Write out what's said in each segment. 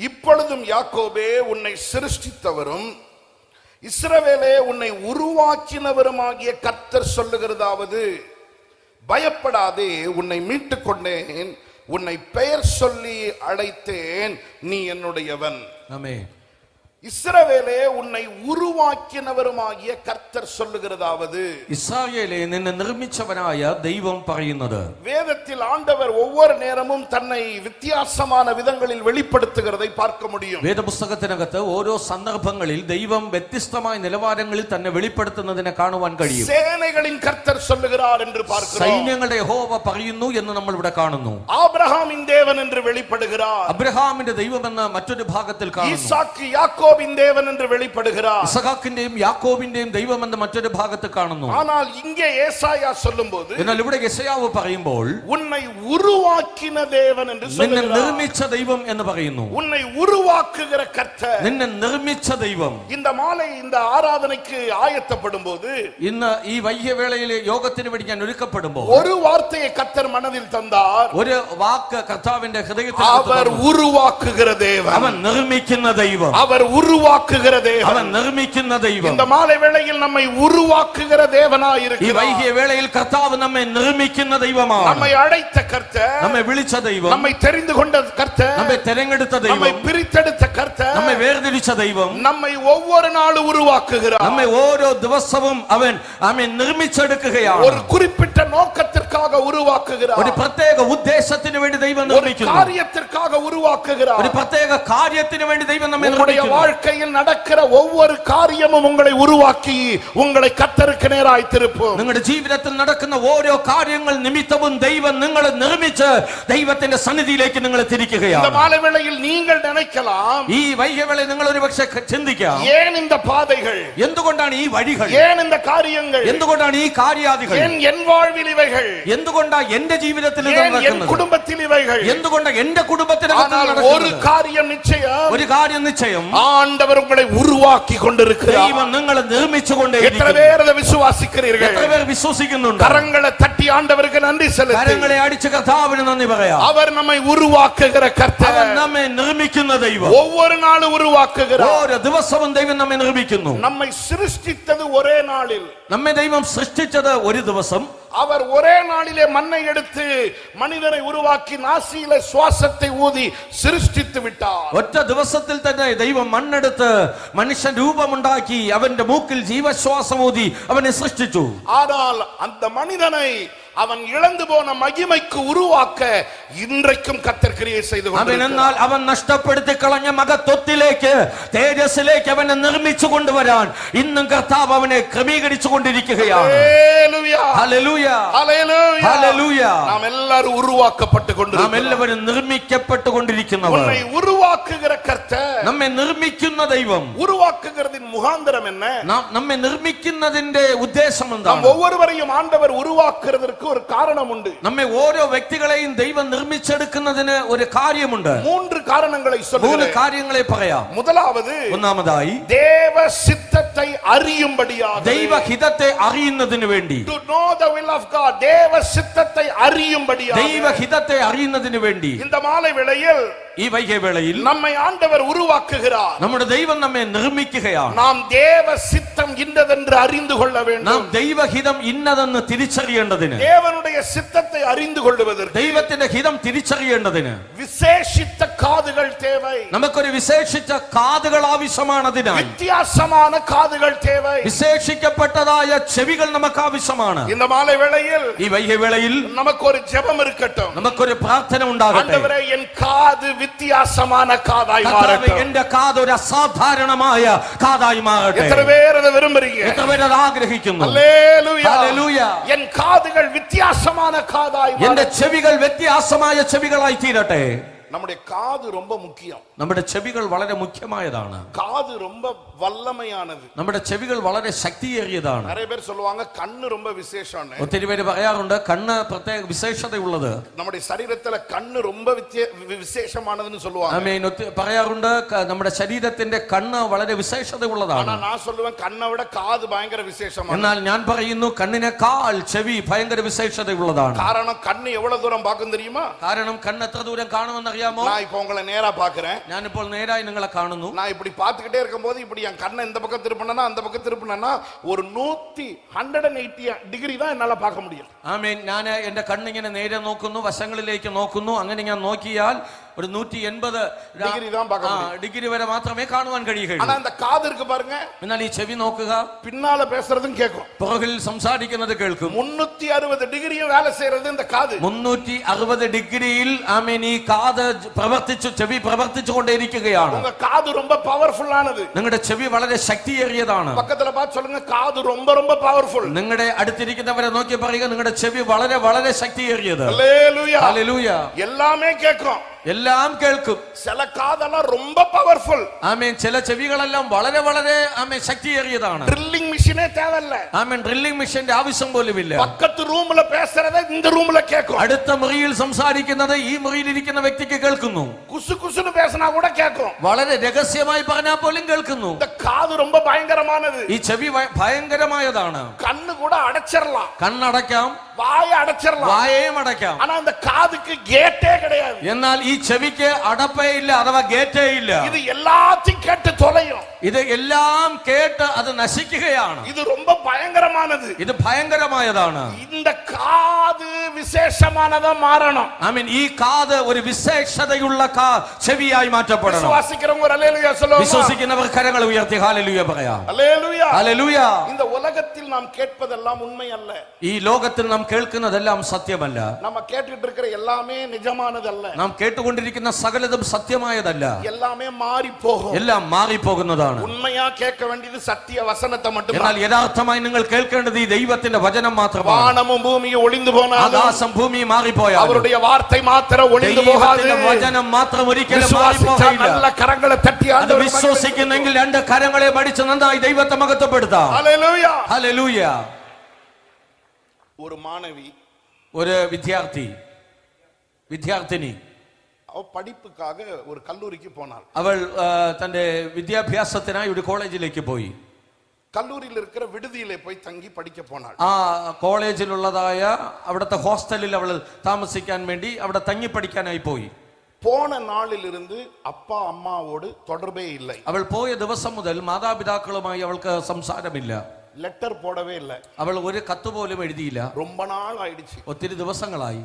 இப்பொழுதும் யாக்கோபே உன்னை சிருஷ்டித்தவரும் இஸ்ரவேலே உன்னை உருவாக்கினவருமாகிய கர்த்தர் சொல்லுகிறதாவது, பயப்படாதே, உன்னை மீட்டுக் கொண்டேன், உன்னை பெயர் சொல்லி அழைத்தேன், நீ என்னுடையவன். ஆமென். இஸ்ரவேலே உன்னை உருவாக்கினவருமாகிய கர்த்தர் சொல்லுகிறதாவது, இஸ்ராயேலே നിന്നെ നിർമ്മിച്ചവനായ ദൈവം പറയുന്നത്. வேதத்தில் ஆண்டவர் ஒவ்வொரு நேரமும் தன்னை வித்தியாசமான விதங்களில் வெளிப்படுத்துகிறதை பார்க்க முடியும். വേദപുസ്തകത്തിനകത്ത് ഓരോ സന്ദർഭങ്ങളിൽ ദൈവം വ്യത്യസ്തമായ നിലവാരങ്ങളിൽ തന്നെ വെളിപ്പെടുത്തുന്നതിനെ കാണുവാൻ കഴിയും. சேனைகளின் கர்த்தர் சொல்லுகிறார் என்று பார்க்கிறோம். സൈന്യങ്ങളുടെ യഹോവ പറയുന്നു എന്ന് നമ്മൾ ഇവിടെ കാണുന്നു. ஆபிரகாமின் தேவன் என்று வெளிப்படுகிறார். അബ്രഹാമിന്റെ ദൈവമെന്ന് മറ്റൊരു ഭാഗത്തിൽ കാണുന്നു. ஈசாக்கு யாக்கோபின் தேவன் என்று வெளிப்படுகிறார். ഇസഹാക്കിന്റെയും യാക്കോബിന്റെയും ദൈവമെന്ന് മറ്റൊരു ഭാഗത്ത് കാണുന്നു. ஆனால் இங்கே ஏசாயா சொல்லும்போது, എന്നാൽ ഇവിടെ യെശയ്യാവ് പറയുമ്പോൾ உன்னை உருவாக்கின தேவன் என்று നിന്നെ சொல்லுகிறார். നിർമ്മിച്ച ദൈവം എന്ന് പറയുന്നു. உன்னை உருவாக்குகிற கர்த்தர். നിന്നെ നിർമ്മിച്ച ദൈവം. இந்த மாலை இந்த ஆராதனைக்கு ஆயத்தப்படும்போது, ഇന്ന് ഈ വൈകിയവേളയിലെ യോഗത്തിന് വേണ്ടി ഞാൻ ഒരുക്കപ്പെടുമ്പോൾ ஒரு வார்த்தையை கர்த்தர் மனதில் தந்தார். ഒരു വാക്ക് കർത്താവിന്റെ ഹൃദയത്തിൽ அவர் ഉருവാக்குகிற தேவன். അവൻ നിർമ്മിക്കുന്ന ദൈവം. அவர் உருவாக்குகிற தேவன். അവൻ നിർമ്മിക്കുന്ന ദൈവം. இந்த மாலை வேளையில் நம்மை உருவாக்குகிற தேவனாய் ഈ இருக்கிறார். വൈകിയ വേളയിൽ കർത്താവ് നമ്മെ നിർമ്മിക്കുന്ന ദൈവമാണ്. நம்மை அழைத்த கர்த்தர், നമ്മെ വിളിച്ച ദൈവം, நம்மை தெரிந்து கொண்ட கர்த்தர், നമ്മെ തെരഞ്ഞെടുത്ത நம்மை ദൈവം, பிரித்தெடுத்த கர்த்தர், നമ്മെ വേർതിരിച്ച ദൈവം, நம்மை ஒவ்வொரு நாளும் உருவாக்குகிறார். നമ്മെ ഓരോ ദിവസവും അവൻ നിർമ്മിച്ചെടുക്കുകയാണ്. ஒரு குறிப்பிட்ட நோக்கத்திற்காக உருவாக்குகிறார். ഒരു പ്രത്യേക ഉദ്ദേശത്തിന് വേണ്ടി ദൈവം ஒரு നിർമ്മിക്കുന്നു. காரியத்திற்காக உருவாக்குகிறார். ഒരു പ്രത്യേക കാര്യത്തിന് വേണ്ടി ദൈവം നമ്മെ உங்களுடைய നിർമ്മിക്കുന്നു. வாழ்க்கையில் நடக்கிற ஒவ்வொரு காரியமும் உங்களை உருவாக்கி உங்களை கர்த்தருக்கு நேராய் திருப்பும். നിങ്ങളുടെ ജീവിതത്തിൽ നടക്കുന്ന ഓരോ കാര്യങ്ങൾ നിമിത്തവും ദൈവം നിങ്ങളെ നിർമ്മിച്ച് ദൈവത്തിന്റെ സന്നിധിയിലേക്ക് നിങ്ങളെ இந்த തിരിക്കുകയാണ്. மாலை வேளையில் நீங்கள் நினைக்கலாம், ഈ വൈകിയവേള നിങ്ങൾ ഒരു പക്ഷേ ചിന്തിക്കാം, ஏன் இந்த பாதைகள், എന്തുകൊണ്ടാണ് ഈ വഴികൾ, ஏன் இந்த காரியங்கள், എന്തുകൊണ്ടാണ് ഈ കാര്യാദികൾ, ஏன் என் வாழ்வில் இவைகள், എന്തുകൊണ്ടാ എന്റെ ജീവിതത്തിൽ ഇത് ஏன் என் നടക്കുന്നത്, குடும்பத்தில் இவைகள். എന്തുകൊണ്ടാ എന്റെ കുടുംബത്തിനകത്ത് ஆனால் ஒரு നടക്കുന്നത്? காரியம் நிச்சயம், ഒരു കാര്യം നിശ്ചയം, ஆண்டவர் உங்களை உருவாக்கி கொண்டிருக்கிறார். ദൈവം നിങ്ങളെ നിർമ്മിച്ചുകൊണ്ടേയിരിക്കുന്നു. எத்தனை பேர் அதை விசுவாசிக்கிறீர்கள்? എത്ര പേർ വിശ്വസിക്കുന്നുണ്ട്? கரங்களை தட்டி ஆண்டவருக்கு நன்றி செலுத்து. കരങ്ങളെ അടിച്ച് കർത്താവിന് നന്ദി പറയാം. அவர் நம்மை உருவாக்குகிற கர்த்தர். അവൻ നമ്മെ നിർമ്മിക്കുന്ന ദൈവം. ஒவ்வொரு நாளும் உருவாக்குகிறார். ഓരോ ദിവസവും ദൈവം നമ്മെ നിർമ്മിക്കുന്നു. நம்மை சிருஷ்டித்தது ஒரே நாளில். നമ്മെ ദൈവം സൃഷ്ടിച്ചത് ഒരു ദിവസം. அவர் ஒரே நாளிலே மண்ணை எடுத்து மனிதனை உருவாக்கி நாசியிலே சுவாசத்தை ஊதி சிருஷ்டித்து விட்டார். ഒറ്റ ദിവസത്തിൽ തന്നെ ദൈവം മണ്ണെടുത്ത് മനുഷ്യൻ രൂപമുണ്ടാക്കി അവന്റെ മൂക്കിൽ ജീവശ്വാസം ഊതി അവനെ സൃഷ്ടിച്ചു. ஆனால் அந்த மனிதனை அவன் இழந்து போன மகிமைக்கு உருவாக்க இன்றைக்கும் கர்த்தர் கிரியை செய்து கொண்டிருக்கிறார். എന്നാൽ അവൻ നഷ്ടപ്പെടുത്തി കളഞ്ഞ മഹത്വത്തിലേക്ക്, തേജസ്സിലേക്ക് അവനെ നിർമ്മിച്ചു കൊണ്ടുവരാൻ ഇന്നും കർത്താവ് അവനെ ക്രമീകരിച്ചു കൊണ്ടിരിക്കുകയാണ്. Hallelujah, hallelujah, hallelujah, hallelujah. നാം എല്ലാവരും ഉരുവാക്കപ്പെട്ടു നാം കൊണ്ടിരിക്കുന്നു. എല്ലാവരും നിർമ്മിക്കപ്പെട്ടു കൊണ്ടിരിക്കുന്നവർ. உன்னை உருவாக்குகிற கர்த்தர், നമ്മെ നിർമ്മിക്കുന്ന ദൈവം. உருவாக்குகிறதின் முகாந்திரம் என்ன? നമ്മെ നിർമ്മിക്കുന്നതിന്റെ ഉദ്ദേശം நாம் എന്താണ്? ஒவ்வொருவரையும் ஆண்டவர் உருவாக்குறதற்கு ஒரு காரணம் உண்டு. നമ്മെ ഓരോ വ്യക്തികളെയും ദൈവം നിർമ്മിച്ചെടുക്കുന്നതിന് ഒരു കാര്യമുണ്ട്. 3 காரணங்களை 3 சொல்கிறேன். കാര്യങ്ങളെ പറയാം. முதலாவது, ഒന്നാമതായി தேவ சித்தத்தை அறியும்படியாக. ദൈവഹിതത്തെ അറിയുന്നതിന് വേണ്ടി. To know the will of God. தேவ சித்தத்தை அறியும்படியாக. ദൈവഹിതത്തെ അറിയുന്നതിന് വേണ്ടി இந்த மாலை வேளையில் ഈ വൈകിയവേളയിൽ நம்மை ஆண்டவர் உருவாக்குகிறார். നമ്മുടെ ദൈവം നമ്മെ നിർമ്മിക്കുകയാണ്. நாம் தேவ சித்தம் இன்னதென்று அறிந்து கொள்ள നാം வேண்டும். ദൈവഹിതം ഇന്നതെന്ന് തിരിച്ചറിയേണ്ടതിന്, தேவனுடைய சித்தத்தை அறிந்து கொள்வதற்கு ദൈവത്തിന്റെ ഹിതം തിരിച്ചറിയേണ്ടതിന് விசேஷித்த காதுகள் தேவை. നമുക്കൊരു വിശേഷിച്ച കാതുകൾ ആവശ്യമാണ്. അതിനായി வித்தியாசமான காதுகள் தேவை. വിശേഷിക്കപ്പെട്ടതായ ചെവികൾ നമുക്ക് ആവശ്യമാണ്. இந்த மாலை வேளையில் ഈ വൈകിയവേളയിൽ நமக்கு ஒரு ஜெபம் இருக்கட்டும். നമുക്കൊരു പ്രാർത്ഥന ഉണ്ടാകട്ടെ. ஆண்டவரே, என் காது வித்தியாசமான காதாய் കർത്താവേ, மாறட்டும். എന്റെ കാത് ഒരു അസാധാരണമായ കാതായി മാറട്ടെ. எத்தனை பேர் அதை விரும்புறீங்க? എത്ര പേർ അത് ആഗ്രഹിക്കുന്നു? அல்லேலூயா. ഹല്ലേലൂയ. என் காதுகள் வித்தியாசமான காதாய் എന്റെ மாறட்டும். ചെവികൾ വ്യത്യാസമായ ചെവികളായി തീരട്ടെ. நம்முடைய காது ரொம்ப முக்கியம். നമ്മുടെ ചെവികൾ വളരെ മുഖ്യമായതാണ്. காது ரொம்ப வல்லமையானது. നമ്മുടെ ചെവികൾ വളരെ ശക്തിയേറിയതാണ്. நிறைய பேர் சொல்லுவாங்க கண்ணு ரொம்ப விசேஷம்னு. ഒത്തിരി പേര് പറയാറുണ്ട് കണ്ണ് പ്രത്യേക വിശേഷതയുള്ളത്. நம்முடைய சரீரத்துல கண்ணு ரொம்ப விசேஷமானதுன்னு சொல்லுவாங்க. ആമേൻ. പറയാറുണ്ട് നമ്മുടെ ശരീരത്തിന്റെ കണ്ണ് വളരെ വിശേഷതയുള്ളതാണ്. ஆனா நான் சொல்லுவேன் கண்ணை விட காது பயங்கர விசேஷமானது. എന്നാൽ ഞാൻ പറയുന്നു കണ്ണിനേക്കാൾ ചെവി ഭയങ്കര വിശേഷതയുള്ളതാണ്. காரணம், கண்ணு எவ்வளவு தூரம் பார்க்கும் தெரியுமா? കാരണം കണ്ണ് എത്ര ദൂരം കാണുമെന്ന് അറിയാമോ? நான் இப்ப உங்களை நேரா பாக்குறேன். ഞാനിപ്പോൾ നേരായി നിങ്ങളെ കാണുന്നു. நான் இப்படி பார்த்துக்கிட்டே இருக்கும்போது இப்படி என் கண்ணை இந்த பக்கம் திருப்பினா அந்த பக்கம் திருப்பினா ஒரு 180 டிகிரி தான் என்னால பார்க்க முடியும். ആമേൻ. ഞാൻ എന്റെ കണ്ണിങ്ങനെ നേരെ നോക്കുന്നു, വശങ്ങളിലേക്ക് നോക്കുന്നു. അങ്ങനെ ഞാൻ നോക്കിയാൽ ഒരു 180 ഡിഗ്രി தான் பார்க்க முடியும். ഡിഗ്രി വരെ മാത്രമേ കാണുവാൻ കഴിയുകയുള്ളൂ. ஆனா அந்த காது இருக்கு பாருங்க, എന്നാൽ ഈ ചെവി നോക്കുക, பின்னால பேசுறதும் கேட்கும். പുറകിൽ സംസാരിക്കുന്നത് കേൾക്കും. 360 டிகிரியும் வேலை செய்யறது இந்த காது. 360 ഡിഗ്രിയിൽ ആമേൻ ഈ കാത് പ്രവർത്തിച്ചു, ചെവി പ്രവർത്തിച്ചുകൊണ്ടേയിരിക്കുകയാണ്. உங்க காது ரொம்ப பவர்ஃபுல்லானது. നിങ്ങളുടെ ചെവി വളരെ ശക്തിയേറിയതാണ്. பக்கத்துல பார்த்து சொல்லுங்க, காது ரொம்ப ரொம்ப பவர்ஃபுல். നിങ്ങളുടെ അടുത്തിരിക്കുന്നവരെ നോക്കി പറയുക, നിങ്ങളുടെ ചെവി വളരെ വളരെ ശക്തിയേറിയത്. ஹல்லேலூயா, ഹല്ലേലൂയ. எல்லாமே கேட்கும், എല്ലാം കേൾക്കും. சில காதெல்லாம் ரொம்ப பவர்ஃபுல். ആമേൻ. ചില ചെവികളെല്ലാം വളരെ വളരെ ആമേൻ ശക്തിയേറിയതാണ്. ட்ரில்லிங் மிஷினே தேவையில்ல. ആമേൻ. ഡ്രില്ലിംഗ് മെഷീന്റെ ആവശ്യം പോലുമില്ല. பக்கத்து ரூம்ல பேசுறத இந்த ரூம்ல கேட்கும். അടുത്ത മുറിയിൽ സംസാരിക്കുന്നത് ഈ മുറിയിൽ ഇരിക്കുന്ന വ്യക്തിക്ക് കേൾക്കുന്നു. குசு குசுன்னு பேசினா கூட கேட்கும். വളരെ രഹസ്യമായി പറഞ്ഞാൽ പോലും കേൾക്കുന്നു. இந்த காது ரொம்ப பயங்கரமானது. ഈ ചെവി ഭയങ്കരമായതാണ്. கண்ணு கூட அடைச்சிரலாம், കണ്ണടയ്ക്കാം, வாயை அடைச்சிரலாம், വായയും അടയ്ക്കാം. ஆனா இந்த காதுக்கு கேட்டே கிடையாது. എന്നാൽ ഈ ചെവിക്ക് അടപ്പേ ഇല്ല, അഥവാ ഗേറ്റേ ഇല്ല. இது எல்லாத்தையும் கேட்டு தொலையும். ഇത് എല്ലാം കേട്ട് അത് നശിക്കുകയാണ്. இது ரொம்ப பயங்கரமானது. ഇത് ഭയങ്കരമായതാണ്. இந்த காது விசேஷமானதா மாறணும். ആമേൻ. ഈ കാത് ഒരു വിശേഷതയുള്ള ചെവിയായി മാറ്റപ്പെടണം. விசுவாசிக்கிறவங்க அல்லேலூயா சொல்லுங்க. വിശ്വസിക്കുന്നവർ കരങ്ങൾ ഉയർത്തി ഹല്ലേലൂയ പറയാം. அல்லேலூயா, ഹല്ലേലൂയ. இந்த உலகத்தில் நாம் கேட்பதெல்லாம் உண்மை அல்ல. ഈ ലോകത്തിൽ നാം കേൾക്കുന്നതെല്ലാം സത്യമല്ല. நம்ம கேட்டுட்டு இருக்கிற எல்லாமே நிஜமானது அல்ல. നാം കേട്ടുകൊണ്ടിരിക്കുന്ന സകലതും സത്യമായതല്ല. எல்லாமே மாறி போகும். എല്ലാം മാറിപ്പോകുന്നതാണ്. உண்மையா கேட்க வேண்டியது சத்திய வசனத்தை மட்டும். എന്നാൽ യഥാർത്ഥമായി നിങ്ങൾ കേൾക്കേണ്ടത് ഈ ദൈവത്തിന്റെ വചനം മാത്രമാണ്. வானமும் பூமியும் ஒளிந்து போனாலும் ആകാശം ഭൂമിയും മാറിപ്പോയാലും அவருடைய வார்த்தை மாத்திரம் ஒளிந்து போகாது. ദൈവത്തിന്റെ വചനം മാത്രം ഒരിക്കലും விசுவாசிச்சா മാറിപ്പോകില്ല. நல்ல கரங்களை தட்டி അത് വിശ്വസിക്കുന്നെങ്കിൽ രണ്ട് കരങ്ങളെ മടിച്ച് നന്നായി ദൈവത്തെ മഹത്വപ്പെടുത്താം. ஹல்லேலூயா. ഹല്ലേലൂയ. ஒரு மாணவி, ഒരു വിദ്യാർത്ഥിനി அவ படிப்புக்காக ஒரு கல்லூரிக்கு போனாள். അവൾ തന്റെ വിദ്യാഭ്യാസത്തിനായി ഒരു കോളേജിലേക്ക് പോയി. கல்லூரியில் இருக்கிற விடுதியிலே போய் தங்கி படிக்க போனாள். ആ കോളേജിലുള്ളതായ അവിടുത്തെ ഹോസ്റ്റലിൽ അവൾ താമസിക്കാൻ വേണ്ടി അവിടെ തങ്ങി പഠിക്കാനായി പോയി. போன நாளிலிருந்து அப்பா அம்மாவோடு தொடர்பே இல்லை. അവൾ പോയ ദിവസം മുതൽ മാതാപിതാക്കളുമായി അവൾക്ക് സംസാരമില്ല. லெட்டர் போடவே இல்லை. അവൾ ഒരു കത്ത് പോലും എഴുതിയില്ല. ரொம்ப நாள் ஆயிடுச்சு. ഒത്തിരി ദിവസങ്ങളായി.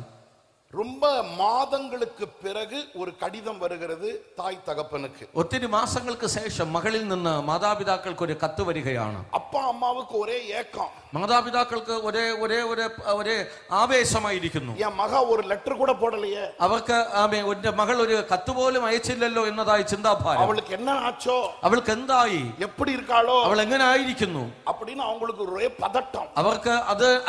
ரொம்ப മാസങ്ങൾക്ക് பிறகு ஒரு கடிதம் வருகிறது தாய் தகப்பனுக்கு. ഒത്തിരി മാസങ്ങൾക്ക് ശേഷം മകളിൽ നിന്ന് മാതാപിതാക്കൾക്ക് ഒരു കത്ത് വരികയാണ്. அப்பா அம்மாவுக்கு ஒரே ஏக்கம். മാതാപിതാക്കൾക്ക് ഒരേ ആവേശമായിരിക്കുന്നു. என் மகா ஒரு லெட்டர் கூட போடலையே, അവർക്ക് എന്റെ മകൾ ഒരു കത്ത് പോലും അയച്ചില്ലല്ലോ എന്നതായി ചിന്താഭാരം. அவளுக்கு என்ன ஆச்சோ, അവൾക്ക് എന്തായി, எப்படி இருக்காளோ, അവൾ എങ്ങനെ ആയിരിക്കുന്നു அப்படின்னு அவங்களுக்கு ஒரே பதட்டம். അവർക്ക്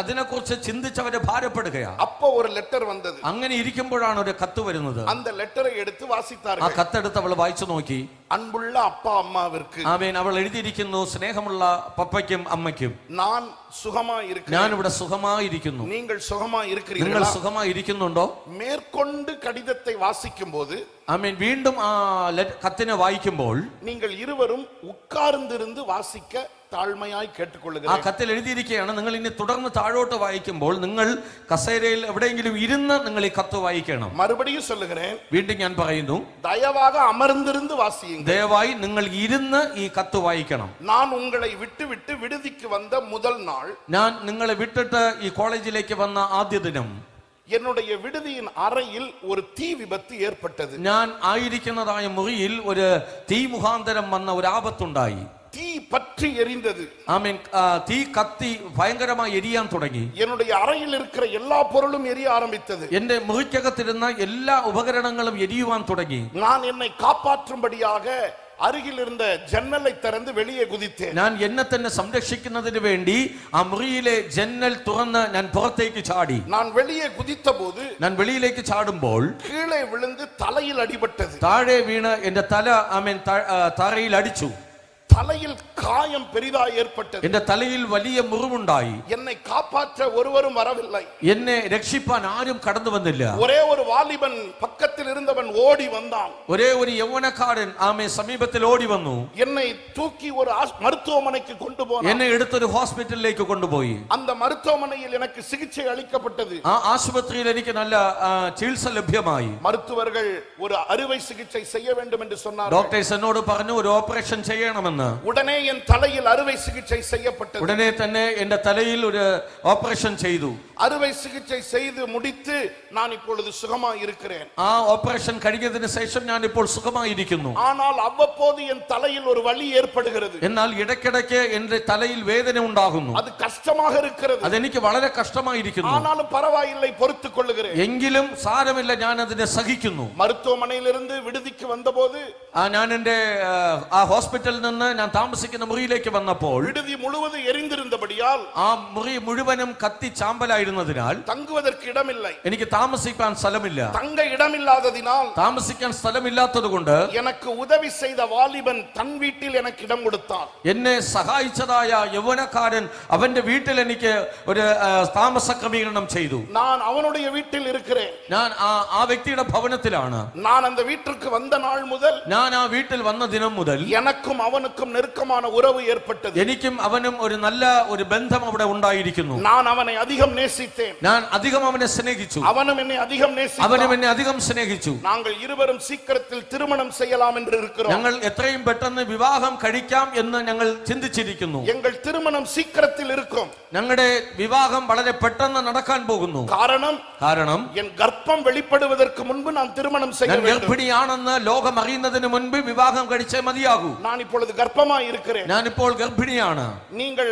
അതിനെക്കുറിച്ച് ചിന്തിച്ചവരെ ഭാരപ്പെടുകയാണ്. அப்போ ஒரு லெட்டர் வந்தது. അങ്ങനെ ഇരിക്കുമ്പോഴാണ് ഒരു കത്ത് വരുന്നത്. அந்த லெட்டரை எடுத்து ആ வாசித்தார்கள். കത്തെടുത്ത് അവൾ വായിച്ചു നോക്കി. அன்புள்ள அப்பா அம்மாவிற்கு, ആമേൻ. അവൾ എഴുതിയിരിക്കുന്നു, സ്നേഹമുള്ള പപ്പയ്ക്കും അമ്മയ്ക്കും, நான் சுகமா ഞാൻ இருக்கிறேன், ഇവിടെ സുഖമായിരിക്കുന്നു. நீங்கள் சுகமா നിങ്ങൾ இருக்கிறீர்களா? സുഖമായിരിക്കുന്നുണ്ടോ? மேற்கொண்டு கடிதத்தை வாசிக்கும் போது, ആമേൻ. വീണ്ടും ആ കത്തിനെ വായിക്കുമ്പോൾ நீங்கள் இருவரும் உட்கார்ந்திருந்து வாசிக்க താഴ്മയായി ആ കേട്ടുകൊള്ളുക. കത്തിൽ എഴുതിയിരിക്കുകയാണ്, നിങ്ങൾ ഇനി തുടർന്ന് താഴോട്ട് വായിക്കുമ്പോൾ നിങ്ങൾ കസേരയിൽ എവിടെയെങ്കിലും ഇരുന്ന് നിങ്ങൾ ഈ കത്ത് വായിക്കണം. മറുപടിയും சொல்லுகிறேன், വീണ്ടും ഞാൻ പറയുന്നു, தயவாக அமர்ந்திருந்து வாசியுங்கள். ദയവായി നിങ്ങൾ ഇരുന്ന് ഈ കത്ത് വായിക്കണം. நான் உங்களை விட்டு விடுதிக்கு வந்த முதல் நாள், ഞാൻ നിങ്ങളെ വിട്ടിട്ട് ഈ കോളേജിലേക്ക് വന്ന ആദ്യ ദിനം என்னுடைய விடுதியின் அறையில் ஒரு தீ விபத்து ஏற்பட்டது. ഞാൻ ആയിരിക്കുന്നതായ മുറിയിൽ ഒരു തീ മുഖാന്തരം വന്ന ഒരു ആപത്തുണ്ടായി. தீ பற்றி எரிந்தது. ആമേൻ. തീ കത്തി ഭയങ്കരമായി എരിയാൻ തുടങ്ങി. என்னுடைய அறையில் இருக்கிற எல்லா பொருளும் எரிய ஆரம்பித்தது. എന്റെ മുറിക്കകത്തിരുന്ന എല്ലാ ഉപകരണങ്ങളും എരിയുവാൻ തുടങ്ങി. நான் என்னை காப்பாற்றும்படியாக അരികിൽ ഇരുന്ന ജനலை திறந்து வெளியே குதித்தேன். ഞാൻ എന്നെ തന്നെ സംരക്ഷിക്കുന്നതിന് വേണ്ടി ആ മുറിയിലെ ജനൽ തുറന്ന് ഞാൻ പുറത്തേക്ക് ചാടി. நான் வெளியே குதித்தபோது, ഞാൻ വെളിയിലേക്ക് ചാടുമ്പോൾ கீழே விழுந்து தலையில் அடிபட்டது. താഴെ വീണ് എന്റെ തല ആമേൻ തറയിൽ അടിച്ചു. தலையில் காயம் பெரிதாய் ஏற்பட்டது. എന്റെ തലയിൽ വലിയ മുറിവുണ്ടായി. என்னை காப்பாற்ற ஒருவரும் வரவில்லை. എന്നെ രക്ഷിപ്പാൻ ആരും കടന്നു വന്നില്ല. ஒரே ஒரு வாலிபன் பக்கத்தில் இருந்தவன் ஓடி வந்தான். ഒരേ ഒരു യൗവനക്കാരൻ ആമേ സമീപത്തിൽ ഓടി വന്നു. என்னை தூக்கி ஒரு மருத்துவமனைக்கு கொண்டு போனான். എന്നെ എടുത്തൊരു ഹോസ്പിറ്റലിലേക്ക് കൊണ്ടുപോയി. அந்த மருத்துவமனையில் எனக்கு சிகிச்சை அளிக்கப்பட்டது. ആ ആശുപത്രിയിൽ എനിക്ക് നല്ല ചികിത്സ ലഭ്യമായി. மருத்துவர்கள் ஒரு அறுவை சிகிச்சை செய்ய வேண்டும் என்று சொன்னார்கள். ഡോക്ടേഴ്സ് എന്നോട് പറഞ്ഞു ഒരു ഓപ്പറേഷൻ ചെയ്യണമെന്ന്. உடனே என் தலையில் அறுவை சிகிச்சை செய்யப்பட்டது. ഉടനെ തന്നെ എന്റെ തലയിൽ ഒരു ഓപ്പറേഷൻ ചെയ്തു. அறுவை சிகிச்சை செய்து முடித்து நான் இப்பொழுது சுகமாக இருக்கிறேன். ആ ഓപ്പറേഷൻ കഴിഞ്ഞതിന് ശേഷം ഞാൻ ഇപ്പോൾ സുഖമായിരിക്കുന്നു. ஆனால் அவ்வப்போது என் தலையில் ஒரு வலி ஏற்படுகிறது. എന്നാൽ ഇടയ്ക്കിടയ്ക്ക് എന്റെ തലയിൽ വേദന ഉണ്ടാകുന്നു. அது கஷ்டமாக இருக்கிறது. അതെനിക്ക് വളരെ കഷ്ടമായിരിക്കുന്നു. ஆனாலும் பரவாயில்லை, பொறுத்துக் கொள்ளுகிறேன். എങ്കിലും സാരമില്ല, ഞാൻ അതിനെ സഹിക്കുന്നു. மருத்துவமனையிலிருந்து விடுதிக்கு வந்தபோது ഞാൻ എന്റെ ആ ഹോസ്പിറ്റലിൽ നിന്ന് ഞാൻ താമസിക്കുന്ന മുറിയിലേക്ക് വന്നപ്പോൾ விடுதி முழுவதும் எரிந்திருந்தபடியால் ആ മുറി മുഴുവനും കത്തി ചാമ്പലായിരുന്നതിനാൽ தங்குவதற்கு இடமில்லை. എനിക്ക് താമസിക്കാൻ സ്ഥലമില്ല. தங்க இடமில்லாததினால் താമസിക്കാൻ സ്ഥലമില്ലാത്തത് കൊണ്ട് எனக்கு உதவி செய்த வாலிபன் தன் வீட்டில் எனக்கு இடம் கொடுத்தான். എന്നെ സഹായിച്ചതായ യൗവനക്കാരൻ അവന്റെ വീട്ടിൽ എനിക്ക് ഒരു താമസ ക്രമീകരണം ചെയ്തു. நான் அவனுடைய வீட்டில் இருக்கிறேன். ഞാൻ ആ വ്യക്തിയുടെ ഭവനത്തിലാണ്. நான் அந்த வீட்டிற்கு வந்த நாள் முதல் ഞാൻ ആ വീട്ടിൽ വന്ന ദിനം മുതൽ எனக்கும் அவனுக்கும் நெருக்கமான உறவு ஏற்பட்டது. എനിക്കും അവനും ഒരു നല്ല ഒരു ബന്ധം അവിടെ ഉണ്ടായിരിക്കുന്നു. நான் அவனை அதிகம் நேசித்தேன். ഞാൻ അധികം അവനെ സ്നേഹിച്ചു. அவனும் என்னை அதிகம் நேசித்தான். അവനും എന്നെ അധികം സ്നേഹിച്ചു. நாங்கள் இருவரும் சீக்கிரத்தில் திருமணம் செய்யலாம் என்று இருக்கிறோம். ഞങ്ങൾ എത്രയും പെട്ടെന്ന് വിവാഹം കഴിക്കാം എന്ന് ഞങ്ങൾ ചിന്തിച്ചിരിക്കുന്നു. எங்கள் திருமணம் சீக்கிரத்தில் இருக்கும். ഞങ്ങളുടെ വിവാഹം വളരെ പെട്ടെന്ന് നടക്കാൻ പോകുന്നു. കാരണം என் கர்ப்பம் வெளிப்படுவதற்கு முன்பு நான் திருமணம் செய்ய ഞാൻ வேண்டும். ഗർഭിണിയാണെന്ന് ലോകം അറിയുന്നതിന് മുൻപ് വിവാഹം കഴിച്ചേ മതിയാകൂ. நான் இப்பொழுது கர்ப்பமாய் இருக்கிறேன். ഞാൻ ഇപ്പോൾ ഗർഭിണിയാണ്. நீங்கள்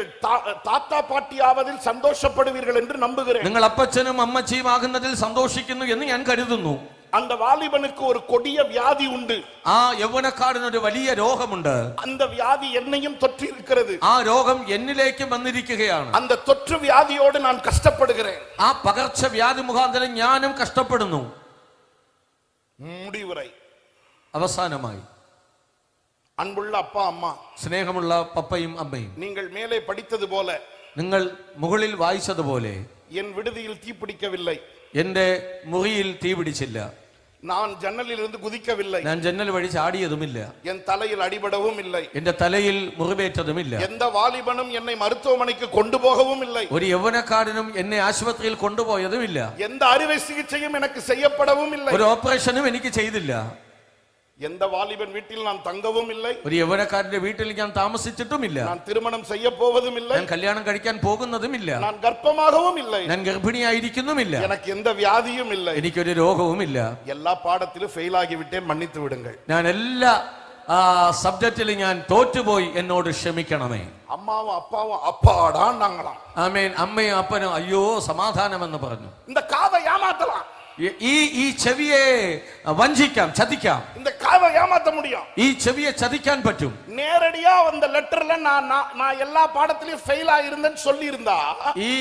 தாத்தா பாட்டி ஆவதில் சந்தோஷப்படுவீர்கள் என்று நம்புகிறேன். നിങ്ങൾ അപ്പച്ചനും അമ്മച്ചിയും ആകുന്നതിൽ സന്തോഷിക്കുന്നു എന്ന് ഞാൻ കരുതുന്നു. அந்த வாலிபனுக்கு ஒரு கொடிய வியாதி உண்டு. ആ യൗവനക്കാരന് ഒരു വലിയ രോഗമുണ്ട്. அந்த வியாதி என்னையும் தொற்றி இருக்கிறது. ആ രോഗം എന്നിലേക്ക് വന്നിരിക്കുകയാണ്. அந்த தொற்று வியாதியோடு நான் கஷ்டப்படுகிறேன். ആ പകർച്ച വ്യാധി മുഖാന്തരം ഞാനും കഷ്ടപ്പെടുന്നു. முடிவுரை. അവസാനമായി அன்புள்ள அப்பா அம்மா, സ്നേഹമുള്ള പപ്പയും അമ്മയും, நீங்கள் மேலே படித்தது போல നിങ്ങൾ മുകളിൽ വായിച്ചതുപോലെ என் விடுதியில் தீப்பிடிக்கவில்லை. എന്റെ മുറിയിൽ തീ പിടിച്ചില്ല. நான் ஜன்னலில் இருந்து குதிக்கவில்லை. ഞാൻ ജന്നൽ വഴി ചാടിയതുമില്ല. என் தலையில் அடிபடவும் இல்லை. എന്റെ തലയിൽ മുറിവേറ്റതുമില്ല. எந்த வாலிபனும் என்னை மருத்துவமனைக்கு கொண்டு போகவும் இல்லை. ഒരു യൗവനക്കാരനും എന്നെ ആശുപത്രിയിൽ കൊണ്ടുപോയതുമില്ല. எந்த அறுவை சிகிச்சையும் எனக்கு செய்யப்படவும் இல்லை. ഒരു ഓപ്പറേഷനും എനിക്ക് ചെയ്തില്ല. எந்த வாலிபன் வீட்டில் நான் தங்கவும் இல்லை. ഒരു യൗവനക്കാരന്റെ വീട്ടിൽ ഞാൻ താമസിച്ചിട്ടുമില്ല. நான் திருமணம் செய்ய போவதும் இல்லை. ഞാൻ കല്യാണം കഴിക്കാൻ പോകുന്നതുമില്ല. நான் கர்ப்பமாகவும் இல்லை. ഞാൻ ഗർഭിണിയായിരിക്കുന്നുമില്ല. எனக்கு எந்த வியாதியும் இல்லை. എനിക്കൊരു രോഗവുമില്ല. எல்லா பாடத்திலும் ஃபெயில் ஆகிவிட்டேன், மன்னித்து விடுங்கள். ഞാൻ എല്ലാ സബ്ജക്റ്റിലും ഞാൻ തോറ്റുപോയി, എന്നോട് ക്ഷമിക്കണമേ. அம்மாவும் அப்பாவும் அப்பாடான்னாங்களாம். ആമേൻ. അമ്മയും അപ്പനും അയ്യോ സമാധാനം എന്ന് പറഞ്ഞു. இந்த காதை ஏமாத்தலாம். ഈ ചെവിയെ വഞ്ചിക്കാം, ചതിക്കാം. இந்த காதை ஏமாத்த முடியும். ഈ ചെവിയെ ചതിക്കാൻ പറ്റും. நேரடியா அந்த லெட்டர்ல நான் எல்லா பாடத்திலும் ஃபெயில் ஆயிருந்தேன்னு சொல்லி இருந்தா, ഈ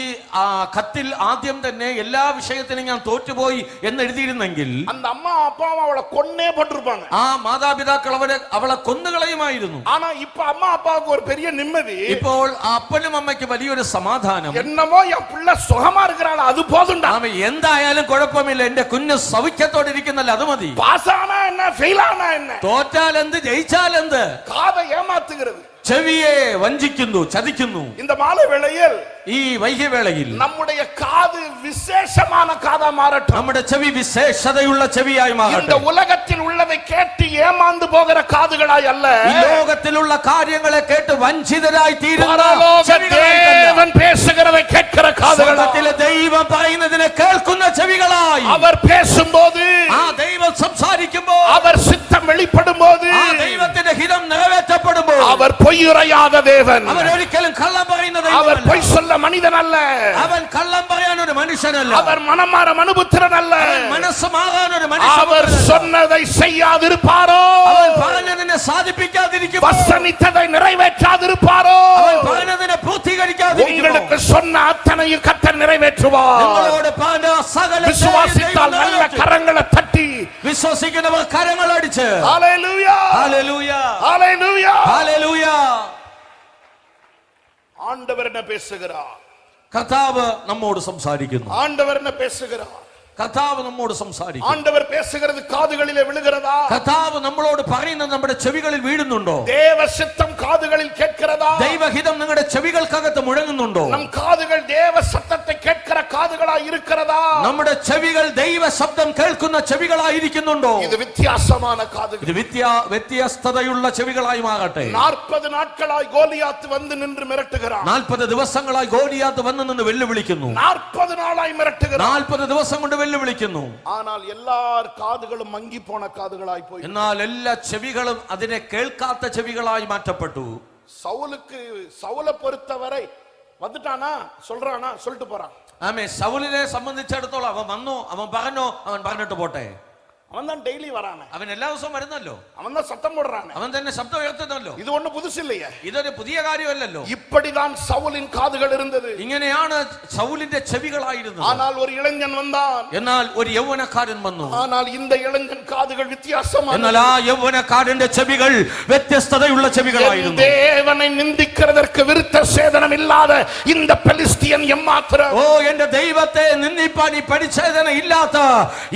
കത്തിൽ ആദ്യം തന്നെ എല്ലാ വിഷയത്തിലും ഞാൻ തോറ്റുപോയി എന്ന് എഴുതിയിരുന്നെങ്കിൽ அந்த அம்மா அப்பாவும் அவளை கொன்னே போட்டிருப்பாங்க. ആ മാതാപിതാക്കൾ അവളെ കൊന്നുകളയുമായിരുന്നു. ஆனா இப்ப அம்மா அப்பாவுக்கு ஒரு பெரிய நிம்மதி. ഇപ്പോൾ അപ്പനും അമ്മയ്ക്ക് വലിയൊരു സമാധാനം. என்னமோ என் பிள்ளை சுகமா இருக்கிறாள், அது போதும்டா. എന്തായാലും കുഴപ്പമില്ല, എന്റെ കുഞ്ഞ് സൗഖ്യത്തോടെ ഇരിക്കുന്നല്ല, അത് മതി. பாஸானா என்ன, ஃபெயில் ஆனா என்ன, തോറ്റാൽ എന്ത് ജയിച്ചാൽ എന്ത്, காதை ஏமாத்துகிறது, ചെവിയെ വഞ്ചിക്കുന്നു, ചതിക്കുന്നു. இந்த மாலை வேளையில் ഈ വൈകിവേളയിൽ நம்முடைய காது விசேஷமான காதா மாறட்டும். നമ്മുടെ ചെവി വിശേഷതയുള്ള ചെവിയായി இந்த മാറട്ടെ. உலகத்தில் உள்ளதை கேட்டு ஏமாந்து போகிற காதுகளாய் அல்ல, ഈ ലോകത്തിലുള്ള കാര്യങ്ങളെ കേട്ട് വഞ്ചിതരായി തീരുന്ന தேவன் பேசுகிறதை கேட்கிற காதுகள், ദൈവം പറയുന്നതിനെ കേൾക്കുന്ന ചെവികളായി. அவர் பேசும்போது, ആ ദൈവം സംസാരിക്കുമ്പോൾ, அவர் சித்தம் வெளிப்படும்போது, ആ ദൈവത്തിന്റെ ഹിതം നിറവേറ്റപ്പെടുമ്പോൾ, அவர் பொய்யுரையாத தேவன், അവൻ ഒരിക്കലും കള്ളം പറയുന്ന அவர் ദൈവമല്ല. பொய் சொல்ல மனிதன் அல்ல, അവൻ കള്ളം പറയാൻ ഒരു മനുഷ്യനല്ല. அவர் மனமாற மனுபுத்திரன் அல்ல, മനസ്സ് മാറാൻ ഒരു அவர் മനുഷ്യൻ. சொன்னதை செய்யாதிருப்பாரோ, അവൻ പറഞ്ഞതിനെ സാധിപ്പിക്കാതിരിക്കും, வசனித்ததை நிறைவேற்றாதிருப்பாரோ, അവൻ പറഞ്ഞതിനെ പൂർത്തീകരിക്കാതിരിക്കും. உங்களுக்கு சொன்ன அத்தனையும் கர்த்தர் நிறைவேற்றுவார். നിങ്ങളോട് പറഞ്ഞ സകല விசுவாசித்தால் நல்ல கரங்களை தட்டி വിശ്വസിക്കുന്നവർ കരങ്ങൾ അടിച്ച് ஹalleluya ഹല്ലേലൂയ ஹalleluya ഹല്ലേലൂയ ஆண்டவர் என்ன பேசுகிறார்? കർത്താവ് നമ്മോട് സംസാരിക്കുന്നു. ஆண்டவர் என்ன பேசுகிறார்? കർത്താവ് നമ്മോട് സംസാരിക്കുന്നു. ஆண்டவர் பேசுகிறது காதுகளிலே விழுகிறதா? കർത്താവ് നമ്മളോട് പറയുന്നത് നമ്മുടെ ചെവികളിൽ വീഴുന്നുണ്ടോ? தேவ சித்தம் காதுகளில் கேட்கிறதா? ദൈവഹിതം നിങ്ങളുടെ ചെവികൾക്കകത്ത് മുഴങ്ങുന്നുണ്ടോ? நம் காதுகள் தேவ சத்தத்தை கேட்கிற காதுகளாய் இருக்கிறதா? നമ്മുടെ ചെവികൾ ദൈവ ശബ്ദം കേൾക്കുന്ന ചെവികളായിരിക്കുന്നുണ്ടോ? இது வித்தியாசமான காதுகள். ഇത് വ്യത്യസ്തതയുള്ള ചെവികളായി മാറട്ടെ. 40 நாட்களாய் கோலியாத் வந்து நின்று மிரட்டுகிறான். 40 ദിവസങ്ങളായി ഗോലിയാത്ത് വന്നു നിന്ന് വെല്ലുവിളിക്കുന്നു. 40 நாளாய் மிரட்டுகிறான். 40 ദിവസം കൊണ്ട് വെല്ലുവിളിക്കുന്നു. ஆனால் எல்லார் காதுகளும் மங்கி போன காதுகளாய் போய், എന്നാൽ എല്ലാ ചെവികളും അതിനെ കേൾക്കാത്ത ചെവികളായി മാറ്റപ്പെട്ടു. சவுலை பொறுத்தவரை வந்துட்டானா, சொல்றானா, சொல்லிட்டு போறான். ആമേ. സൗലിനെ സംബന്ധിച്ചിടത്തോളം അവൻ വന്നു, അവൻ പറഞ്ഞിട്ട് പോട്ടെ. அவன் தான் டெய்லி வரானே, അവൻ എല്ലാ ദിവസവും വരുന്നല്ലോ, அவன் தான் சத்தம் போடுறானே, അവൻ തന്നെ ശബ്ദം ഉയർത്തുന്നല്ലോ. இது ஒண்ணு புதுசு இல்லையே, ഇതൊരു പുതിയ കാര്യമല്ലല്ലോ. இப்படிதான் சவுலின் காதுகள் இருந்தது. ഇങ്ങനെയാണ് സൗലിന്റെ ചെവികളായിരുന്നത്. ஆனால் ஒரு இளைஞன் வந்தான், എന്നാൽ ഒരു യൗവനക്കാരൻ വന്നു. ஆனால் இந்த இளைஞன் காதுகள் வித்தியாசமானது. എന്നാൽ ആ യൗവനക്കാരന്റെ ചെവികൾ വ്യത്യസ്തതയുള്ള ചെവികളായിരുന്നു. தேவனை நிந்திக்கிறதற்கு விருத்த சேதனம் இல்லாத இந்த பெலிஸ்தியன் எம்மாத்திரம். ഓ, എന്റെ ദൈവത്തെ നിന്ദിപ്പാൻ ഈ പരിച്ഛേദന ഇല്ലാത്ത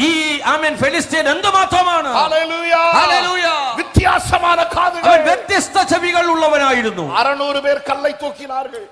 ഈ ആമേൻ ഫെലിസ്ത്യൻ എന്തുമാത്രമാണ്. Hallelujah, hallelujah. வித்தியாசமான காதுகள். അവൻ വ്യത്യസ്ത ചെവികൾ ഉള്ളവനായിരുന്നു. 600 பேர் கல்லை தூக்கினார்கள்.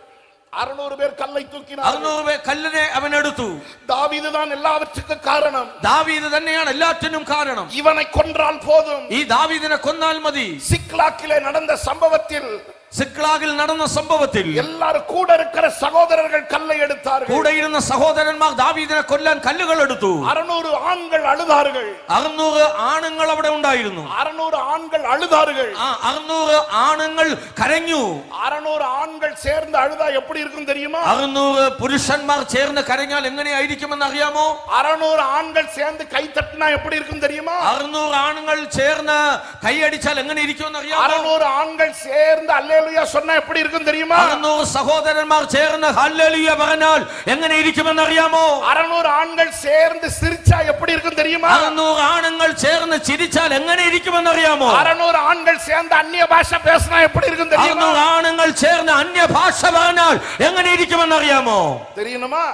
600 பேர் கல்லை தூக்கினார்கள். 600 പേർ കല്ലിനെ അവൻ എടുത്തു. தாவீது தான் எல்லாவற்றுக்கும் காரணம். ദാവീദ് തന്നെയാണ് എല്ലാറ്റിനും കാരണം. இவனை கொன்றால் போதும். ഈ ദാവീദിനെ കൊന്നാൽ മതി. சிக்லாக்கிலே நடந்த சம்பவத்தில், സിക്ലാഗിൽ നടന്ന സംഭവത്തിൽ எல்லாரும் கூட இருக்கிற சகோதரர்கள் கல்லை எடுத்தார்கள். കൂടെ ഇരുന്ന സഹോദരന്മാർ ദാവീദിനെ കൊല്ലാൻ കല്ലുകൾ എടുത്തു. 600 ആൺകൾ അഴുതാர்கள். 600 ആണുങ്ങൾ അവിടെ ഉണ്ടായിരുന്നു. 600 ആൺകൾ അഴുതാர்கள். 600 ആണുങ്ങൾ കരഞ്ഞു. 600 ആൺകൾ ചേർന്ന് അഴുതാ எப்படி இருக்கும் தெரியுமா? 600 പുരുഷന്മാർ ചേർന്ന് കരഞ്ഞാൽ എങ്ങനെയായിരിക്കുമെന്ന് അറിയാമോ? 600 ആൺകൾ ചേർന്ന് കൈ തട്ടിനാ எப்படி இருக்கும் தெரியுமா? 600 ആണുങ്ങൾ ചേർന്ന് കൈയടിച്ചാൽ എങ്ങനെ ഇരിക്കുമെന്ന് അറിയാമോ? 600 ആൺകൾ ചേർന്ന് ഹല്ലേലൂയ சொன்னா எப்படி இருக்கும் தெரியுமா? 600 സഹോദരന്മാർ ചേർന്ന് ഹല്ലേലൂയ പറഞ്ഞാൽ എങ്ങനെ ഇരിക്കുമെന്ന് അറിയാമോ? 600 ആൺകൾ ചേർന്ന് ചിരിച്ചാ எப்படி இருக்கும் தெரியுமா? 600 ആണുങ്ങൾ ചേർന്ന് ചിരിച്ചാൽ എങ്ങനെ ഇരിക്കുമെന്ന് അറിയാമോ? 600 ആൺകൾ ചേർന്ന് അന്യ ഭാഷ പേசினா எப்படி இருக்கும் தெரியுமா? 600 ആണുങ്ങൾ ചേർന്ന് അന്യഭാഷ പറഞ്ഞാൽ എങ്ങനെ ഇരിക്കുമെന്ന് അറിയാമോ? தெரியுமா?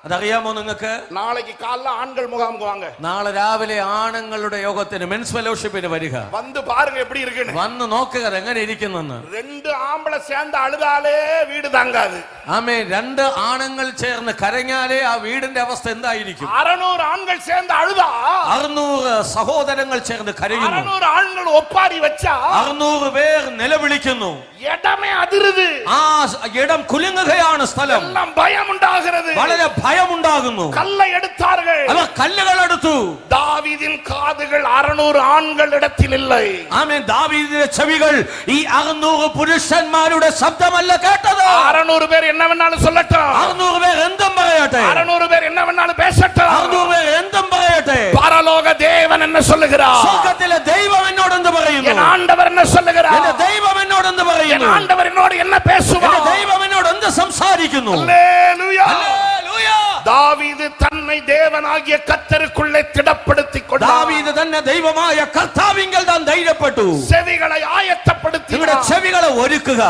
അതറിയാമോ നിങ്ങൾക്ക്? നാളേക്ക് കാലം ആൺകൾ മുഖാമുഖം വാങ്ങ. നാളെ രാവിലെ ആണുങ്ങളുടെ യോഗത്തിന് മെൻസ് ഫെലോഷിപ്പിന് വരിക. വന്ന് പാരുங்க எப்படி இருக்குன்னு. വന്ന് നോക്കുക എങ്ങനെ ഇരിക്കുന്നെന്ന്. 2 ആമ്പളെ ചേർന്ന് അഴുതാലേ വീട് താങ്കാது. ആമേ. 2 ആണുങ്ങൾ ചേർന്ന് കരഞ്ഞാലേ ആ വീടിന്റെ അവസ്ഥ എന്തായിരിക്കും? 600 ആൺകൾ ചേർന്ന് അഴുതാ, 600 സഹോദരങ്ങൾ ചേർന്ന് കരയുന്നു. 600 ആൺകൾ ഒപ്പാരി വെച്ചാ 600 പേർ നിലവിളിക്കുന്നു. ഇടമേ അതിരുത്. ആ ഇടം കുലുങ്ങുകയാണ്. സ്ഥലം എല്ലാം ഭയമുണ്ടാകുന്നത്. വളരെ ഭയമുണ്ടാകുന്നു. കല്ല് എടുത്താர்கள். അവർ കല്ലുകൾ എടുത്തു. ദാവീദിൻ കാതുകൾ 600 ആൺകളിടത്തിലില്ലേ. ആമേൻ. ദാവീദിന്റെ ചെവികൾ ഈ 600 പുരുഷന്മാരുടെ ശബ്ദമല്ല കേട്ടത്. 600 പേർ என்ன வேணாலும் சொல்லட்டும். 600 പേർ എന്തും പറയട്ടെ. 600 പേർ என்ன வேணாலும் பேசட்டும். 600 പേർ എന്തും പറയട്ടെ. பரலோக தேவன் என்ன சொல்லுகிறார்? സ്വർഗ്ഗത്തിലെ ദൈവം എന്നോട് എന്ത് പറയുന്നു? என் ஆண்டவர் என்ன சொல்லுகிறார்? എന്റെ ദൈവം എന്നോട് എന്ത് പറയുന്നു? என் ஆண்டவர் என்னோடு என்ன பேசுவார்? എന്റെ ദൈവം എന്നോട് എന്ത് സംസാരിക്കുന്നു? ഹല്ലേലൂയ. ഹല്ലേലൂയ. ദാവീദ് തന്നെ ദേവനാകിയ കർത്തരുക്കുള്ളേ തിടപ്പെടുത്തി കൊണ്ടാ. ദാവീദ് തന്നെ ദൈവമായ കർത്താവിങ്കൽ താൻ ധൈര്യപ്പെട്ടു. ചെവികളെ ആയത്തപ്പെടുത്തി. നിങ്ങളുടെ ചെവികളെ ഒരുക്കുക.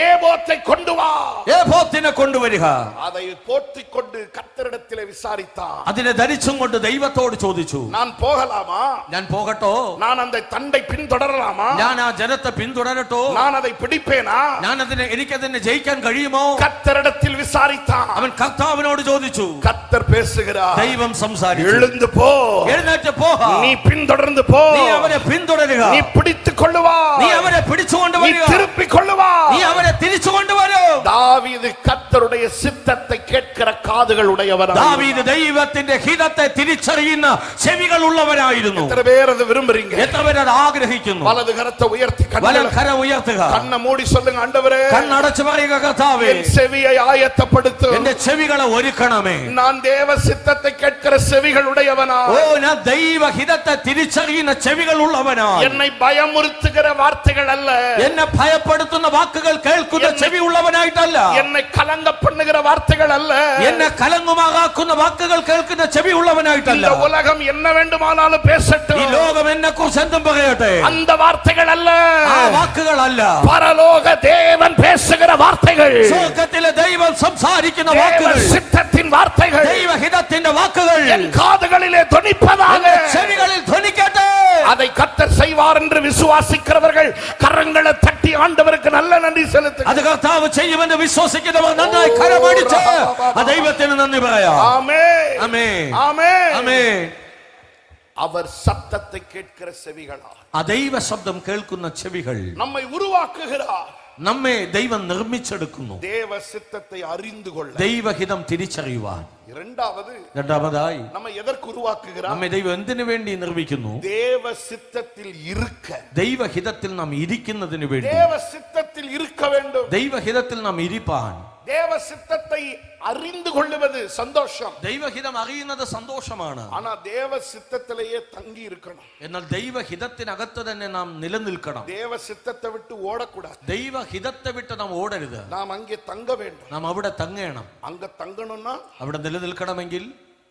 ഏബോത്തെ കൊണ്ടുവാ. ഏബോത്തിനെ കൊണ്ടുവരിക. அதை போற்றிக்கொண்டு கர்த்தரிடத்திலே விசாரித்தான். അതിനെ ധരിച്ചും കൊണ്ട് ദൈവത്തോട് ചോദിച്ചു, நான் போகலாமா? ഞാൻ പോകട്ടോ? நான் அந்த தண்டை பின்தொடரலாமா? ഞാൻ ആ ജനത്തെ പിന്തുടരട്ടോ? நான் அதை പിടിப்பேனா? എനിക്കതിനെ ജയിക്കാൻ കഴിയുമോ? கர்த்தரிடத்தில் விசாரித்தான். അവൻ കർത്താവിനോട് ചോദിച്ചു. கர்த்தர் பேசுகிறார். ദൈവം സംസാരിച്ചു. எழுந்து போ. എഴുന്നേറ്റ് പോക. நீ பின்தொடர்ந்து போ. നീ അവരെ പിന്തുടരുക. நீ പിടിத்துக் കൊള്ളുവാ. നീ അവരെ പിടിച്ചുകൊണ്ട് நீ വരിക. திருப்பிக் கொள்ளுவா. നീ അവരെ തിരിച്ചു കൊണ്ടുവരൂ. தாவீது கர்த்தருடைய சித்தத்தை கேட்கிற காதுகள் உடையவராய். ദാവീദ് ദൈവത്തിന്റെ ഹിതത്തെ തിരിച്ചറിയുന്ന ചെവികൾ ഉള്ളവരായിരുന്നു. എത്ര പേർ അത് വിരുമ്പുறீங்க? എത്ര പേർ അത് ആഗ്രഹിക്കുന്നു? വലത് കരത്തെ ഉയർത്തി കരം ഉയർത്തുക. കണ്ണ മൂടി சொல்லுங்க, ആண்டവരേ കണ്ണടച്ചു പറയുക, കർത്താവേ എൻ ചെവിയെ ആയത്തപ്പെടുത്തും. എന്റെ ചെവികളെ ഒരുക്കണമേ. நான் தேவ சித்தத்தை கேட்கிற செவிகள் உடையவனா. ഓ, ഞാൻ ദൈവ ഹിതത്തെ തിരിച്ചറിയുന്ന ചെവികൾ ഉള്ളവനാ. என்னை பயமுறுத்துகிற வார்த்தைகள் அல்ல. அல்ல, എന്നെ ഭയപ്പെടുത്തുന്ന വാക്കുകൾ കേൾക്കുന്ന ചെവി ഉള്ളവനായിട്ടല്ല, என்னை கலங்க பண்ணுகிற வார்த்தைகள் அல்ல, എന്നെ കലങ്ങുമാകാക്കുന്ന വാക്കുകൾ കേൾക്കുന്ന ചെവി ഉള്ളവനായിട്ടല്ല. இந்த உலகம் என்ன வேண்டுமானாலும் ഈ பேசட்டும், ലോകം എന്നെ കുറിച്ച് എന്തും പറയട്ടെ, அந்த வார்த்தைகள் அல்ல, ആ വാക്കുകളല്ല, பரலோக தேவன் பேசுகிற வார்த்தைகள், സ്വർഗ്ഗത്തിലെ ദൈവം സംസാരിക്കുന്ന தேவ വാക്കുകൾ, சித்தத்தின் வார்த்தைகள் ദൈവഹിതത്തിന്റെ വാക്കുകൾ என் காதுகளிலே தொனிப்பதாக ചെവികളിൽ ധ്വനിക്കട്ടെ. அதை கர்த்தர் செய்வார் என்று விசுவாசிக்கிறவர்கள் கரங்களை தட்டி ஆண்டவருக்கு நல்ல நன்றி செலுத்துங்க. അത് കർത്താവ് ചെയ്യുമെന്ന് വിശ്വസിക്കുന്നവർ നന്നായി കരമടിച്ച് ആ ദൈവത്തിന് നന്ദി പറയാം. ஆமென், ആമേൻ, ஆமென். ആമേൻ. அவர் சத்தத்தை கேட்கிற செவிகளா, ആ ദൈവ ശബ്ദം കേൾക്കുന്ന ചെവികൾ நம்மை உருவாக்குகிறார், നമ്മെ ദൈവം നിർമ്മിച്ചെടുക്കുന്നു, தேவ சித்தத்தை அறிந்து கொள்ள. ദൈവഹിതം തിരിച്ചറിയുവാൻ. രണ്ടാമതായി நம்ம எதற்கு உருவாக்குகிறார்? നമ്മെ ദൈവം എന്തിനു വേണ്ടി നിർമ്മിക്കുന്നു? தேவ சித்தத்தில் இருக்க, ദൈവഹിതത്തിൽ നാം ഇരിക്കുന്നതിന് വേണ്ടി. தேவ சித்தத்தில் இருக்க வேண்டும். ദൈവഹിതത്തിൽ നാം ഇരിപ്പാൻ. தேவ சித்தத்தை அறிந்து கொள்ளுவது சந்தோஷம், ദൈവഹിതം അറിയുന്നത് സന്തോഷമാണ്. ஆனா தேவ சித்தத்திலேயே தங்கி இருக்கணும். എന്നാൽ ദൈവഹിതത്തിനകത്ത് തന്നെ നാം നിലനിൽക്കണം. தேவ சித்தத்தை விட்டு ஓடக்கூடாது. ദൈവഹിതത്തെ വിട്ട് നാം ഓടരുത്. நாம் அங்கே தங்க வேண்டும். നാം അവിടെ തങ്ങണം. அங்க தங்கணும்னா അവിടെ നിലനിൽക്കണമെങ്കിൽ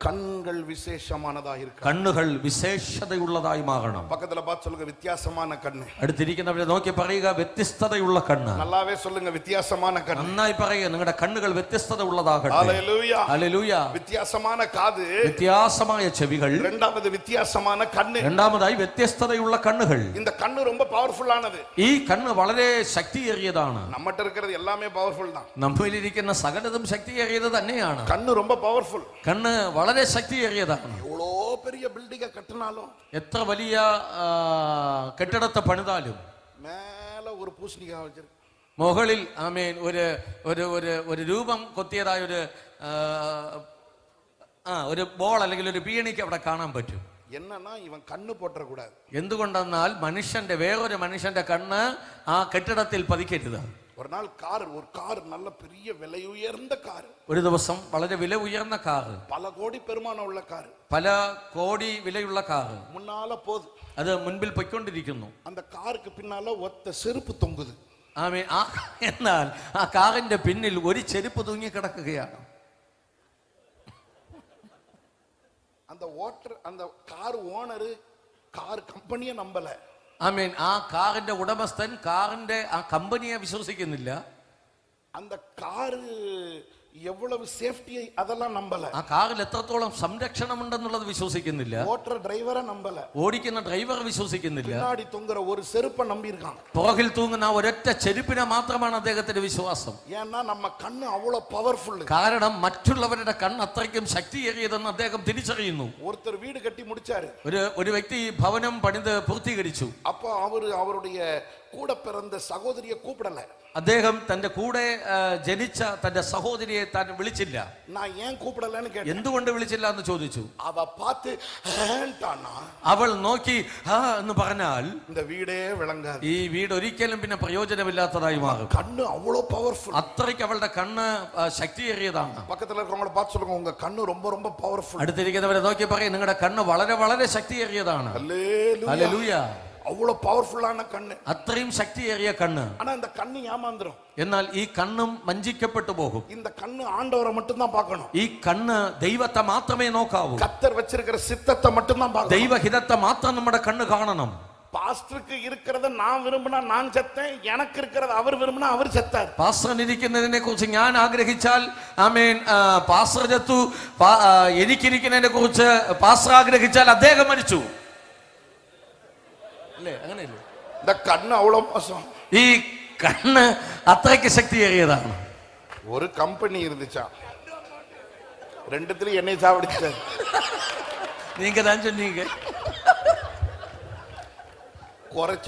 கண்கள் விசேஷமானதா இருக்கு, കണ്ണുകൾ വിശേഷതയുള്ളതായി മാറണം. பக்கத்துல பார்த்து சொல்லுங்க, வித்தியாசமான கண்ணு. അടുത്തിരിക്കുന്നവരെ നോക്കി പറയുക, വ്യത്യസ്തതയുള്ള കണ്ണ്. நல்லாவே சொல்லுங்க, வித்தியாசமான கண்ணு. നന്നായി പറയുക, നിങ്ങളുടെ കണ്ണുകൾ വ്യത്യസ്തത ഉള്ളതാകട്ടെ. ஹல்லேலூயா, ഹല്ലേലൂയ. வித்தியாசமான காது, വ്യത്യാസമായ ചെവികൾ. இரண்டாவது வித்தியாசமான கண்ணு. രണ്ടാമതായി വ്യത്യസ്തതയുള്ള കണ്ണുകൾ. இந்த கண்ணு ரொம்ப பவர்ஃபுல்லானது. ഈ കണ്ണ് വളരെ ശക്തിയേറിയതാണ്. நம்மட்ட இருக்கிறது எல்லாமே பவர்ஃபுல் தான். നമ്മളിരിക്കുന്ന സകലതും ശക്തിയേറിയത് തന്നെയാണ്. கண்ணு ரொம்ப பவர்ஃபுல். കണ്ണ് വളരെ ശക്തിയേറിയതാണ്. எவ்வளோ பெரிய பில்டிங்க கட்டினாலும், എത്ര വലിയ കെട്ടിടത്തെ പണിതാലും மேல ஒரு பூசணிக்காய் வச்சிருக்கு, മുകളിൽ ആമേൻ ഒരു ഒരു ഒരു ഒരു രൂപം കൊത്തിയതായ ഒരു ബോൾ അല്ലെങ്കിൽ ഒരു പീണിക്ക് അവിടെ കാണാൻ പറ്റും. என்னன்னா இவன் கண்ணு போட்டுற கூடாது. എന്തുകൊണ്ടെന്നാൽ വേറൊരു മനുഷ്യന്റെ കണ്ണ് ആ കെട്ടിടത്തിൽ പതിക്കരുത്. ஒரு நாள் ஒரு கார் நல்ல பெரிய விலை உயர்ந்த கார், ഒരു ദിവസം വളരെ വില ഉയർന്ന കാറ്, பல கோடி பெருமானம் உள்ள கார், പല കോടി വിലയുള്ള കാറ് முன்னால போகுது. അത് മുൻപിൽ പൊയ്ക്കൊണ്ടിരിക്കുന്നു. அந்த காருக்கு பின்னால ஒத்த செருப்பு தொங்குது. ആമേൻ. എന്നാൽ ആ കാറിന്റെ പിന്നിൽ ഒരു ചെരുപ്പ് തൂങ്ങി കിടക്കുകയാണ്. அந்த கார் ஓனர் கார் கம்பெனியை நம்பல. ആമേൻ. ആ കാറിന്റെ ഉടമസ്ഥൻ കാറിന്റെ ആ കമ്പനിയെ വിശ്വസിക്കുന്നില്ല. அந்த கார் எவ்வளவு சேஃப்டி அதெல்லாம் நம்பல. ആ കാറിൽ എത്രത്തോളം സംരക്ഷണമുണ്ടെന്നുള്ളത് വിശ്വസിക്കുന്നില്ല. ഓട്ടർ ഡ്രൈവറെ നമ്പല. ഓടിക്കുന്ന ഡ്രൈവർ വിശ്വസിക്കുന്നില്ല. പിന്നാടി തൂങ്ങുற ഒരു ചെരുപ്പ് നമ്പിയിരിക്കാണ്. പുറകിൽ തൂങ്ങുന്ന ഒരൊറ്റ ചെരുപ്പിനെ മാത്രമാണ് അദ്ദേഹത്തിന്റെ വിശ്വാസം. ஏன்னா நம்ம கண்ணு அவ்வளவு பவர்ஃபுல். കാരണം മറ്റുള്ളവരുടെ കണ്ണ് അത്രയ്ക്കും ശക്തിയേറിയതെന്ന് അദ്ദേഹം തിരിച്ചറിയുന്നു. ஒருத்தர் வீடு கட்டி முடிச்சாரு. ഒരു വ്യക്തി ഭവനം പണിത് പൂർത്തീകരിച്ചു. அப்போ அவருடைய கூட பிறந்த சகோதரியை கூப்பிடல. അദ്ദേഹം തന്റെ കൂടെ ജനിച്ച തന്റെ സഹോദരിയെ താൻ വിളിച്ചില്ല. நான் ஏன் கூப்பிடலன்னு கேட்டேன். എന്തുകൊണ്ട് വിളിച്ചില്ല എന്ന് ചോദിച്ചു. അവ பார்த்து അവൾ നോക്കി എന്ന് പറഞ്ഞാൽ இந்த வீடே விளங்காது. ഈ വീട് ഒരിക്കലും പിന്നെ പ്രയോജനമില്ലാത്തതായി മാറും. കണ്ണ് அவ்வளவு பவர்ஃபுல். അത്രയ്ക്ക് അവളുടെ കണ്ണ് ശക്തിയേറിയതാണ്. பக்கத்துல இருக்கவங்கள பார்த்து சொல்லுங்க, உங்க கண்ணு ரொம்ப ரொம்ப பவர்ஃபுல். അടുത്തിരിക്കുന്നവരെ നോക്കി പറയും, നിങ്ങളുടെ കണ്ണ് വളരെ വളരെ ശക്തിയേറിയതാണ്. ഹല്ലേലൂയ. அவ்வளவு பவர்ஃபுல்லான கண்ணு, അത്രയും ശക്തിയേറിയ കണ്ണ്. ஆனா இந்த கண்ணு ஏமாந்துரும். എന്നാൽ ഈ കണ്ണും വഞ്ചിക്കപ്പെട്ടു പോകും. இந்த கண்ணு ஆண்டவரை மட்டும் தான் பார்க்கணும். ഈ കണ്ണ് ദൈവത്തെ മാത്രമേ നോക്കാവൂ. கர்த்தர் வச்சிருக்கிற சித்தத்தை மட்டும் தான் பார்க்கணும். ദൈവഹിതത്തെ മാത്രം നമ്മുടെ കണ്ണ് കാണണം. പാസ്റ്റർക്ക് ഇരിக்கிறத நான் விரும்பினா நான் செத்தேன், எனக்கு இருக்கிறத அவர் விரும்பினா அவர் செத்தார். പാസ്റ്ററിന് ഇരിക്കുന്നതിനെ കുറിച്ച് ഞാൻ ആഗ്രഹിച്ചാൽ ആമേൻ പാസ്റ്റർ ചത്തു, എനിക്കിരിക്കുന്നതിനെ കുറിച്ച് പാസ്റ്റർ ആഗ്രഹിച്ചാൽ അദ്ദേഹം മരിച്ചു. അല്ലേ? അങ്ങനെയല്ലേ? இந்த கண்ணு அவ்வளவு மோசம். ഈ കണ്ണ് അത്രയ്ക്ക് ശക്തിയേറിയതാണ്. ஒரு கம்பெனி இருந்துச்சா, ரெண்டுத்துல என்னை சாவடிச்சார். நீங்க தான் சொன்னீங்க.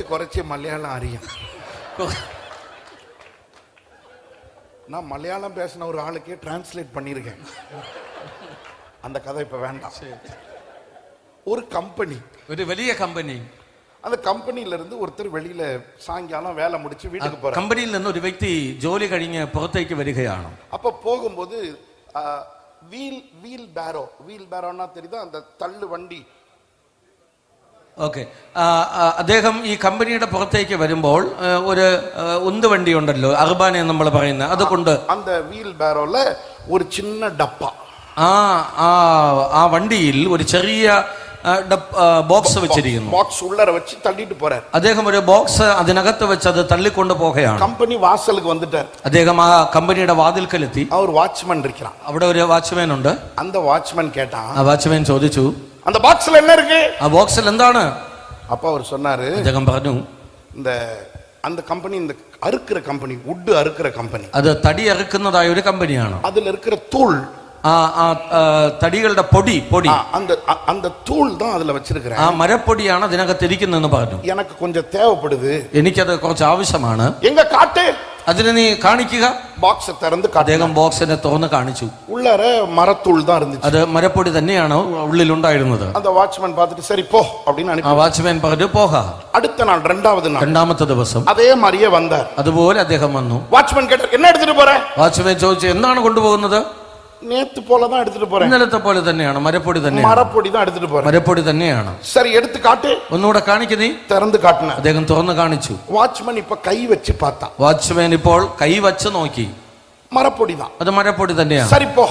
குறைச்சு மலையாளம் அறியும். நான் மலையாளம் பேசின ஒரு ஆளுக்கே டிரான்ஸ்லேட் பண்ணிருக்கேன். அந்த கதை இப்ப வேண்டாம். ஒரு கம்பெனி, ஒரு വലിയ കമ്പനി. அந்த கம்பெனில இருந்து ஒருத்தர் வெளியில சாயங்காலம் வேலை முடிச்சு வீட்டுக்கு போறார். കമ്പനിയിൽ നിന്ന് ഒരു വ്യക്തി ജോലി കഴിഞ്ഞ് പുറത്തേക്ക് വരികയാണ്. அப்ப போகும்போது வீல் பேரோனா தெரியுதா, அந்த தள்ளு வண்டி, ഓക്കെ. അദ്ദേഹം ഈ കമ്പനിയുടെ പുറത്തേക്ക് വരുമ്പോൾ ഒരു ഉന്തുവണ്ടി ഉണ്ടല്ലോ, അർബാനെ നമ്മൾ പറയുന്ന, അതുകൊണ്ട് அந்த வீல் பேரோல ஒரு சின்ன டப்பா, ആ വണ്ടിയിൽ ഒരു ചെറിയ ബോക്സ് വെച്ചിരിക്കുന്നു. ബോക്സ് ഉള്ളറ വെച്ച് തള്ളിട്ട് പോறார். അദ്ദേഹം ഒരു ബോക്സ് അതിനകത്ത് വെച്ച് അത് തള്ളിക്കൊണ്ട് പോകുകയാണ്. കമ്പനി വാസലുക്ക് വന്നിട്ടാർ. അദ്ദേഹം ആ കമ്പനിയുടെ വാതിൽക്കലെത്തി. അവർ വാച്ച്മാൻ ഇരിക്കണം. അവിടെ ഒരു വാച്ച്മാൻ ഉണ്ട്. அந்த வாட்ச்மேன் கேட்டான். ആ വാച്ച്മാൻ ചോദിച്ചു, அந்த பாக்ஸ்ல என்ன இருக்கு? ആ ബോക്സിൽ എന്താണ്? அப்ப அவர் சொன்னாரு, അദ്ദേഹം പറഞ്ഞു, இந்த அந்த கம்பெனி இந்த அறுக்கிற கம்பெனி, வுட் அறுக்கிற கம்பெனி, അത് തടി അറുക്കുന്നതായ ഒരു കമ്പനിയാണ്. அதுல இருக்கிற தூள், തടികളുടെ പൊടി அந்த தூள் தான் அதுல வச்சிருக்கிறேன். ആ മരപ്പൊടിയാണ് അതിനകത്ത് ഇരിക്കുന്നതെന്ന് പറഞ്ഞു. எனக்கு கொஞ்சம் தேவைப்படுது, എനിക്കത് കുറച്ച് ആവശ്യമാണ്. எங்க காட்டு, അതിനെ നീ കാണിക്കുക. ബോക്സ് തുറന്ന് അദ്ദേഹം ബോക്സിനെ തുറന്ന് കാണിച്ചു. ഉള്ളറ മരത്തൂൾ தான் இருந்துச்சு. അത് മരപ്പൊടി തന്നെയാണ് ഉള്ളിലുണ്ടായിരുന്നത്. அந்த வாட்ச்மேன் பார்த்துட்டு சரி போ அப்படினு அனுப்பி. ആ വാച്ച്മാൻ പറഞ്ഞു പോകാ. അടുത്ത നാൾ രണ്ടാമത്തെ ദിവസം അതേ മരിയ വந்தார். അതുപോലെ അദ്ദേഹം വന്നു. വാച്ച്മാൻ കേട്ട என்ன എടുത്തിട്ട് പോറേ? വാച്ച്മാൻ ചോദിച്ചു, എന്താണ് കൊണ്ടുപോകുന്നത്? നേത്ത് പോലെ தான் എടുത്തിട്ട് പോറേ. ഇന്നലത്തെ പോലെ തന്നെയാണ്, മരപ്പൊടി തന്നെയാണ്. മരപ്പൊടി தான் എടുത്തിട്ട് പോറേ. മരപ്പൊടി തന്നെയാണ്. சரி എടുത്ത് കാട്ട്. ഒന്നുകൂടെ കാണിക്ക് നീ. തുറന്ന് കാട്ടണ. അദ്ദേഹം തുറന്ന് കാണിച്ചു. വാച്ച്മാൻ ഇപ്പോ കൈ വെച്ച് പാത്ത. വാച്ച്മാൻ ഇപ്പോൾ കൈ വെച്ച് നോക്കി. മരപ്പൊടി தான். അത് മരപ്പൊടി തന്നെയാണ്. சரி പോ.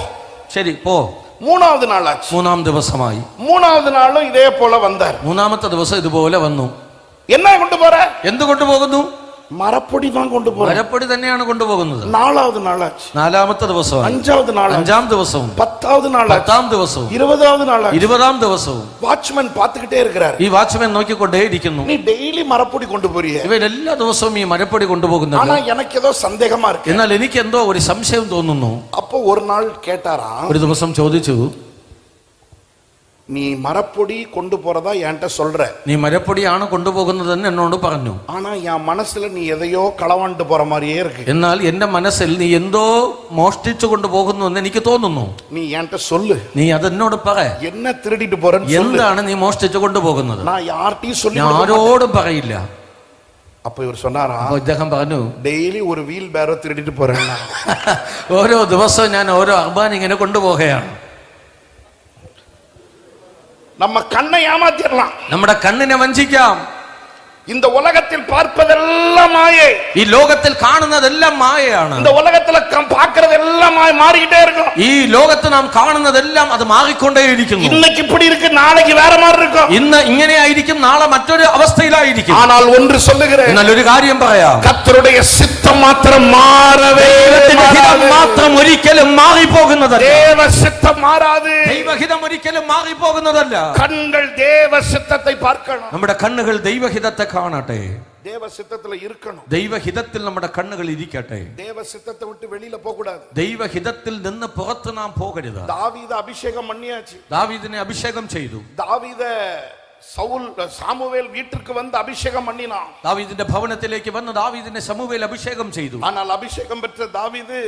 ശരി പോ. മൂന്നാമത്തെ നാളാச்சு. മൂന്നാം ദിവസമായി. മൂന്നാമത്തെ നാളും ഇതേ പോലെ വந்தார். മൂന്നാമത്തെ ദിവസം ഇതുപോലെ വന്നു. എന്നാ കൊണ്ടുപോറേ? എന്ത് കൊണ്ടുപോകുന്നു? മരപ്പൊടി தான் കൊണ്ടുപോകുന്നത്. മരപ്പൊടി തന്നെയാണ് കൊണ്ടുപോകുന്നത്. നാലാമത്തെ നാളാச்சு. നാലാമത്തെ ദിവസവും. അഞ്ചാമത്തെ നാൾ. അഞ്ചാം ദിവസവും. പത്താമത്തെ നാൾ. പത്താം ദിവസവും. ഇരുപതാമത്തെ നാൾ. ഇരുപതാം ദിവസവും. വാച്ച്മാൻ പാത്തുകിട്ടേ ഇരിക്കാർ. ഈ വാച്ച്മാൻ നോക്കിക്കൊണ്ടേ ഇരിക്കുന്നു. നീ ഡെയിലി മരപ്പൊടി കൊണ്ടുപോരിയേ? ഇവൻ എല്ലാ ദിവസവും ഈ മരപ്പൊടി കൊണ്ടുപോകുന്നത്. ആനാ എനിക്ക് ഏതോ സന്ദേഹമാ ഇருக்கு. എന്നാൽ എനിക്ക് എന്തോ ഒരു സംശയം തോന്നുന്നു. അപ്പോൾ ഒരു നാൾ കേട്ടാരാ, ഒരു ദിവസം ചോദിച്ചു, നീ മരപ്പൊടി കൊണ്ടുപോറതാ എൻകിட்ட சொல்ற? നീ മരപ്പൊടിയാണ് കൊണ്ടുപോകുന്നതെന്ന് എന്നോട് പറഞ്ഞു. ആനാ ഞാൻ മനസ്സിൽ നീ എதையோ കളവാണ്ട് പോற மாதிரியே இருக்கு. എന്നാൽ എന്റെ മനസ്സിൽ നീ എന്തോ മോഷ്ടിച്ചു കൊണ്ടുപോകുന്നു എന്ന് എനിക്ക് തോന്നുന്നു. നീ എൻകിட்ட சொல்லு. നീ അതെന്നോട് പറ. എന്നെ திருடிட்டு പോறன்னு சொல்லு. എന്താണ് നീ മോഷ്ടിച്ചു കൊണ്ടുപോകുന്നത്? ഞാൻ ആർട്ടിയും சொல்லி ഞാൻ ആരോടും പറയില്ല. അപ്പൊ ഇവർ சொன்னாரா, ഇദ്ദേഹം പറഞ്ഞു, ഡെയിലി ഒരു വീൽ ബാരോ திருடிட்டு പോறேன்னா, ഓരോ ദിവസവും ഞാൻ ഓരോ അർബാൻ ഇങ്ങനെ കൊണ്ടുപോകുകയാണ്. நம்ம கண்ணை ஏமாத்திடலாம், നമ്മുടെ കണ്ണിനെ വഞ്ചിക്കാം. இந்த உலகத்தில் பார்ப்பதெல்லாம் மாயை. ഈ ലോകത്തിൽ കാണുന്നതെല്ലാം മായയാണ്. இந்த உலகத்துல பார்க்கிறதெல்லாம் மாறிக்கிட்டே இருக்கும். ഈ ലോകത്ത് നാം കാണുന്നതെല്ലാം അത് മാറിക്കൊണ്ടേയിരിക്കുന്നു. இன்னைக்கு இப்படி இருக்கு, நாளைக்கு வேற மாதிரி இருக்கும். ഇന്ന് ഇങ്ങനെയായിരിക്കും, നാളെ മറ്റൊരു അവസ്ഥയിലായിരിക്കും. ஆனால் ஒன்று சொல்லுகிறேன், എന്നാൽ ഒരു കാര്യം പറയാം, கர்த்தருடைய சித்தம் மாத்திரம் மாறவே മാത്രം ഒരിക്കലും മാറിപ്പോകുന്നതല്ല. தேவ சித்தம் மாறாது. ദൈവഹിതം ഒരിക്കലും മാറിപ്പോകുന്നതല്ല. கண்கள் தேவ சித்தத்தை பார்க்கணும். നമ്മുടെ കണ്ണുകൾ ദൈവഹിതത്തെ കാണട്ടെ. தேவ சித்தத்துல இருக்கணும். ദൈവഹിതത്തിൽ നമ്മുടെ കണ്ണുകൾ ഇരിക്കട്ടെ. தேவ சித்தத்தை விட்டு வெளியில போக கூடாது. ദൈവഹിതത്തിൽ നിന്ന് പുറത്ത് നാം പോകരുത്. ദാവീദ് അഭിഷേകം பண்ணியாச்சு. ദാവീദിനെ അഭിഷേകം ചെയ്തു. ദാവീദ് സാമുവേൽ വീട്ടിற்கு வந்து അഭിഷേകം பண்ணினான். ദാവീദിന്റെ ഭവനത്തിലേക്ക് വന്ന് ദാവീദിനെ ശമൂവേൽ അഭിഷേകം ചെയ്തു. ஆனால் അഭിഷേകം பெற்ற ദാവീദ്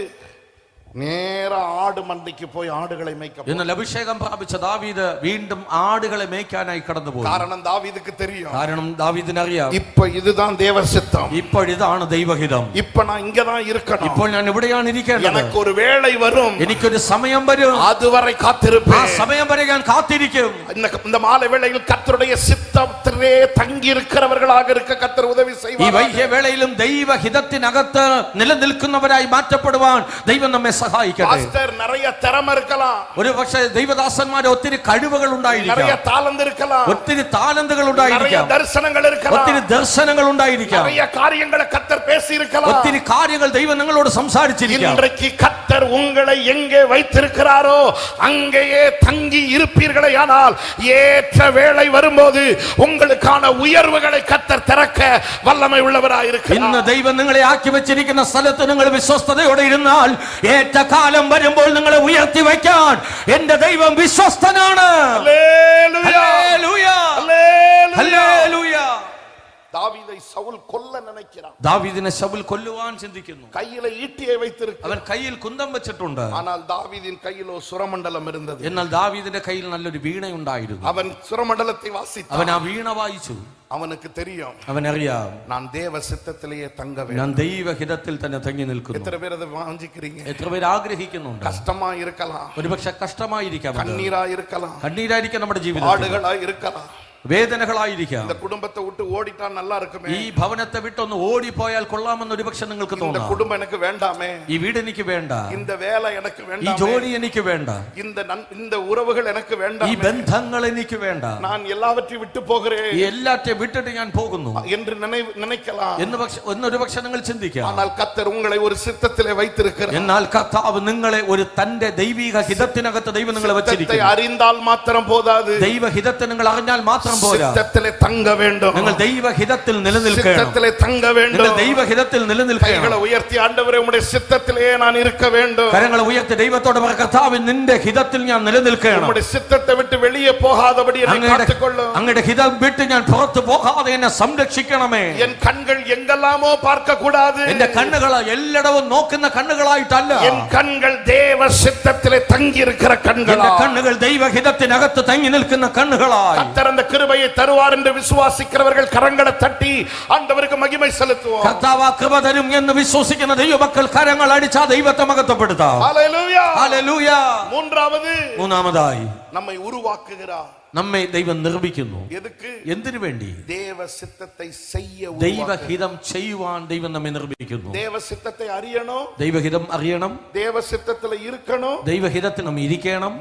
നേരെ ആട് മന്തയ്ക്ക് പോയി ആടുകളെ മേയ്ക്കാൻ. എന്നാൽ അഭിഷേകം പ്രാപിച്ച ദാവീദ് വീണ്ടും ആടുകളെ മേയ്ക്കാനായി കടന്നുപോയി. കാരണം ദാവീദുക്ക് தெரியும், കാരണം ദാവീദിന് അറിയാം, ഇപ്പോ ഇതാണ് ദൈവഹിതം, ഇപ്പോഴിതാണ് ദൈവഹിതം, ഇപ്പോ ഞാൻ ഇങ്ങനാ ഇരിക്കണം, ഇപ്പോൾ ഞാൻ ഇവിടെയാണ് ഇരിക്കേണ്ടത്, എനിക്ക് ഒരു വേളை വരും, എനിക്കൊരു സമയം വരും, അതുവരെ കാത്തിരിപ്പേൻ, ആ സമയം വരെ ഞാൻ കാത്തിരിക്കും. இந்த மாலை வேளையில் கர்த்தருடைய சித்தத்திலே தங்கி இருக்கிறவர்களாக இருக்க கர்த்தர் உதவி செய்வார். ഈ വൈകിയ വേളയിലും ദൈവഹിതത്തിനകത്ത് നിലനിൽക്കുന്നവരായി മാറ്റപ്പെടുവാൻ ദൈവം നമ്മെ സഹായിക്കട്ടെ. പാസ്റ്റർ நிறைய திறமை இருக்கலாம், ഒരു പക്ഷേ ദൈവദാസന്മാരെ ഒത്തിരി കഴിവുകൾ ഉണ്ടായിരിക്കാം, நிறைய ടാലന്റ് இருக்கலாம், ഒത്തിരി താലന്തുകൾ ഉണ്ടായിരിക്കാം, நிறைய ദർശനങ്ങൾ இருக்கலாம், ഒത്തിരി ദർശനങ്ങൾ ഉണ്ടായിരിക്കാം, நிறைய காரியங்களை கர்த்தர் பேசி இருக்கலாம், ഒത്തിരി കാര്യങ്ങൾ ദൈവം നിങ്ങളോട് സംസാരിച്ചിരിക്കാം. இன்றைக்கு கர்த்தர் உங்களை எங்கே வைத்திருக்கிறாரோ அங்கேயே தங்கி இருப்பீர்களேயானால் ஏற்ற வேளை வரும்போது உங்களுக்கான உயர்வுகளை கர்த்தர் திறக்க வல்லமை உள்ளவராய் இருக்கிறார். ഇന്ന് ദൈവം നിങ്ങളെ ആക്കി വെച്ചിരിക്കുന്ന സ്ഥലത്ത് നിങ്ങൾ വിശ്വസ്തയോടെ ഇരുന്നാൽ ഏറ്റ കാലം വരുമ്പോൾ നിങ്ങളെ ഉയർത്തി വയ്ക്കാൻ എന്റെ ദൈവം വിശ്വസ്തനാണ്. Hallelujah, hallelujah, hallelujah. ദാവീദை സൗൽ കൊല്ല നിனைக்கிறான், ദാവീദിനെ ശൗൽ കൊല്ലുവാൻ ചിന്തിക്കുന്നു. കയ്യിലെ ഈട്ടിയെ வைத்திருக்கிறான், അവൻ കയ്യിൽ കുന്തം വെച്ചിട്ടുണ്ട്. ஆனால் தாவீதின் கையிலோ சுரமண்டலம் இருந்தது. എന്നാൽ ദാവീദിന്റെ കയ്യിൽ നല്ലൊരു വീണയുണ്ടായിരുന്നു. அவன் சுரமண்டலத்தை வாசித்தான், അവൻ ആ വീണ വായിച്ചു. അവനക്ക് தெரியும், അവനറിയാം, நான் தேவ சித்தத்திலேயே தங்க ഞാൻ வேண்டும். ദൈവഹിതത്തിൽ തന്നെ തങ്ങി നിൽക്കുന്നു. എത്ര പേര് അത് വാഞ്ചിக்கிறீங்க? എത്ര പേര് ആഗ്രഹിക്കുന്നുണ്ട്? കഷ്ടമാ இருக்கலாம், ഒരുപക്ഷെ കഷ്ടമായിരിക്കാം, കണ്ണീരാ இருக்கலாம், കണ്ണീരായിരിക്കാം നമ്മുടെ ജീവിതം, പാടുകളാ இருக்கலாம், വേദനകളായിരിക്കാം. இந்த குடும்பத்தை விட்டு ஓடிட்டா நல்லா இருக்குமே, ഈ ഭവനത്തെ വിട്ടൊന്ന് ഓടിപ്പോയാൽ കൊള്ളാമെന്ന് ഒരുപക്ഷെ നിങ്ങൾക്ക് இந்த തോന്നാം. குடும்பம் எனக்கு வேண்டாமே, ഈ വീട് എനിക്ക് വേണ്ട, இந்த வேலை எனக்கு ഈ வேண்டாமே, ജോലി എനിക്ക് വേണ്ട, இந்த உறவுகள் எனக்கு ഈ வேண்டாமே, ബന്ധങ്ങൾ എനിക്ക് വേണ്ട, நான் எல்லாவற்றையும் விட்டு போகிறேன் ഈ എല്ലാറ്റെയും വിട്ടിട്ട് ഞാൻ പോകുന്നു என்று நினைக்கலாம். എന്നൊരുപക്ഷെ നിങ്ങൾ ചിന്തിക്കാം. ஆனால் கர்த்தர் உங்களை ஒரு சித்தத்திலே வைத்திருக்கிறார். എന്നാൽ കർത്താവ് നിങ്ങളെ ഒരു തന്റെ ദൈവിക ഹിതത്തിനകത്ത് ദൈവം നിങ്ങളെ വെച്ചിരിക്കുന്നു. அறிந்தால் மாத்திரம் போதாது, ദൈവഹിതത്തെ നിങ്ങൾ അറിഞ്ഞാൽ മാത്രം പോരാ, சித்தத்திலே தங்க வேண்டும். നിങ്ങൾ ദൈവഹിതത്തിൽ നിലനിൽക്കണം, சித்தத்திலே தங்க வேண்டும். നിങ്ങൾ ദൈവഹിതത്തിൽ നിലനിൽക്കണം. கைகளை உயர்த்தி ஆண்டவரே உம்முடைய சித்தத்திலே நான் இருக்க வேண்டும். കരങ്ങൾ ഉയർത്തി ദൈവത്തോട് പറ, കർത്താവേ നിന്റെ ഹിതത്തിൽ ഞാൻ നിലനിൽക്കണം. உம்முடைய சித்தத்தை விட்டு வெளியே போகாதபடி என்னை காத்துக்கொள்ளும். അങ്ങയുടെ ഹിതം വിട്ട് ഞാൻ പുറത്തു പോകാതെ എന്നെ സംരക്ഷിക്കണമേ. என் கண்கள் எங்கெல்லாமோ பார்க்க கூடாது. എന്റെ കണ്ണുകൾ എല്ലായിടവും നോക്കുന്ന കണ്ണുകളായിട്ടല്ല, என் கண்கள் தேவ சித்தத்திலே தங்கி இருக்கிற கண்கள். എന്റെ കണ്ണുകൾ ദൈവഹിതത്തിനകത്ത് തങ്ങി നിൽക്കുന്ന കണ്ണുകളായി. கர்த்தர் அந்த கிருபையை தருவார் என்று விசுவாசிக்கிறவர்கள் கரங்களை தட்டி ஆண்டவருக்கு மகிமை செலுத்துவோம். കർത്താവ് കൃപ തരും എന്ന് വിശ്വസിക്കുന്ന ദൈവമക്കൾ കരങ്ങൾ അടിച്ച് ആ ദൈവത്തെ മഹത്വപ്പെടുത്താം. ഹല്ലേലൂയ. ഹല്ലേലൂയ. மூன்றாவதாയി നമ്മை உருவாக்குகிறார். നമ്മെ ദൈവം നിർമ്മിക്കുന്നു. എന്തിനു വേണ്ടി? ദൈവസിത്തത്തെ ചെയ്യ, ദൈവഹിതം ചെയ്യുവാൻ ദൈവം നമ്മെ നിർമ്മിക്കുന്നു. ദൈവസിത്തത്തെ അറിയണോ, ദൈവഹിതം അറിയണം, ദൈവസിത്തത്തിൽ ഇരിക്കണോ, ദൈവഹിതത്തിൽ നാം ഇരിക്കണം.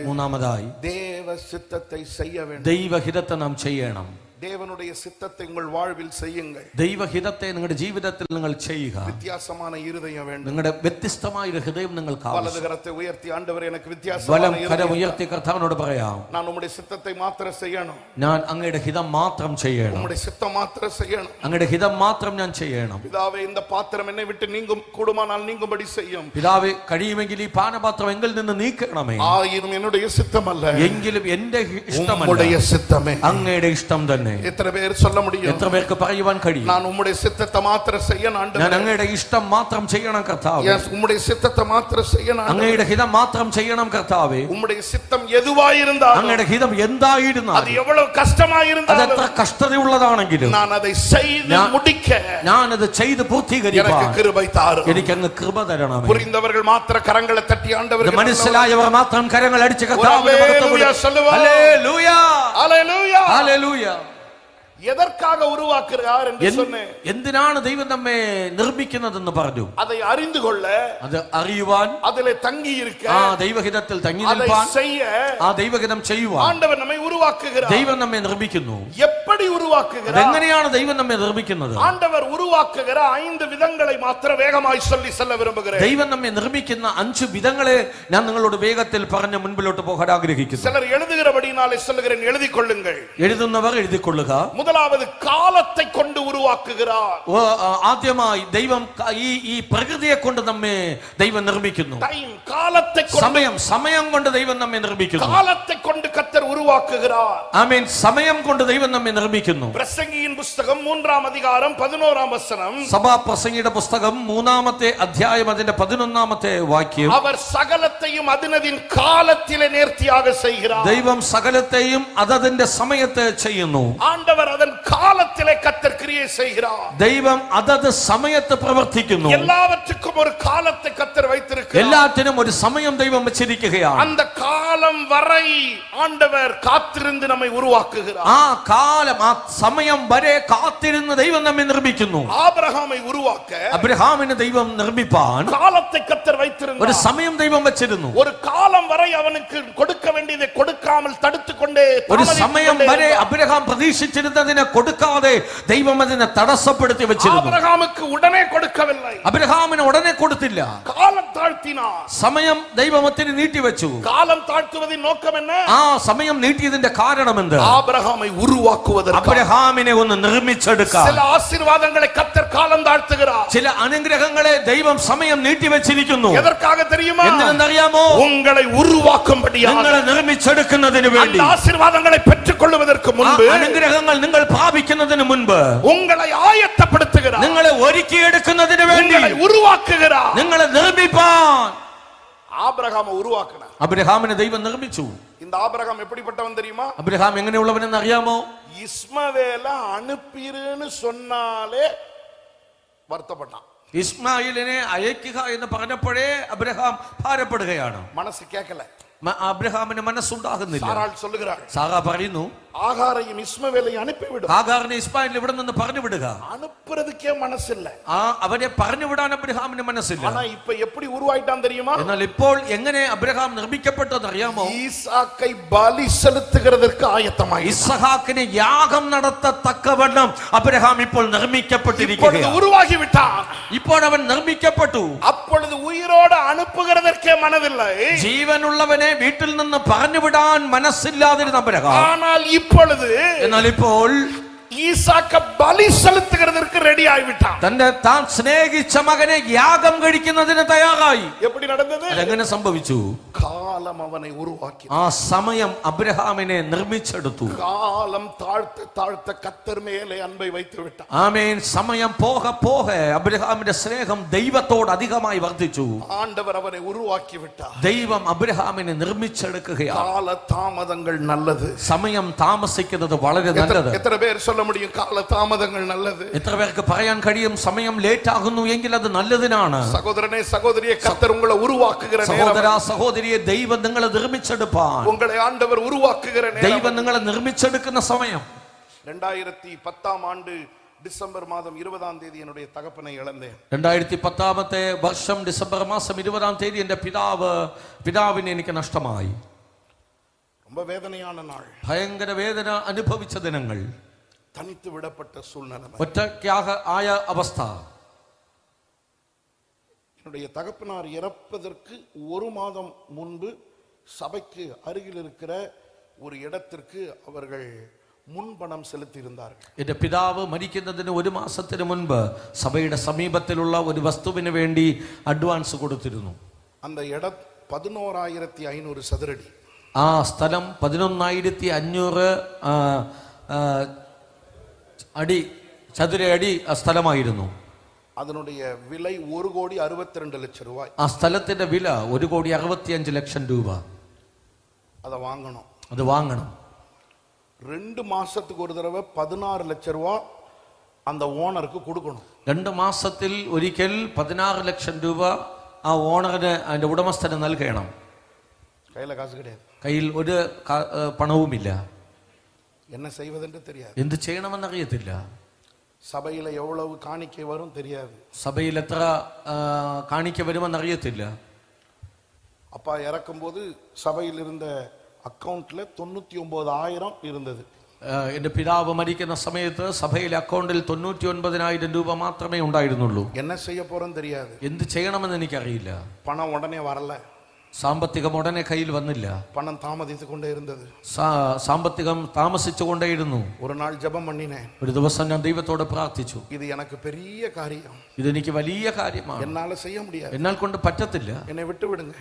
മൂന്നാമതായി ദൈവസിത്തത്തെ ചെയ്യ വേണം, ദൈവഹിതത്തെ നാം ചെയ്യണം. தேவனுடைய சித்தத்தை உங்கள் வாழ்வில் செய்யுங்கள். ദൈവഹിതത്തെ നിങ്ങളുടെ ജീവിതത്തിൽ നിങ്ങൾ ചെയ്യുക. வித்தியாசமான இருதயம் வேண்டும், നിങ്ങളുടെ വ്യത്യസ്തമായ ഒരു ഹൃദയം നിങ്ങൾക്ക് ആവശ്യം. വലത് കരത്തെ ഉയർത്തി ആண்டവരേ എനിക്ക് വ്യത്യാസமான വലം കരം ഉയർത്തി കർത്താവിനോട് പറയാം, நான் உம்முடைய சித்தத்தை மாத்திரம் செய்யணும், ഞാൻ അങ്ങയുടെ ഹിതം മാത്രം ചെയ്യണം, உம்முடைய சித்தம் மாத்திரம் செய்யணும், അങ്ങയുടെ ഹിതം മാത്രം ഞാൻ ചെയ്യണം. பிதாவே இந்த பாத்திரம் என்னை விட்டு நீங்கும் கூடுமானால் நீங்கும்படி செய்யும். പിതാവേ കഴിയുമെങ്കിൽ ഈ പാനപാത്രം എങ്കിൽ നിന്ന് നീക്കണമേ. ആയിരം என்னுடைய சித்தம் அல்ல, എങ്കിലും എന്റെ ഇഷ്ടമല്ല, உம்முடைய சித்தமே, അങ്ങയുടെ ഇഷ്ടം തന്നെ. എത്ര പേർ சொல்ல முடியும்? എത്ര പേർക്ക് പറയുവാൻ കഴിയും? நான் உம்முடைய சித்தத்தை மாத்திரம் செய்யணும் ஆண்டவரே, ഞാൻ അങ്ങയുടെ ഇഷ്ടം മാത്രം ചെയ്യണം കർത്താവേ. യെസ്, உம்முடைய சித்தத்தை மாத்திரம் செய்யணும், അങ്ങയുടെ ഹിതം മാത്രം ചെയ്യണം കർത്താവേ. உம்முடைய சித்தம் எதுவாயிருந்தாலும், അങ്ങയുടെ ഹിതം എന്തായിരുന്നാലും, அது எவ்வளவு கஷ்டமாயிருந்தாலும், അത് എത്ര കഷ്ടതയുള്ളതാണെങ്കിലും நான் அதை செய்து முடிக்க, ഞാൻ അത് ചെയ്ത് പൂർത്തീകരിക്കാൻ எனக்கு கிருபை தாரும். എനിക്ക് അങ്ങ് കൃപ തരണമേ. புரிந்தவர்கள் மாத்திரம் கரங்களை தட்டி ஆண்டவருக்கு മനസ്സിലായവർ മാത്രം കരങ്ങൾ അടിച്ച് കർത്താവിനെ മഹത്വപ്പെടുത്തുക. Hallelujah, hallelujah, hallelujah. எதற்காக உருவாக்குகிறார் என்று சொன்னேன். എന്തിനാണ് ദൈവം നമ്മെ നിർമ്മിക്കുന്നതെന്ന് പറഞ്ഞു. அதை அறிந்து கொள்ள, അത് അറിയുവാൻ, அதிலே தங்கி இருக்க, ആ ദൈവഹിതത്തിൽ തങ്ങി നിൽപ്പാൻ, ആ ദൈവഹിതം ചെയ്യുവാൻ ஆண்டவர் நம்மை உருவாக்குகிறார். ദൈവം നമ്മെ നിർമ്മിക്കുന്നു. எப்படி உருவாக்குகிறார்? എങ്ങനെയാണ് ദൈവം നമ്മെ നിർമ്മിക്കുന്നത്? ஆண்டவர் உருவாக்குகிற 5 விதங்களை மாத்திரம் வேகமாய் சொல்லி செல்ல விரும்புகிறேன். ദൈവം നമ്മെ നിർമ്മിക്കുന്ന 5 വിധങ്ങളെ ഞാൻ നിങ്ങളോട് വേഗത്തിൽ പറഞ്ഞ് മുൻപിലോട്ട് പോകാൻ ആഗ്രഹിക്കുന്നു. சிலர் எழுதுகிறபடினாலே சொல்லுகிறேன், எழுதிக் கொள்ளுங்கள். എഴുതുന്നവർ എഴുതിക്കൊള്ളുക. முதலாவது காலத்தை கொண்டு உருவாக்குகிறார். ആദ്യമായി ദൈവം ഈ പ്രകൃതിയെ കൊണ്ട് നമ്മെ ദൈവം നിർമ്മിക്കുന്നു. காலத்தை സമയം കൊണ്ട് ദൈവം നമ്മെ നിർമ്മിക്കുന്നു. காலத்தை கொண்டு கர்த்தர் உருவாக்குகிறார். ആമേൻ. സമയം കൊണ്ട് ദൈവം നമ്മെ നിർമ്മിക്കുന്നു. பிரசங்கியின் புத்தகம் 3-ாம் அதிகாரம் 11-ാം വചനം. സഭാപ്രസംഗിയുടെ പുസ്തകം 3-ാമത്തെ അധ്യായം അതിന്റെ 11-ാമത്തെ വാക്യം. அவர் சகலத்தையும் അതിനதின் காலத்திலே நேர்த்தியாக செய்கிறார். ദൈവം സകലത്തെയും അതതിന്റെ സമയത്ത് ചെയ്യുന്നു. ஆண்டவர் அதன் காலத்திலே கர்த்தர் கிரியை செய்கிறார். ദൈവം അതത് സമയത്ത് പ്രവർത്തിക്കുന്നു. எல்லாவற்றுக்கும் ஒரு காலத்தை கர்த்தர் வைத்திருக்கிறார். എല്ലാത്തിനും ഒരു സമയം ദൈവം വെച്ചിരിക്കുകയാണ്. அந்த காலம் வரை ஆண்டவர் காத்திருந்து நம்மை உருவாக்குகிறார். ആ കാലം, ആ സമയം വരെ കാത്തിരുന്ന് ദൈവം നമ്മെ നിർമ്മിക്കുന്നു. ஆபிரகாமை உருவாக்க അബ്രഹാമിനെ ദൈവം നിർമ്മിപ്പാൻ காலத்தை கர்த்தர் வைத்திருந்தார். ഒരു സമയം ദൈവം വെച്ചിരുന്നു. ஒரு காலம் வரை அவனுக்கு கொடுக்க வேண்டியதை கொடுக்காமல் தடுத்துக்கொண்டே, ഒരു സമയം വരെ അബ്രഹാം പ്രതീക്ഷിച്ചിരുന്നതിനെ കൊടുക്കാതെ ദൈവം അതിനെ തടസ്സപ്പെടുത്തി വെച്ചിരുന്നു. ആബ്രഹാമുക്ക് ഉടനെ കൊടുക്കവിல்லை. അബ്രഹാമിന് ഉടനെ കൊടുത്തില്ല. കാലം താഴ്ത്തിനാർ. സമയം ദൈവമത്തിന് നീട്ടിവെച്ചു. കാലം താഴ്ത്തുവതിൻ നോക്കം என்ன? ആ സമയം നീട്ടിയതിന്റെ കാരണം എന്ത്? ആബ്രഹാമെ ഉരുവാക്കുവதற்கு, അബ്രഹാമിനെ ഒന്ന് നിർമ്മിച്ചെടുക്കാൻ. ചില ആശീർവാദങ്ങളെ കർത്തർ കാലം താഴ്ത്തുகிறார். ചില അനുഗ്രഹങ്ങളെ ദൈവം സമയം നീട്ടിവെച്ചിരിക്കുന്നു. എதற்காக தெரியுமா? എന്തിനെന്നറിയാമോ? உங்களை உருவாக்கும்படியாக, നിങ്ങളെ നിർമ്മിച്ചെടുക്കുന്നതിന് വേണ്ടി. அந்த ആശീർവാദങ്ങളെ பெற்றுக்கொள்வதற்கு മുൻപ്, അനുഗ്രഹങ്ങൾ നിങ്ങൾ പ്രാപിക്കുന്നതിന് മുൻപ് உங்களை ஆயத்தப்படுத்துகிறார். നിങ്ങളെ ഒരുക്കിയെടുക്കുന്നതിന് വേണ്ടി, உங்களை உருவாக்குகிறார். നിങ്ങളെ നിർമ്മിപ്പാൻ ஆபிரகாமை உருவாக்கினார். അബ്രഹാമിനെ ദൈവം നിർമ്മിച്ചു. இந்த ஆபிரகாம் எப்படிப்பட்டவன் தெரியுமா? അബ്രഹാം എങ്ങനെയുള്ളവനെന്ന് അറിയാമോ? ഇസ്മവേല അனுப்பிരുന്ന് சொன்னாலே வருத்தப்பட்டான். ഇസ്മായിലിനെ അയക്കുക എന്ന് പറഞ്ഞപ്പോഴേ അബ്രഹാം ഭാരപ്പെടുകയാണ്. മനസ്സ് കേൾക്കല. അബ്രഹാമിന് മനസ്സുണ്ടാകുന്നില്ല. സാറാൾ சொல்லுகிறாள், സാറാ പറയുന്നു, ஆகாரையும் இஸ்மவேலையும் அனுப்பிவிடும். ഹാഗാറിനെ ഇസ്മായിൽ ഇവിടെ നിന്ന് പറഞ്ഞു വിടുക. அனுப்புறதுக்கே മനസ്സില്ല. അവരെ പറഞ്ഞു വിടാൻ അബ്രഹാമിന് മനസ്സില്ല. ஆனா இப்ப எப்படி உருவாயிட்டான் தெரியுமா? എന്നാൽ ഇപ്പോൾ എങ്ങനെ അബ്രഹാം നിർമ്മിക്കപ്പെട്ടത് അറിയാമോ? ஈசாக்கை பலி செலுத்துகிறதற்கு ஆயத்தமாய். ഇസ്ഹാക്കിനെ യാഗം നടത്തത്തക്കവണ്ണം അബ്രഹാം ഇപ്പോൾ നിർമ്മിക്കപ്പെട്ടിരിക്കുകയാണ്. உருவாகி விட்டான். ഇപ്പോൾ അവൻ നിർമ്മിക്കപ്പെട്ടു. அப்பொழுது உயிரோடு அனுப்புகிறதற்கே மனதில்லை. ജീവനുള്ളവനെ വീട്ടിൽ നിന്ന് പറഞ്ഞുവിടാൻ മനസ്സില്ലാതിരുന്ന അബ്രഹാം ஆனால் இப்பொழுது എന്നാൽ ഇപ്പോൾ ஈசாக்க பலி செலுத்துகிறதற்கு ரெடி ஆகிவிட்டான். തന്റെ താൻ സ്നേഹിച്ച മകനെ യാഗം കഴിക്കുന്നതിന് തയ്യാറായി. எப்படி நடந்தது? അതെങ്ങനെ സംഭവിച്ചു? காலம் அவனை உருவாக்கி, ആ സമയം അബ്രഹാമിനെ നിർമ്മിച്ചെടുത്തു. காலம் தாழ்த்த தாழ்த்த கர்த்தர் மேலே அன்பை வைத்து விட்டான். ആമേൻ. സമയം പോക പോക അബ്രഹാമിന്റെ സ്നേഹം ദൈവത്തോട് അധികമായി വർദ്ധിച്ചു. ஆண்டவர் அவனை உருவாக்கி விட்டார். ദൈവം അബ്രഹാമിനെ നിർമ്മിച്ചെടുക്കുകയാണ്. கால தாமதங்கள் நல்லது. സമയം താമസിക്കുന്നത് വളരെ നല്ലത്. എത്ര പേർ சொல்ல முடியும் கால தாமதங்கள் நல்லது? എത്ര പേർക്ക് പറയാൻ കഴിയും സമയം ലേറ്റ് ആകുന്നു എങ്കിൽ അത് നല്ലതിനാണ്? സഹോദരനെ സഹോദരിയെ, കർത്തർ உங்களை உருவாக்குகிற நேரம். സഹോദര സഹോദരിയെ, ദൈവം നിങ്ങളെ നിർമ്മിച്ചെടുപ്പാൻ, உங்களை ആண்டவர் உருவாக்குகிற நேரம். ദൈവം നിങ്ങളെ നിർമ്മിച്ചെടുക്കുന്ന സമയം. 2010 ആണ്ട് ഡിസംബർ മാസം 20 തീയതി என்னுடைய தகப்பனை இழந்தேன். 2010 വർഷം ഡിസംബർ മാസം 20 എന്റെ പിതാവിനെ എനിക്ക് നഷ്ടമായി. ரொம்ப வேதனையான நாள். ഭയങ്കര വേദന അനുഭവിച്ച ദിനങ്ങൾ. தனித்து விடப்பட்ட சூழ்நிலை. ഒറ്റയ്ക്കാக ആയ അവസ്ഥ. என்னுடைய தகப்பனார் இறப்பதற்கு 1 மாதம் முன்பு சபைக்கு அருகில் இருக்கிற ஒரு இடத்திற்கு அவர்கள் മുൻപണം സെലുത്തിയിരുന്നാர்கள். എന്റെ പിതാവ് മരിക്കുന്നതിന് 1 മാസത്തിന് മുൻപ് സഭയുടെ സമീപത്തിലുള്ള ഒരു വസ്തുവിന് വേണ്ടി അഡ്വാൻസ് കൊടുത്തിരുന്നു. அந்த இடம் 11,500 சதுரடி. ആ സ്ഥലം 11,500 അടി ചതുര അടി സ്ഥലമായിരുന്നു. അതിനുடைய വില 1,62 ലക്ഷം രൂപ. ആ സ്ഥലത്തിന്റെ വില 1,65 ലക്ഷം രൂപ. അത് വാങ്ങണം. 2 മാസத்துக்கு ഒരു തവണ 16 ലക്ഷം രൂപ அந்த ഓണർക്ക് കൊടുക്കണം. 2 മാസത്തിൽ ഒരിക്കൽ 16 ലക്ഷം രൂപ ആ ഓണറിന്, അതിന്റെ ഉടമസ്ഥന് നൽകണം. കയ്യിലെ കാശ് കിടயாது. കയ്യിൽ ഒരു പണവുമില്ല. என்ன செய்வதென்று தெரியாது. എന്ത് ചെയ്യണമെന്നറിയത്തില്ല. സഭയിലെ എவ்வளவு കാണിക്കை വരും தெரியாது. സഭയിൽ എത്ര കാണിക്ക വരുമെന്നറിയത്തില്ല. அப்பா இறக்கும்போது சபையில் இருந்த അക്കൗണ്ടിൽ 99,000 ഇരുന്നത്. എന്റെ പിതാവ് മരിക്കുന്ന സമയത്ത് സഭയിലെ അക്കൗണ്ടിൽ 99,000 രൂപ മാത്രമേ ഉണ്ടായിരുന്നുള്ളൂ. என்ன செய்ய போறேன்னு தெரியாது. എന്ത് ചെയ്യണമെന്ന് എനിക്കറിയില്ല. പണം ഉടനെ വരല. സാമ്പത്തികം ഉടനെ കയ്യിൽ വന്നില്ല. പണം താമസിച്ചുകൊണ്ടേ ഇരുന്നത്. സാമ്പത്തികം താമസിച്ചുകൊണ്ടേയിരുന്നു. ഒരു നാൾ ജപം പണ്ണിനേൻ. ഒരു ദിവസം ഞാൻ ദൈവത്തോട് പ്രാർത്ഥിച്ചു. ഇത് എനിക്ക് പെരിയ കാര്യം. ഇതെനിക്ക് വലിയ കാര്യമാണ്. എന്നാല ചെയ്യാൻ முடியாது. എന്നാൽ കൊണ്ട് പറ്റത്തില്ല. എന്നെ വിട്ടുവിടുங்க.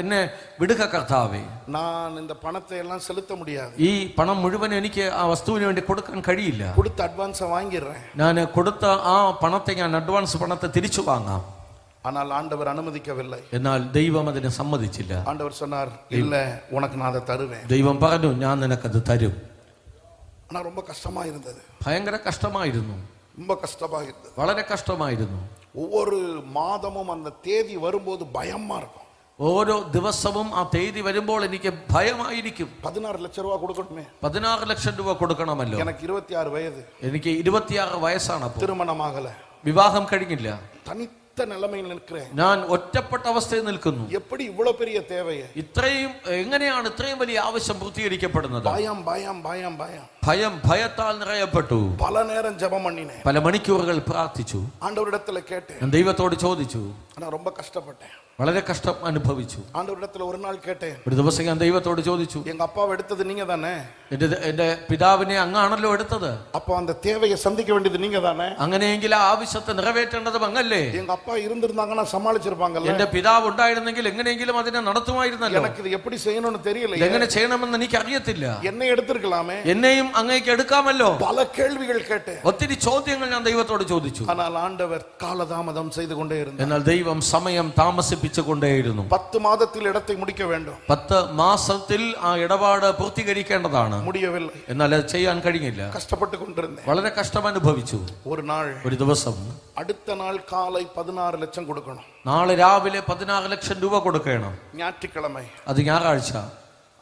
എന്നെ വിടുക കർത്താവേ. ഞാൻ இந்த പണത്തെ എല്ലാം செலுத்த முடியாது. ഈ പണം മുഴുവൻ എനിക്ക് ആ വസ്തുവിന് വേണ്ടി കൊടുക്കാൻ കഴിയില്ല. കൊടുത്ത അഡ്വാൻസ് വാങ്ങിറேன். ഞാൻ കൊടുത്ത ആ പണത്തെ, ഞാൻ അഡ്വാൻസ് പണത്തെ തിരിച്ചു വാങ്ങാം. ஆனால் ஆண்டவர் அனுமதிக்கவில்லை. എന്നാൽ ദൈവം അതിനെ സമ്മതിച്ചില്ല. ஆண்டவர் சொன்னார், இல்ல உனக்கு நான் அதை தருவேன். ദൈവം പറഞ്ഞു, ഞാൻ നിനക്കത് തരും. ஆனா ரொம்ப கஷ்டமா இருந்தது. ഭയങ്കര കഷ്ടമായിരുന്നു. ரொம்ப கஷ்டமா இருந்தது. വളരെ കഷ്ടമായിരുന്നു. ஒவ்வொரு மாதமும் அந்த தேதி வரும்போது பயமா இருக்கும். ഓരോ ദിവസവും ആ തീയതി വരുമ്പോൾ എനിക്ക് ഭയമായിരിക്കും. 16 ലക്ഷം രൂപ കൊടുക്കണമേ. 16 ലക്ഷം രൂപ കൊടുക്കണമല്ലോ. എനിക്ക് 26 വയസ്സ്. എനിക്ക് 26 വയസ്സാണ്. തിരുമണമാകല. വിവാഹം കഴിഞ്ഞില്ല. തനിത്ത നിലമയിൽ നിൽக்கிறேன். ഞാൻ ഒറ്റപ്പെട്ട അവസ്ഥയിൽ നിൽക്കുന്നു. எப்படி இவ்வளவு பெரிய தேவையை, ഇത്രയും എങ്ങനെയാണ് ഇത്രയും വലിയ ആവശ്യം പൂർത്തീകരിക്കപ്പെടുന്നത്? ഭയം ഭയം ഭയം ഭയം ഭയം ഭയത്താൽ നിറയപ്പെട്ടു. പല നേരം ജപം பண்ணினேன். പല മണിക്കൂറുകൾ പ്രാർത്ഥിച്ചു. ആണ്ടവരിടത്തിൽ കേട്ടேன். ഞാൻ ദൈവത്തോട് ചോദിച്ചു. ഞാൻ ரொம்ப കഷ്ടപ്പെട്ടேன். വളരെ കഷ്ടം അനുഭവിച്ചു. ആണ്ടവരിടത്തിൽ ഒരു നാൾ കേട്ടேன். ഒരു ദിവസം ഞാൻ ദൈവത്തോട് ചോദിച്ചു, എங்க അപ്പാവ് എടുത്തത് നീங்க தானே? എന്റെ പിതാവിനെ അങ്ങാണല്ലോ എടുത്തത്. அப்போ அந்த தேவையை சந்திக்க வேண்டியது நீங்க தானே? അങ്ങനെയെങ്കിൽ ആ ആവശ്യത്തെ നിറവേറ്റേണ്ടതും അങ്ങല്ലേ? எங்க அப்பா இருந்திருந்தாங்கன்னா சமாளிச்சிருப்பாங்கல்ல. എന്റെ പിതാവ് ഉണ്ടായിരുന്നെങ്കിൽ എങ്ങനെയെങ്കിലും അതിനെ നടത്തുമായിരുന്നല്ലോ. எனக்கு ഇത് எப்படி செய்யணும்னு தெரியல. എങ്ങനെ ചെയ്യണമെന്ന് എനിക്ക് അറിയത്തില്ല. എന്നെ എടുത്തിരിക്കலாமே. എന്നെയും അങ്ങേക്ക് എടുക്കാമല്ലോ. പല കേൾവികൾ കേട്ടேன். ഒത്തിരി ചോദ്യങ്ങൾ ഞാൻ ദൈവത്തോട് ചോദിച്ചു. ஆனால் ஆண்டவர் காலதாமதம் செய்து கொண்டே இருந்தார். എന്നാൽ ദൈവം സമയം താമസിപ്പിച്ചുകൊണ്ടേയിരുന്നു. 10 മാസത്തിൽ ഇടത്തെ முடிக்க வேண்டும். 10 മാസത്തിൽ ആ ഇടപാട് പൂർത്തീകരിക്കേണ്ടതാണ്. முடியவில்லை. എന്നാൽ അത് ചെയ്യാൻ കഴിഞ്ഞില്ല. കഷ്ടപ്പെട്ടുകൊണ്ടിരുന്നേ. വളരെ കഷ്ടം അനുഭവിച്ചു. ഒരു ദിവസം അടുത്ത നാൾ കാലൈ 16 ലക്ഷം കൊടുക്കണം. നാളെ രാവിലെ 16 ലക്ഷം രൂപ കൊടുക്കണം. ഞായറാഴ്ച. അത് ഞായറാഴ്ച.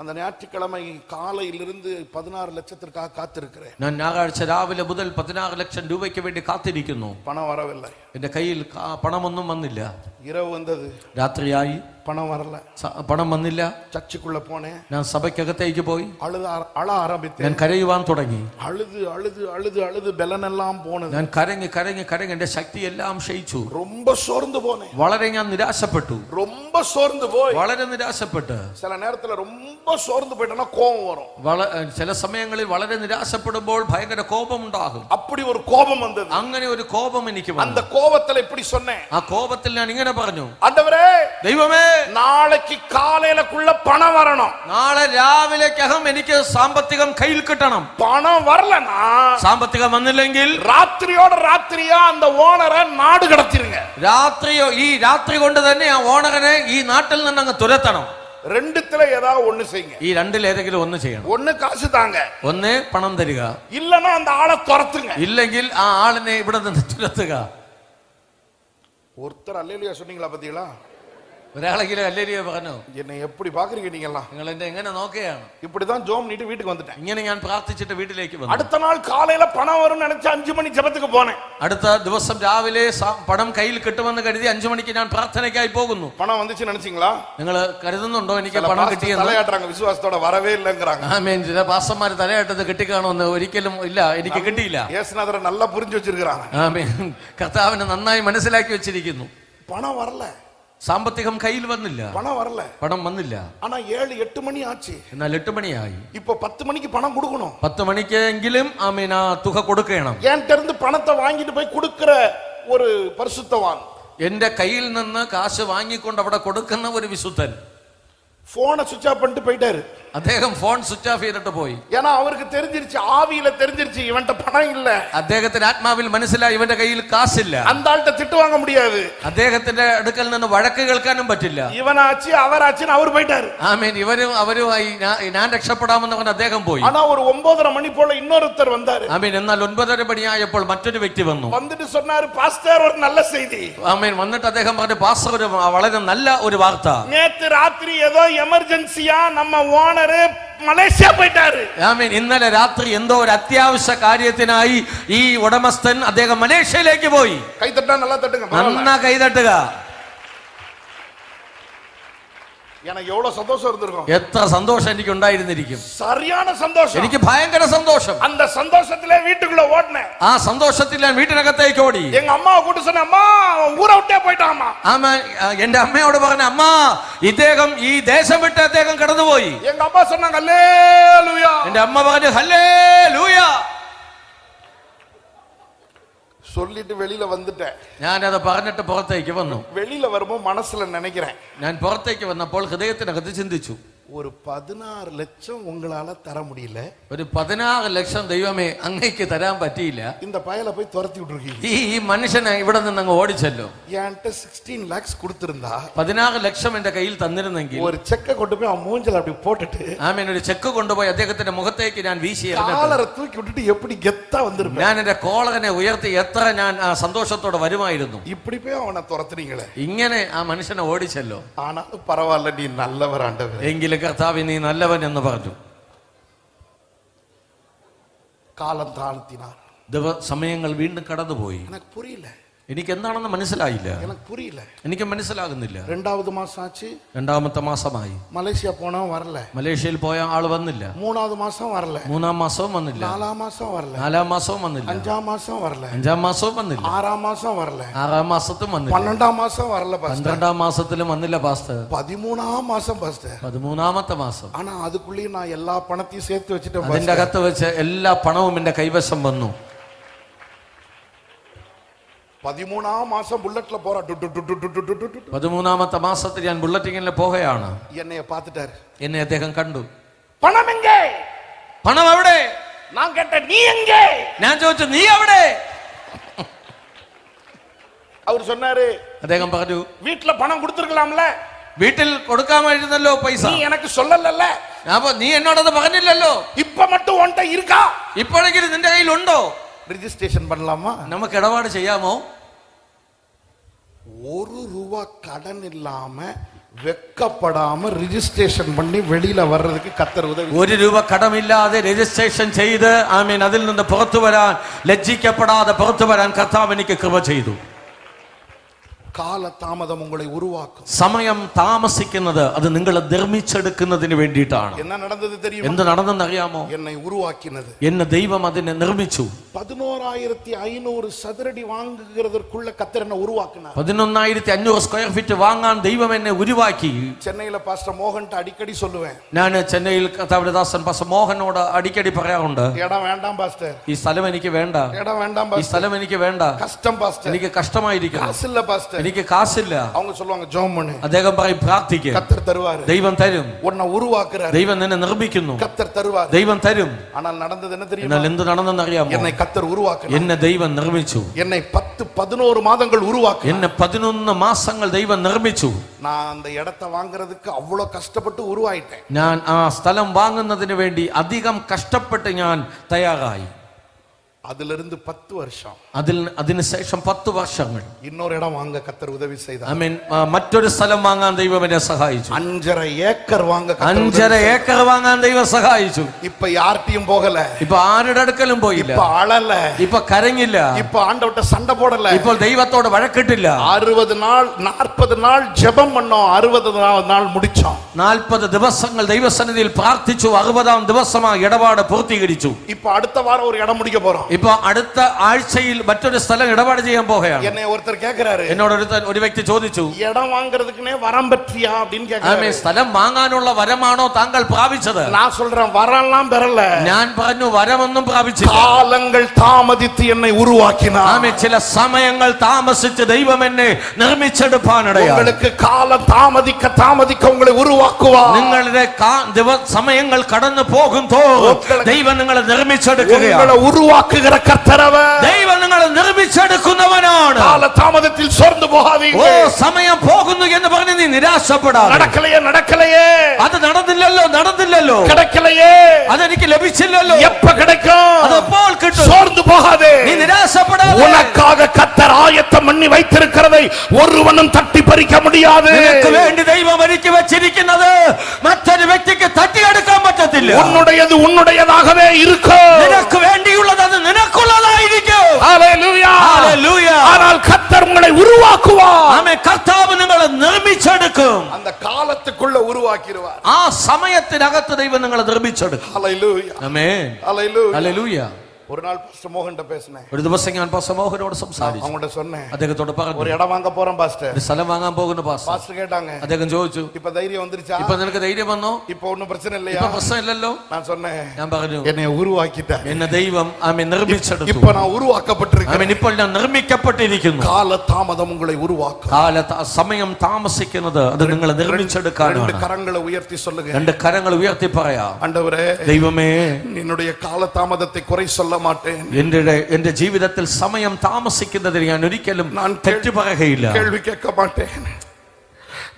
அந்த ஞாயிற்றுக்கிழமை காலையிலிருந்து 16 லட்சத்திற்காக காத்திருக்கிறேன். ഞാൻ ഞായറാഴ്ച രാവിലെ മുതൽ 16 ലക്ഷം രൂപയ്ക്ക് വേണ്ടി കാത്തിരിക്കുന്നു. பணம் வரவில்லை. എന്റെ കയ്യിൽ പണമൊന്നും വന്നില്ല. இரவு வந்தது, രാത്രിയായി, பணம் வரல. പണം വന്നില്ല. சர்ச்சுக்குள்ள போனேன், ഞാൻ സഭയ്ക്കകത്തേക്ക് പോയി, அழ ஆரம்பித்தேன். ഞാൻ കരയുവാൻ തുടങ്ങി. அழுது அழுது அழுது அழுது பலனெல்லாம் போனது. ഞാൻ കരഞ്ഞ് കരഞ്ഞ് കരഞ്ഞ് എന്റെ ശക്തി എല്ലാം ക്ഷയിച്ചു. ரொம்ப சோர்ந்து போனேன். വളരെ ഞാൻ നിരാശപ്പെട്ടു. ரொம்ப சோர்ந்து போய் വളരെ നിരാശപ്പെട്ട് சில நேரத்துல ரொம்ப சோர்ந்து போயிட்டேன்னா கோபம் வரும். ചില സമയങ്ങളിൽ വളരെ നിരാശപ്പെടുമ്പോൾ ഭയങ്കര കോപം ഉണ്ടാകും. அப்படி ஒரு கோபம் வந்தது. അങ്ങനെ ഒരു കോപം എനിക്ക് വന്നു. அந்த கோபத்துல இப்படி சொன்னேன். ആ കോപത്തിൽ ഞാൻ ഇങ്ങനെ പറഞ്ഞു, ஆண்டவரே, ദൈവമേ, நாளைக்கு காலையிலக்குள்ள பணம் வரணும். നാളെ രാവിലേക്കകം എനിക്ക് സാമ്പത്തികം കയ്യിൽ കിട്ടണം. பணம் வரலனா, സാമ്പത്തികം വന്നില്ലെങ്കിൽ ராத்திரியோட ராத்திரியா அந்த ஓனரை நாடு கடத்திருங்க. ഈ രാത്രി കൊണ്ട് തന്നെ ആ ഓണറിനെ ഈ നാട്ടിൽ നിന്ന് അങ്ങ് തുരത്തണം. ரெண்டுத்துல ஏதாவது ஒண்ணு செய்யுங்க. ഈ രണ്ടിൽ ഏതെങ്കിലും ഒന്ന് ചെയ്യണം. ஒண்ணு காசு தாங்க, ഒന്ന് പണം തരിക, இல்லனா அந்த ஆளை துரத்துங்க. ഇല്ലെങ്കിൽ ആ ആളിനെ ഇവിടെ നിന്ന് തുരത്തുക. ஒருத்தர் அல்லேலூயா சொன்னீங்களா பாத்தீங்களா? ഒരാളെങ്കിലും ഹല്ലേലൂയ പറഞ്ഞു. என்னை எப்படி பாக்குறீங்க நீங்கலாம்? നിങ്ങൾ എന്നെ എങ്ങനെ നോക്കുകയാണ്? இப்படிதான் ஜோம் நீட்டு வீட்டுக்கு வந்துட்டேன். ഇങ്ങനെ ഞാൻ പ്രാർത്ഥിച്ചിട്ട് വീട്ടിലേക്ക് വന്നു. அடுத்த நாள் காலையில பணம் வரும்னு நினைச்சு 5 மணி ஜெபத்துக்கு போனேன். അടുത്ത ദിവസം രാവിലെ പണം കയ്യിൽ കിട്ടുമെന്ന് കരുതി 5 മണിക്ക് ഞാൻ പ്രാർത്ഥനയ്ക്കായി പോകുന്നു. பணம் வந்துச்சு நினைச்சீங்களா? നിങ്ങൾ കരുതുന്നുണ്ടോ എനിക്ക് പണം കിട്ടിയെന്ന്? தலையாட்டுறாங்க, விசுவாசத்தோட வரவே இல்லங்கறாங்க. ആമേൻ. ചില പാസ്റ്റർമാർ തലയാട്ടത് കിട്ടിക്കാണുമെന്ന്. ഒരിക്കലും ഇല്ല, എനിക്ക് കിട്ടിയില്ല. യേശുനാഥരെ நல்லா புரிஞ்சு வச்சிருக்காங்க. ആമേൻ. കർത്താവിനെ നന്നായി മനസ്സിലാക്കി വെച്ചിരിക്കുന്നു. பணம் வரல, സാമ്പത്തികം കയ്യിൽ വന്നില്ല, பணம் வரல, പണം വന്നില്ല. ஆனா 7-8 மணி ஆச்சு. എന്നാൽ 8 മണിയായി. இப்போ 10 மணிக்கு பணம் கொடுக்கணும். 10 മണിക്കെങ്കിലും ആമേൻ ആ തുക കൊടുക്കണം. என்கிட்ட இருந்து பணத்தை வாங்கிட்டு போய் கொடுக்கிற ஒரு பரிசுத்தவான், എന്റെ കയ്യിൽ നിന്ന് കാശ് വാങ്ങിക്കൊണ്ട് അവിടെ കൊടുക്കുന്ന ഒരു വിശുദ്ധൻ போனை சுவிட்ச் ஆஃப் பண்ணிட்டு போயிட்டாரு. അദ്ദേഹം ഫോൺ സ്വിച്ച് ഓഫ് ചെയ്തിട്ട് പോയി. ஏன்னா அவருக்கு தெரிஞ்சிருச்சு, ஆவியில தெரிஞ்சிருச்சு இவன்ட்ட பணம் இல்ல. അദ്ദേഹത്തിന് ആത്മാവിൽ മനസ്സിലായി ഇവന്റെ കയ്യിൽ കാശില്ല. அந்த ஆள்கிட்ட திட்டு வாங்க முடியாது, അദ്ദേഹത്തിന്റെ അടുക്കൽ നിന്ന് വഴക്ക് കേൾക്കാനും പറ്റില്ല. இவனாச்சு அவராச்சுன்னு அவர் போயிட்டாரு. ആമേൻ. അവരുമായി ഞാൻ രക്ഷപ്പെടാമെന്ന് പറഞ്ഞ് അദ്ദേഹം പോയി. ஆனா ஒரு 9:30 மணி போல இன்னொருத்தர் வந்தாரு. ആമേൻ. എന്നാൽ 9:30 മണിയായപ്പോൾ മറ്റൊരു വ്യക്തി വന്നു. வந்துட்டு சொன்னாரு, பாஸ்டர் ஒரு நல்ல செய்தி. ആമേൻ. വന്നിട്ട് അദ്ദേഹം പറഞ്ഞു, പാസ്റ്റർ ഒരു വളരെ നല്ല ഒരു വാർത്ത. நேத்து ராத்திரி ஏதோ எமர்ஜென்சியா நம்ம ஓனரு മലേഷ്യ പോയിട്ടാரு. ആമേൻ. ഇന്നലെ രാത്രി എന്തോ ഒരു അത്യാവശ്യ കാര്യത്തിനായി ഈ ഉടമസ്ഥൻ അദ്ദേഹം മലേഷ്യയിലേക്ക് പോയി. കൈതട്ടാ நல்லா தட்டுங்க. നന്നാ കൈതട്ടുക. எனக்கு எவ்வளவு சந்தோஷம் இருந்திருக்கும். എത്ര സന്തോഷം എനിക്ക് ഉണ്ടായിരുന്നിരിക്കും. சரியான சந்தோஷம். എനിക്ക് ഭയങ്കര സന്തോഷം. அந்த சந்தோஷத்திலே வீட்டுக்குள்ள ஓடுனேன். ആ സന്തോഷത്തിൽ ഞാൻ വീട്ടിനകത്തേക്ക് ഓടി. எங்க அம்மாவை கூட்டி சொன்னேன், அம்மா ஊரை விட்டே போயிட்டாமா. ആമ എന്റെ അമ്മയോട് പറഞ്ഞ, അമ്മ ഇദ്ദേഹം ഈ ദേശം വിട്ട് അദ്ദേഹം കടന്നുപോയി. எங்க அம்மா சொன்னாங்க, ஹல்லேலூயா. എന്റെ അമ്മ പറഞ്ഞു, ഹല്ലേലൂയ. சொல்லிட்டு வெளியில வந்துட்டேன். ഞാനത് പറഞ്ഞിട്ട് പുറത്തേക്ക് വന്നു. வெளியில வரும்போது மனசுல நினைக்கிறேன், ഞാൻ പുറത്തേക്ക് വന്നപ്പോൾ ഹൃദയത്തിനകത്ത് ചിന്തിച്ചു, ஒரு 16 லட்சம் உங்களால தர முடியல, ഒരു 16 ലക്ഷം ദൈവമേ അങ്ങേക്ക് തരാൻ പറ്റിയില്ല. இந்த பயல போய் துரத்தி விட்டுருக்கீங்க. ഈ മനുഷ്യനെ ഇവിടെ നിന്ന് അങ്ങ് ഓടിച്ചല്ലോ. என்கிட்ட 16 lakhs கொடுத்திருந்தா 16 ലക്ഷം എന്റെ കയ്യിൽ തന്നിരുന്നെങ്കിൽ ஒரு செக்க கொண்டு போய் அவன் மூஞ்சல அப்படி போட்டுட்டு ആമേൻ ഒരു ചെക്ക് കൊണ്ടുപോയി അദ്ദേഹത്തിന്റെ മുഖത്തേക്ക് ഞാൻ വീശി காலரை தூக்கி விட்டுட்டு எப்படி கெத்தா வந்திருப்பேன். ഞാൻ എന്റെ കോളറിനെ ഉയർത്തി എത്ര ഞാൻ സന്തോഷത്തോടെ വരുമായിരുന്നു. இப்படி போய் அவனை துரத்துறீங்களே. ഇങ്ങനെ ആ മനുഷ്യനെ ഓടിച്ചല്ലോ. ஆனாலும் பரவாயில்ல, நீ நல்லவர் ஆண்டவரே. എങ്കിലും കർത്താവേ നീ നല്ലവൻ എന്ന് പറഞ്ഞു. காலம் தாழ்த்தினார். സമയങ്ങൾ വീണ്ടും കടന്നുപോയി. எனக்கு புரியல, എനിക്ക് എന്താണെന്ന് മനസ്സിലായില്ല. எனக்கு புரியல. എനിക്ക് മനസ്സിലാകുന്നില്ല. ரெண்டாவது மாசம் ஆச்சு, രണ്ടാമത്തെ മാസമായി. மலேசியா போனவன் வரல. മലേഷ്യയിൽ പോയ ആള് വന്നില്ല. மூணாவது மாசம் வரல. മൂന്നാം മാസവും വന്നില്ല. நாலாம் மாசம் வரல. നാലാം മാസവും വന്നില്ല. அஞ்சாம் மாசம் வரல. അഞ്ചാം മാസവും വന്നില്ല. ஆறாம் மாசம் வரல. ആറാം മാസത്തും വന്നില്ല. 12ஆம் மாசம் வரல பாஸ்டர். 12ആം മാസത്തിലും വന്നില്ല പാസ്റ്റർ. 13ஆம் மாசம் பாஸ்டர். 13ാമത്തെ മാസം. ஆனா அதுக்குள்ளேயே நான் எல்லா பணத்தையும் சேர்த்து வச்சிட்டேன் അതിന്റെ பாஸ்டர். അകത്ത് വെച്ച് എല്ലാ പണവും എന്റെ കൈവശം വന്നു. 13ஆம் மாசம் புல்லட்ல போறா. 13ാമത്തെ മാസത്തിൽ ഞാൻ ബുള്ളറ്റിങ്ങിൽ പോകുകയാണ്. என்னைய பார்த்துட்டாரு. എന്നെ അദ്ദേഹം കണ്ടു. பணம் எங்கே? പണം എവിടെ? நான் கேட்டேன், நீ எங்கே? ഞാൻ ചോദിച്ചു, നീ എവിടെ? அவர் சொன்னாரு, അദ്ദേഹം പറഞ്ഞു, வீட்டுல பணம் கொடுத்திருக்கலாம்ல, വീട്ടിൽ കൊടുക്കാമായിരുന്നല്ലോ പൈസ. நீ எனக்கு சொல்லலல்ல, അപ്പൊ നീ എന്നോടത് പറഞ്ഞില്ലല്ലോ. இப்ப மட்டும் உன்கிட்ட இருக்கா? ഇപ്പോഴെങ്കിലും നിന്റെ കയ്യിൽ ഉണ്ടോ? ரிஜிஸ்ட்ரேஷன் பண்ணலாமா? നമുക്ക് ഇടപാട് ചെയ്യാമോ? ₹1 கடன் இல்லாம വെക്കപ്പെടാമ രജിസ്ട്രേഷൻ பண்ணி വെളിയില വர்றதுக்கு കർത്തർ ഉദവി. ഒരു രൂപ കടമില്ലാതെ രജിസ്ട്രേഷൻ ചെയ്ത് ആമേൻ അതിൽ നിന്ന് പുറത്തു വരാൻ, ലജ്ജിക്കപ്പെടാതെ പുറത്തു വരാൻ കർത്താവ് എനിക്ക് കൃപ ചെയ്തു. കാലതാമതം ഉങ്ങളെ ഉരുവാക്കും. സമയം താമസിക്കുന്നത് അത് നിങ്ങളെ നിർമ്മിച്ചെടുക്കുന്നതിന് വേണ്ടിയിട്ടാണ്. എന്ത് നടന്നെന്ന് അറിയാമോ? എന്നെ ഉരുവാക്കിനത്, എന്നെ ദൈവം അതിനെ നിർമ്മിച്ചു. 11,500 சதுரடி വാങ്ങുகிறதற்குள்ள കർത്തർ എന്നെ ഉരുവാക്കിനാർ. 11,500 സ്ക്വയർ ഫീറ്റ് വാങ്ങാൻ ദൈവം എന്നെ ഉരുവാക്കി. ചെന്നൈയിലെ പാസ്റ്റർ മോഹൻ അടിക്കടി சொல்லுவேன். ഞാൻ ചെന്നൈയിൽ കർത്താവിന്റെ ദാസൻ പാസ്റ്റർ മോഹനോട് അടിക്കടി പറയാറുണ്ട്, എടാ വേണ്ടാം പാസ്റ്റർ, ഈ സ്ഥലം എനിക്ക് വേണ്ട, എടാ വേണ്ടാം ഈ പാസ്റ്റർ, സ്ഥലം എനിക്ക് വേണ്ട, കഷ്ടം പാസ്റ്റർ, എനിക്ക് കഷ്ടമായിരിക്കുന്നു, കാശില്ല പാസ്റ്റർ, എനിക്ക് കാശില്ല. அவங்க சொல்லுவாங்க ஜெபம் பண்ணு. അദ്ദേഹം പറയും പ്രാർത്ഥിക്കുക, கர்த்தர் தருவார். ദൈവം തരും. உன்னை உருவாக்குறார், ദൈവം നിന്നെ നിർമ്മിക്കുന്നു, கர்த்தர் தருவார். ദൈവം തരും. ஆனால் நடந்தது என்ன தெரியுமா? എന്നാൽ എന്ത് നടന്നെന്ന് അറിയാമോ? என்னை கர்த்தர் உருவாக்கினார். എന്നെ ദൈവം നിർമ്മിച്ചു. என்னை 10-11 மாதங்கள் உருவாக்கினார். എന്നെ 11 മാസങ്ങൾ ദൈവം നിർമ്മിച്ചു. நான் அந்த இடத்தை வாங்குறதுக்கு அவ்வளவு கஷ்டப்பட்டு உருவாயிட்டேன். ഞാൻ ആ സ്ഥലം വാങ്ങുന്നതിന് വേണ്ടി അധികം കഷ്ടപ്പെട്ട് ഞാൻ തയ്യാറായി. அதிலிருந்து 10 வருஷம், അതിനുശേഷം 10 വർഷങ്ങൾ இன்னொரு இடம் வாங்க கர்த்தர் உதவி செய்தார். ആമേൻ. മറ്റൊരു സ്ഥലം വാങ്ങാൻ ദൈവം എന്നെ സഹായിച്ചു. 5.5 ഏക്കർ വാങ്ങ 5.5 ഏക്കർ വാങ്ങാൻ ദൈവം സഹായിച്ചു. இப்ப யார்ட்டியும் போகல, ഇപ്പൊ ആരുടെ അടുക്കലും പോയില്ല, இப்ப அழல, ഇപ്പൊ കരഞ്ഞില്ല, இப்ப ஆண்டவர்ட்ட சண்டை போடல, ഇപ്പോൾ ദൈവത്തോട് വഴക്കിട്ടില്ല. 60 நாள் 40 நாள் ஜெபம் பண்ணோம், 60 நாள் முடிச்சோம். 40 ദിവസങ്ങൾ ദൈവസന്നിധിയിൽ പ്രാർത്ഥിച്ചു. 60-ാം ദിവസമായി ഇടപാട് പൂർത്തീകരിച്ചു. இப்ப அடுத்த வாரம் ஒரு இடம் முடிக்க போறோம். ഇപ്പൊ അടുത്ത ആഴ്ചയിൽ മറ്റൊരു സ്ഥലം ഇടപാട് ചെയ്യാൻ പോകുകയാണ്. என்னை ஒருத்தர் கேக்குறாரு, എന്നോട് ഒരു വ്യക്തി ചോദിച്ചു, இடம் வாங்குறதுக்குனே வரம் பெற்றியா அப்படின்னு கேக்குறாரு. സ്ഥലം വാങ്ങാനുള്ള വരമാണോ താങ്കൾ പ്രാപിച്ചത്? நான் சொல்றேன் வரலாம் பெறல. ഞാൻ പറഞ്ഞു വരമൊന്നും പ്രാപിച്ചില്ല. காலங்கள் தாமதித்து என்னை உருவாக்கினார். ആമേൻ. ചില സമയങ്ങൾ താമസിച്ച് ദൈവം എന്നെ നിർമ്മിച്ചെടുപ്പാനിടയായി. உங்களுக்கு காலம் தாமதிக்க உங்களை உருவாக்குவார். നിങ്ങളുടെ സമയങ്ങൾ കടന്നു പോകും തോറും ദൈവം നിങ്ങളെ നിർമ്മിച്ചെടുക്കുകയാണ്. உங்களை உருவாக்குகிற கர்த்தர் அவர். ദൈവം നിങ്ങളെ നിർമ്മിച്ചെടുക്കുന്നവനാണ്. കാലതാമതത്തിൽ സോർന്നു പോകാதீங்க. ഓ സമയം പോകുന്നു എന്ന് പറഞ്ഞ് നീ നിരാശപ്പെടാതെ. നടക്കலையே അത് നടന്നില്ലല്ലോ கிடைக்கலையே അതെനിക്ക് ലഭിച്ചില്ലല്ലോ, எப்ப கிடைக்கும், അതെപ്പോൾ കിട്ടും, சோர்ந்து போகாதே, നീ നിരാശപ്പെടാതെ. உனக்காக கர்த்தர் ஆயத்தம் பண்ணி வைத்திருக்கிறதை ஒருவனும் தட்டி பறிக்க முடியாது. നിനക്ക് വേണ്ടി ദൈവം ഒരുക്കി വെച്ചിരിക്കുന്നത് മറ്റൊരു വ്യക്തിക്ക് തട്ടിയെടുക്കാൻ പറ്റത്തില്ല. உன்னுடையது உன்னுடையதாகவே இருக்கும். നിനക്ക് വേണ്ടിയുള്ളത് അത് നിനക്കുള്ളതായിരിക്കും. ஹalleluya, ഹല്ലേലൂയ. ஆனால் கர்த்தர் உங்களை உருவாக்குவார். ആമേൻ. കർത്താവ് നിങ്ങളെ നിർമ്മിച്ചെടുക്കും. அந்த കാലத்துக்குள்ள உருவாக்கிடுவார். ആ സമയത്തിനകത്ത് ദൈവം നിങ്ങളെ നിർമ്മിച്ചെടുക്കും. ஹalleluya, ആമേൻ. ஹalleluya. ഹല്ലേലൂയ. ஒரு நாள் பாஸ்டர் மோகன்ட்ட பேசினேன். ഒരു ദിവസം ഞാൻ പാസ്റ്റർ മോഹനോട് സംസാരിച്ചു. அவங்கள்ட்ட சொன்னேன், അദ്ദേഹത്തോട് പറഞ്ഞു, ஒரு இடம் வாங்க போறோம் பாஸ்டர். ഒരു സ്ഥലം വാങ്ങാൻ പോകുന്നു പാസ്റ്റർ. பாஸ்டர் கேட்டாங்க, അദ്ദേഹം ചോദിച്ചു, இப்ப தைரியம் வந்துருச்சா? ഇപ്പൊ നിനക്ക് ധൈര്യം വന്നോ? இப்ப ஒண்ணும் பிரச்சனை இல்லையா? ഇപ്പൊ പ്രശ്നമില്ലല്ലോ. நான் சொன்னேன், ഞാൻ പറഞ്ഞു, என்னை உருவாக்கிட்டார். എന്നെ ദൈവം ആമേൻ നിർമ്മിച്ചെടുത്തു. இப்ப நான் உருவாக்கப்பட்டிருக்கேன். ആമേൻ. ഇപ്പോൾ ഞാൻ നിർമ്മിക്കപ്പെട്ടിരിക്കുന്നു. காலதாமதம் உங்களை உருவாக்கும். സമയം താമസിക്കുന്നത് അത് നിങ്ങളെ നിർമ്മിച്ചെടുക്കാനാണ്. ரெண்டு கரங்களை உயர்த்தி சொல்லுங்க. 2 കരങ്ങൾ ഉയർത്തി പറയാം, ஆண்டவரே, ദൈവമേ, என்னுடைய காலதாமதத்தை குறை சொல்ல மாட்டேன். എന്റെ ജീവിതത്തിൽ സമയം താമസിക്കുന്നതിന് ഞാൻ ഒരിക്കലും തെറ്റു പറയുകയില്ല. கேள்வி கேட்க மாட்டேன்.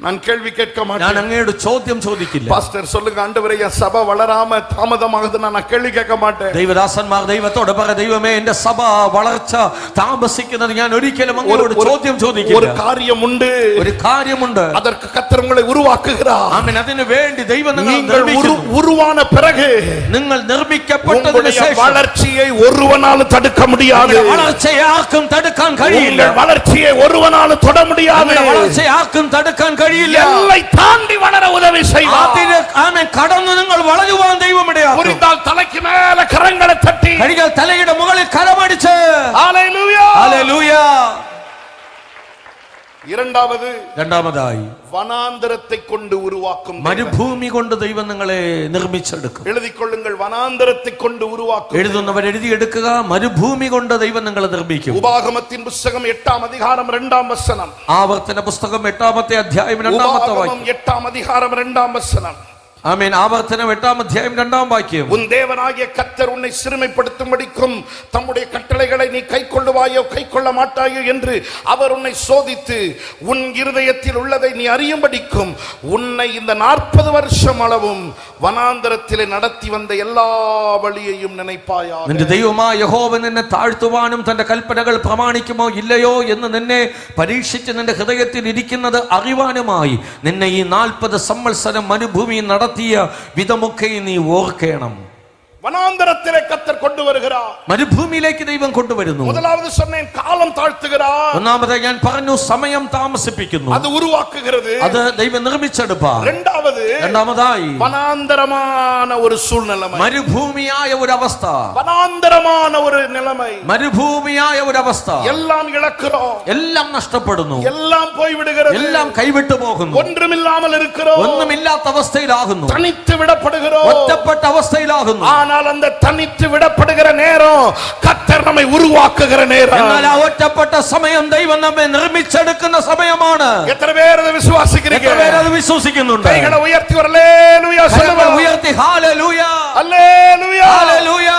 நான் கேள்வி கேட்க ഞാൻ மாட்டேன். അങ്ങയോട് ചോദ്യം ചോദിക്കില്ല. பாஸ்டர் சொல்லுங்க, ஆண்டவரே, என் சபை வளராம தாமதமாகுது, நான் கேள்வி கேட்க மாட்டேன். ദൈവദാസന്മാർ ദൈവത്തോട് പറ, ദൈവമേ, എന്റെ സഭ വളർച്ച താമസിക്കുന്നത് ഞാൻ ഒരിക്കലും അങ്ങയോട് ചോദ്യം ചോദിക്കില്ല. ஒரு காரியம் உண்டு, ഒരു കാര്യമുണ്ട്, அதற்கு கர்த்தர் உங்களை உருவாக்குகிறார். ആമേൻ. അതിനു വേണ്ടി ദൈവം നിങ്ങളെ நீங்கள் നിർമ്മിക്കുന്നു. உருவான பிறகு നിങ്ങൾ നിർമ്മിക്കപ്പെട്ടതിന് ശേഷം வளர்ச்சியை ஒருவனாலும் தடுக்க முடியாது. വളർച്ചയെ ആർക്കും തടുക്കാൻ കഴിയില്ല. வளர்ச்சியை ஒருவனாலும் தொட முடியாது. വളർച്ചയെ ആർക്കും തടുക്കാൻ കഴിയില്ല. எல்லை தாண்டி வளர உதவி செய்வார். ആമേൻ. കടന്നു നിങ്ങൾ വളരുവാൻ ദൈവം ഇടയാക്കും. புரிந்தால் தலைக்கு மேல கரங்களை தட்டி, കഴികൾ തലയുടെ മുകളിൽ കരമടിച്ച് ஹalleluya, ഹല്ലേലൂയ. രണ്ടാമതായി വനാന്തരത്തെ കൊണ്ട് ഉരുവാക്കും. മരുഭൂമി കൊണ്ട് ദൈവം നിങ്ങളെ നിർമ്മിച്ചെടുക്കും. എഴുതിക്കൊള്ളുങ്ങൾ, വനാന്തരത്തെ കൊണ്ട് ഉരുവാക്കും. എഴുതുന്നവർ എഴുതിയെടുക്കുക, മരുഭൂമി കൊണ്ട് ദൈവം നിങ്ങളെ നിർമ്മിക്കും. ഉപാഗമത്തിൻ പുസ്തകം 8-ാം അധികാരം 2-ാം വചനം. ആവർത്തന പുസ്തകം 8-ാമത്തെ അധ്യായം 2-ാമത്തെ വാക്യം. 8-ാം അധികാരം 2-ാം വചനം. ആമേൻ. ആവർത്തനം 8-ാം അധ്യായം 2-ാം വാക്യം. உன் தேவனாகிய கர்த்தர் உன்னை சிறுமைப்படுத்தும்படிக்கும் தம்முடைய கட்டளைகளை நீ கைக்கொள்ளுவாயோ கைக்கொள்ள மாட்டாயோ என்று அவர் உன்னை சோதித்து உன் இருதயத்தில் உள்ளதை நீ அறியும்படிக்கும் உன்னை இந்த 40 வருஷம் அளவும் വനാന്തരത്തിലെ നടത്തി വന്ന എല്ലാ വഴിയെയും നിனைப்பாயாக. നിന്റെ ദൈവമായ യഹോവ നിന്നെ താഴ്ത്തുവാനും തന്റെ കൽപ്പനകൾ പ്രമാണിക്കുമോ ഇല്ലയോ എന്ന് നിന്നെ പരീക്ഷിച്ച് നിന്റെ ഹൃദയത്തിൽ ഇരിക്കുന്നത് അറിവാനുമായി നിന്നെ ഈ 40 സംവത്സരം മരുഭൂമിയിൽ നടത്തിയ വിധമൊക്കെ നീ ഓർക്കണം. വനാന്തരത്തിലെ കർത്തർ കൊണ്ടുവരുகிறார். മരുഭൂമിയിലേക്ക് ദൈവം കൊണ്ടുവരുന്നു. முதலாவது சொன்னேன் காலம் தாழ்த்துகிறார். ഒന്നാമതായി ഞാൻ പറഞ്ഞു സമയം താമസിപ്പിക്കുന്നു. അത് ഉരുവാക്കുகிறது. അത് ദൈവം നിർമ്മിച്ചെടുപ്പാൻ. രണ്ടാമതായി വനാന്തരமான ഒരു സൂழ்நிலை, മരുഭൂമിയായ ഒരു അവസ്ഥ, വനാന്തരமான ഒരു നിലமை, മരുഭൂമിയായ ഒരു അവസ്ഥ. എല്ലാം ഇളக்கிறோம், എല്ലാം നഷ്ടപ്പെടുന്നു, എല്ലാം പോയി വിടുகிறது, എല്ലാം കൈവിട്ടു പോകുന്നു, ഒന്നുമില്ലാமல் இருக்கிறோம், ഒന്നുമില്ലാത്ത അവസ്ഥയിലാകുന്നു, തനിച്ച് വിടപ്പെടുகிறோம், ഒറ്റപ്പെട്ട അവസ്ഥയിലാകുന്നു. ஆனால் அந்த தனித்து விடப்படுகிற நேரம் கர்த்தர் நம்மை உருவாக்குகிற நேரம். എന്നാൽ ആ ഒറ്റപ്പെട്ട സമയം ദൈവം നമ്മെ നിർമ്മിച്ചെടുക്കുന്ന സമയമാണ്. എത്ര പേർ അത് വിശ്വസിக்கிறீங்க? എത്ര പേർ അത് വിശ്വസിക്കുന്നുണ്ട്? കൈകളെ ഉയർത്തി ഹല്ലേലൂയ சொல்லுங்க. ഉയർത്തി ഹല്ലേലൂയ ഹല്ലേലൂയ ഹല്ലേലൂയ.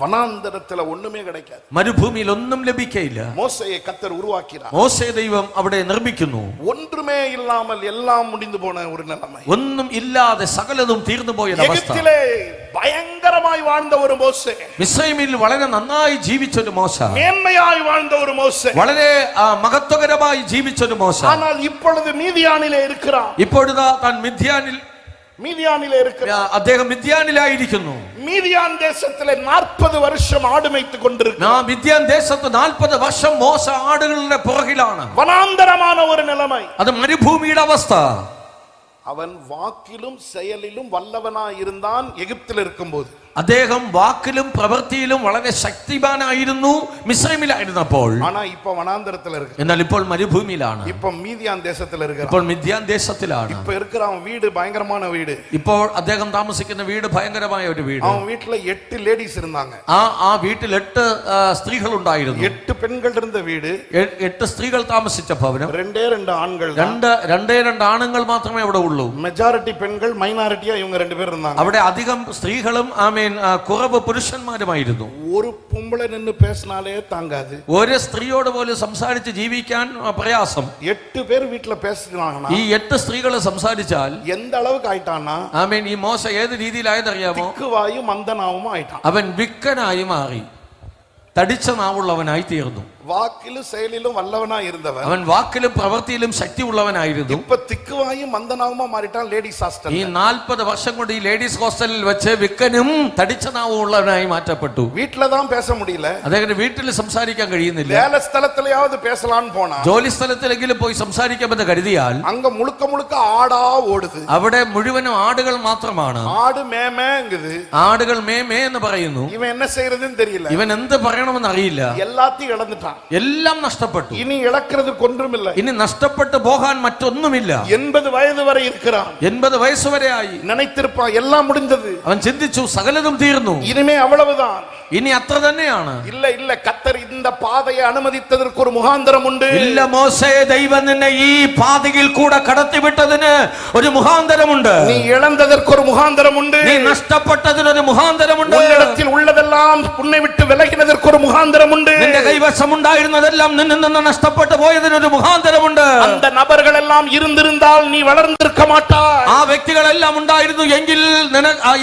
വനാന്തരത്തിൽ ഒന്നുമേ கிடைக்காது. മരുഭൂമിയിൽ ഒന്നും ലഭിക്കയില്ല. മോശയെ കർത്തർ ഉരുവാക്കിനാർ. മോശയെ ദൈവം അവിടെ നിർമ്മിക്കുന്നു. ഒന്നുമേ ഇല്ലാமல் എല്ലാം முடிந்து போன ഒരു നിലமை, ഒന്നും ഇല്ലാതെ സകലതും തീർന്നു പോയ അവസ്ഥ. എഗിപ്തിലെ ഭയങ്കരമായി வாழ்ந்த ഒരു മോശെ, മിസ്രൈമിൽ വളരെ നന്നായി ജീവിച്ച ഒരു മോശ, മേന്മയായി வாழ்ந்த ഒരു മോശെ, വളരെ മഹത്വകരമായി ജീവിച്ച ഒരു മോശ. ஆனால் இப்பொழுது மீதியானிலே இருக்கிறார். ഇപ്പോഴിതാ താൻ மீதியானிலே இருக்கிறார். അദ്ദേഹം മിദ്യാനിലായിരിക്കുന്നു. மீதியான் ദേശത്തിലെ 40 വർഷം ആടുമേയ്ത്ത് കൊണ്ടിരിക്കുന്നു. മിദ്യാൻ ദേശത്ത് 40 വർഷം മോശ ആടുകളുടെ പുറകിലാണ്. വനാന്തരமான ഒരു നിലமை, അത് മരുഭൂമിയുടെ അവസ്ഥ. അവൻ വാക്കിലും செயலிலும் വല്ലവനായി இருந்தான் എഗിപ്തിൽ இருக்கும்போது. അദ്ദേഹം വാക്കിലും പ്രവൃത്തിയിലും വളരെ ശക്തിമാനായിരുന്നു മിസ്രൈമിലായിരുന്നപ്പോൾ. എന്നാൽ ഇപ്പോൾ മരുഭൂമിയിലാണ്. ഇപ്പോൾ മിദ്യാൻ ദേശത്തിലാണ്. ഇപ്പോൾ അദ്ദേഹം താമസിക്കുന്ന വീട് ഭയങ്കരമായ ഒരു വീട്. വീട്ടിലെ 8 ലേഡീസ് ഇരുന്നാங்க. ആ വീട്ടിൽ 8 സ്ത്രീകൾ ഉണ്ടായിരുന്നു. 8 പെൺകൾ ഇരുന്ന വീട്, 8 സ്ത്രീകൾ താമസിച്ച ഭവനം. 2 ആൺകൾ, 2 ആണുങ്ങൾ മാത്രമേ അവിടെ ഉള്ളൂ. മെജോറിറ്റി പെൺകൾ, മൈനോറിറ്റിയാ ഇവங்க 2 പേർ இருந்தாங்க. അവിടെ അധികം സ്ത്രീകളും കുറവ് പുരുഷന്മാരുമായിരുന്നു. ഒരു പൊമ്പളെ നിന്ന് പേസിനാലേ താങ്കാது. ഒരു സ്ത്രീയോട് പോലും സംസാരിച്ച് ജീവിക്കാൻ പ്രയാസം. 8 പേർ വീട്ടിൽ പേസിനാണ്. ഈ 8 സ്ത്രീകൾ സംസാരിച്ചാൽ എന്ത് അളവുക്ക് ആയിട്ടാണ് ഈ മോശ ഏത് രീതിയിലായതറിയാമോ? വിക്കുവായും മന്ദനാവും ആയിട്ടാണ്. അവൻ വിക്കനായി മാറി, തടിച്ച നാവുള്ളവനായി തീർന്നു. വാക്കിലും செயலிலும் വല്ലവനായി ഇരുന്നവൻ അവൻ വാക്കിലും പ്രവൃത്തിയിലും ശക്തിയുള്ളവനായിരുന്നു. ഇപ്പോ തിക്കുവായും മന്ദനാവുമാ മാറിട്ടാൻ ലേഡീസ് ഹോസ്റ്റൽ. ഈ 40 വർഷം കൊണ്ട് ഈ ലേഡീസ് ഹോസ്റ്റലിൽ വെച്ച് വിക്കനും തടിച്ച നാവും ഉള്ളവനായി മാറ്റപ്പെട്ടു. വീട്ടിലതാ പേസ മുടിയില്ല, അദ്ദേഹത്തിന് വീട്ടിൽ സംസാരിക്കാൻ കഴിയുന്നില്ല. വേല സ്ഥലത്തിലാவது പേസലാൻ പോണ, ജോലി സ്ഥലത്തിലെങ്കിലും പോയി സംസാരിക്കാമെന്ന് കരുതിയാൽ അങ്ങ മുളുക്ക ആടാ ഓടുത്. അവിടെ മുഴുവനും ആടുകൾ മാത്രമാണ്. ആട് മേമേങ്കുത്, ആടുകൾ മേമേ എന്ന് പറയുന്നു. ഇവൻ എന്നെ ചെയ്യുന്നതെന്ന് തെരിയില്ല, ഇവൻ എന്ത് പറയണമെന്ന് അറിയില്ല. എല്ലാத்தையும் ഇളന്നിട്ടാൻ, എല്ലാം നഷ്ടപ്പെട്ടു. ഇനി ഇളക്കുന്നത് കൊണ്ടുമില്ല, ഇനി നഷ്ടപ്പെട്ടു പോകാൻ മറ്റൊന്നുമില്ല. 80 വയസ്സ് വരെ ഇരിക്കണം. 80 വയസ്സ് വരെ ആയി. നിனைத்திருப்பா എല്ലാം முடிஞ்சது. അവൻ ചിന്തിച്ചു സകലതും തീർന്നു, ഇനിമേ അവളവുதான், ഇനി അത്ര തന്നെയാണ്. ഇല്ല കർത്തർ இந்த പാതയെ അനുമതിത്തதற்கு ഒരു മുഖാന്തരമുണ്ട്. ഇല്ല മോശേ, ദൈവം നിന്നെ ഈ പാതയിൽ കൂടെ കടത്തിവിട്ടതിന് ഒരു മുഖാന്തരമുണ്ട്. നീ ഇളந்ததற்கு ഒരു മുഖാന്തരമുണ്ട്. നീ നഷ്ടപ്പെട്ടതിന് ഒരു മുഖാന്തരമുണ്ട്. ഉള്ളിടത്തിൽ ഉള്ളതെല്ലാം ഉന്നെ വിട്ട് വിലകിനதற்கு ഒരു മുഖാന്തരമുണ്ട്. നിന്റെ കൈവശം ഉണ്ടായിരുന്നതെല്ലാം നിന്നിൽ നിന്ന് നഷ്ടപ്പെട്ടു പോയതിന് ഒരു മുഖാന്തരമുണ്ട്. அந்த നபர்களെല്ലാം ഇരുന്നിരുന്നാൽ നീ വളർന്നിരിക്ക മാട്ടാய். ആ വ്യക്തികളെല്ലാം ഉണ്ടായിരുന്നു എങ്കിൽ,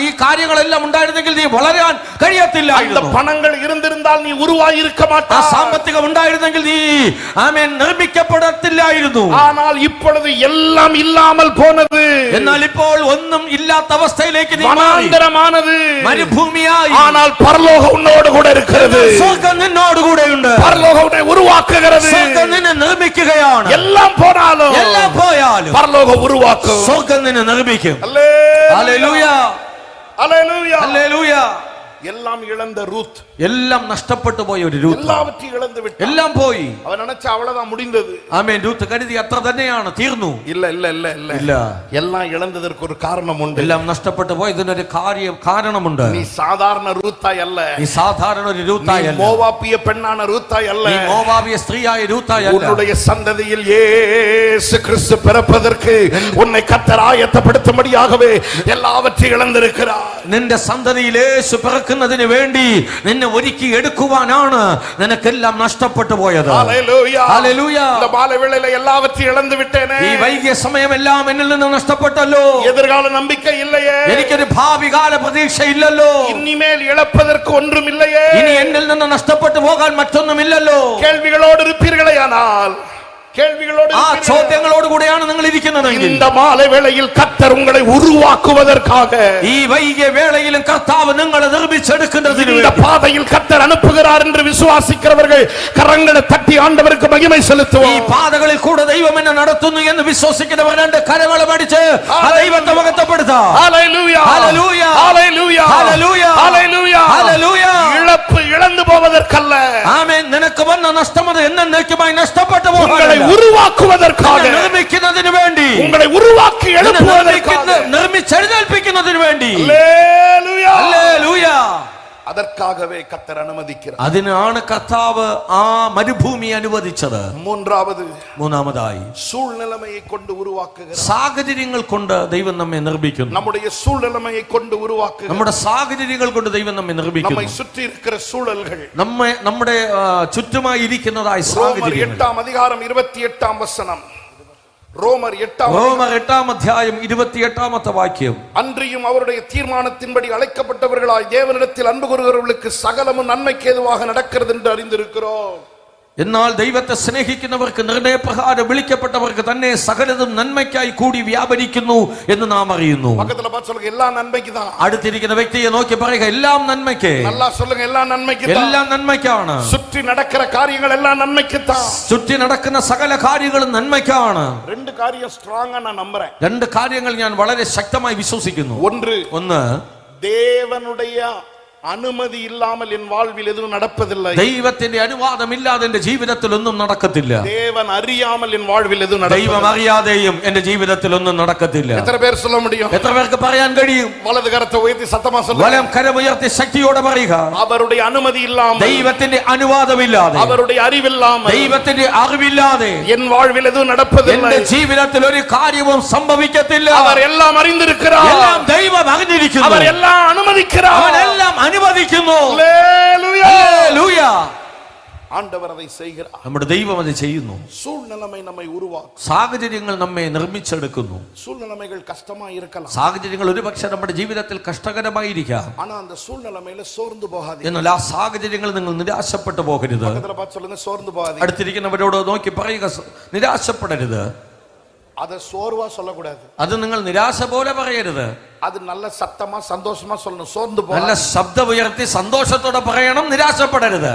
ഈ കാര്യങ്ങളെല്ലാം ഉണ്ടായിരുന്നെങ്കിൽ നീ വളരാൻ കഴിയത്തില്ലായിരുന്നു. പണങ്ങൾ ഇരുന്നിരുന്നാൽ നീ ഉരുവായി இருக்க മാട്ടാய். ആ സാമ്പത്തികം ഉണ്ടായിരുന്നെങ്കിൽ നീ നിർമ്മിക്കപ്പെടത്തില്ലായിരുന്നു. ஆனால் இப்பொழுது எல்லாம் இல்லாமல் போனது. എന്നാൽ ഇപ്പോൾ ഒന്നും ഇല്ലാത്ത അവസ്ഥയിലേക്ക് നീ വനാന്തരമാനது, മരുഭൂമിയായി. ஆனால் பரலோகம் உன்னோடு கூட இருக்கிறது. സ്വർഗ്ഗം നിന്നോട് കൂടെയുണ്ട്. பரலோகம் உன்னை உருவாக்குகிறது. സ്വർഗ്ഗം നിന്നെ നിർമ്മിക്കുകയാണ്. എല്ലാം പോയാലും പരലോകം ഉരുവാക്കും, സ്വർഗ്ഗം നിന്നെ നിർമ്മിക്കും. Hallelujah hallelujah hallelujah hallelujah. எல்லாம் இழந்த ரூத், எல்லாம் நഷ്ടപ്പെട്ടു പോയ ഒരു രൂത്ത്, எல்லாவற்றையும் இழந்து விட்டான். എല്ലാം പോയി. அவன் நினைச்சா அவ்வளவுதான் முடிந்தது. ആമേൻ. രൂത്ത് കരുതി അത്ര തന്നെയാണ്, തീർന്നു. இல்ல இல்ல இல்ல இல்ல இல்ல, எல்லாம் இழந்ததற்கு ஒரு காரணம் உண்டு. എല്ലാം നഷ്ടപ്പെട്ടു പോയി, ഇതിനൊരു കാരണമുണ്ട്. நீ சாதாரண ரூத்தாய் அல்ல, നീ സാധാരണ ഒരു രൂത്തായി അല്ല, மோவாபிய பெண்ணான ரூத்தாய் அல்ல, നീ മോവാബിയ സ്ത്രീയായ രൂത്തായി അല്ല. உன்னுடைய சந்ததியில் இயேசு கிறிஸ்து பிறப்பதற்கு உன்னை கர்த்தர் ஆயத்தப்படுத்தும்படியாகவே எல்லாவற்றையும் இழந்திருக்கிறார். നിന്റെ സന്തതിയിൽ യേശു പിറക്കുന്നതിന് വേണ്ടി നിന്നെ ഒരുക്കി എടുക്കുവാനാണ് നിനക്കെല്ലാം നഷ്ടപ്പെട്ടു പോയത്. Hallelujah hallelujah. இந்த மாலை வேளையில எல்லாவற்றையும் இழந்து விட்டேனே, ഈ വൈകിയ സമയമെല്ലാം എന്നിൽ നിന്ന് നഷ്ടപ്പെട്ടല്ലോ. எதிர்கால நம்பிக்கை இல்லையே, എനിക്കൊരു ഭാവി കാല പ്രതീക്ഷ ഇല്ലല്ലോ. இனிமேல் இழப்பதற்கு ஒன்றும் இல்லையே, ഇനി എന്നിൽ നിന്ന് നഷ്ടപ്പെട്ടു പോകാൻ മറ്റൊന്നുമില്ലല്ലോ. கேள்விகளோடு இருப்பீர்களேயானால், ആ ചോദ്യങ്ങളോട് കൂടെയാണ് നിങ്ങൾ ഇരിക്കുന്നതെങ്കിൽ இந்த மாலை வேளையில் கர்த்தர் உங்களை உருவாக்குவதற்காக, ഈ വൈകിയ വേളയിലും കർത്താവ് നിങ്ങളെ നിർമ്മിച്ചെടുക്കുന്നതിന് இந்த பாதையில் கர்த்தர் அனுப்புகிறார் என்று விசுவாசிக்கிறவர்கள் கரங்களை தட்டி ஆண்டவருக்கு மகிமை ഈ செலுத்துவோம். പാതകളിൽ കൂടെ ദൈവം എന്നെ നടത്തുന്നു എന്ന് വിശ്വസിക്കുന്നവർ രണ്ട് കരങ്ങളും അടിച്ച് ആ ദൈവത്തെ മഹത്വപ്പെടുത്താം. ஹல்லேலூயா ഹല്ലേലൂയ. ஹல்லேலூயா ഹല്ലേലൂയ. ஹல்லேலூயா. ഹല്ലേലൂയ. இழப்பு இழந்து போவதற்கல்ல, ആമേൻ. നിനക്ക് വന്ന നഷ്ടം അത് എന്നേക്കുമായി നഷ്ടപ്പെട്ടു உங்களை പോകാൻ உருவாக்குவதற்காக, നിർമ്മിക്കുന്നതിന് വേണ്ടി, உங்களை உருவாக்கி எழுப்புவதற்காக, നിർമ്മിച്ചെഴുന്നേൽപ്പിക്കുന്നതിന് വേണ്ടി. ஹல்லேலூயா. ഹല്ലേലൂയ. அதற்காகவே கர்த்தர் அனுமதிக்கிறார். അതിനാണ് കർത്താവ് ആ മരുഭൂമി അനുവദിച്ചത്. மூன்றாவதாய் சூழ்நிலைமையை கொண்டு உருவாக்குகிறார். സാഹചര്യങ്ങൾ കൊണ്ട് ദൈവം നമ്മെ നിർമ്മിക്കുന്നു. நம்முடைய சூழ்நிலைமையை கொண்டு உருவாக்குகிறார். നമ്മുടെ സാഹചര്യങ്ങൾ കൊണ്ട് ദൈവം നമ്മെ നിർമ്മിക്കുന്നു. நம்மை சுற்றி இருக்கிற சூழல்கள், നമ്മുടെ ചുറ്റുമായി ഇരിക്കുന്നതായ സാഹചര്യങ്ങൾ. 8 அதிகாரம் 28 வசனம். ரோமர் 8 അധ്യായം 28 വാക്യം. அன்றியும் அவருடைய தீர்மானத்தின்படி அழைக்கப்பட்டவர்களாய் தேவனிடத்தில் அன்பு கூறுகிறவர்களுக்கு சகலமும் நன்மைக்கு ஏதுவாக நடக்கிறது என்று அறிந்திருக்கிறோம். എന്നാൽ ദൈവത്തെ സ്നേഹിക്കുന്നവർക്ക് നിർണയപ്രകാരം വിളിക്കപ്പെട്ടവർക്ക് തന്നെ സകലതും നന്മയ്ക്കായി കൂടി വ്യാപരിക്കുന്നു എന്ന് നാം അറിയുന്നു. பக்கத்துல பார்த்து சொல்லுங்க, எல்லாம் நன்மைக்கு தான். അടുത്തിരിക്കുന്ന വ്യക്തിയെ നോക്കി പറയുക, എല്ലാം നന്മയ്ക്ക്. நல்லா சொல்லுங்க, எல்லாம் நன்மைக்கு தான். എല്ലാം നന്മയ്ക്കാണ്. சுற்றி நடக்கிற காரியங்கள் எல்லாம் நன்மைக்கு தான். ചുറ്റി നടക്കുന്ന സകല കാര്യങ്ങളും നന്മയ്ക്കാണ്. ரெண்டு காரியம் ஸ்ட்ராங்கா நான் நம்புறேன். രണ്ട് കാര്യങ്ങൾ ഞാൻ വളരെ ശക്തമായി വിശ്വസിക്കുന്നു. ഒന്ന്, தேவனுடைய അനുമതി ഇല്ലാமல் എൻ வாழ்வில் എതും നടപ്പതില്ല. ദൈവത്തിന്റെ അനുവാദമില്ലാതെ എന്റെ ജീവിതത്തിൽ ഒന്നും നടക്കത്തില്ല. தேவன் அறியாமல் എൻ வாழ்வில் എതും നടക്കില്ല. ദൈവം അറിയാതെയും എന്റെ ജീവിതത്തിൽ ഒന്നും നടക്കത്തില്ല. എത്ര പേർ சொல்ல முடியும்? എത്ര പേർക്ക് പറയാൻ കഴിയും? വലത് കരത്തെ ഉയർത്തി സത്തമാ சொல்லுங்க. വലം കരമുയർത്തി ശക്തിയോടെ പറയുക, അവരുടെ അനുമതി ഇല്ലാமல், ദൈവത്തിന്റെ അനുവാദമില്ലാതെ, അവരുടെ അറിവില്ലാமல், ദൈവത്തിന്റെ അറിവില്ലാതെ എൻ வாழ்வில் എതും നടപ്പതില്ല. എന്റെ ജീവിതത്തിൽ ഒരു കാര്യവും സംഭവിക്കത്തില്ല. അവർ എല്ലാം അറിந்திருக்கிறார். എല്ലാം ദൈവം അറിഞ്ഞിരിക്കുന്നു. അവർ എല്ലാം അനുമതിக்கிறார். അവൻ എല്ലാം അനുവദിക്കുന്നു. ഹല്ലേലൂയ. ഹല്ലേലൂയ. ആണ്ടവർ அதை செய்கிறார். നമ്മുടെ ദൈവം അത് ചെയ്യുന്നു. சூழ்நிலைமை நம்மை உருவாக்கும். സാഹചര്യങ്ങൾ നമ്മെ നിർമ്മിച്ചെടുക്കുന്നു. சூழ்நிலைமைகள் கஷ்டமாய் இருக்கலாம். സാഹചര്യങ്ങൾ ഒരുപക്ഷെ നമ്മുടെ ജീവിതത്തിൽ കഷ്ടകരമായിരിക്കാം. ஆனா அந்த சூழ்நிலைமையில சோர்ந்து போகாதீங்க. എന്നാൽ ആ സാഹചര്യങ്ങൾ നിങ്ങൾ നിരാശപ്പെട്ടു പോകരുത്. பக்கத்துல பார்த்து சொல்லுங்க, சோர்ந்து போகாதீங்க. അടുത്തിരിക്കുന്നവരോട് നോക്കി പറയുക, നിരാശപ്പെടരുത്. அத சோர்வா சொல்லக்கூடாது. അത് നിങ്ങൾ നിരാശ പോലെ പറയരുത്. அது நல்ல சத்தமா சந்தோஷமா சொல்லணும். சோர்ந்து നല്ല ശബ്ദം ഉയർത്തി സന്തോഷത്തോടെ പറയണം, നിരാശപ്പെടരുത്.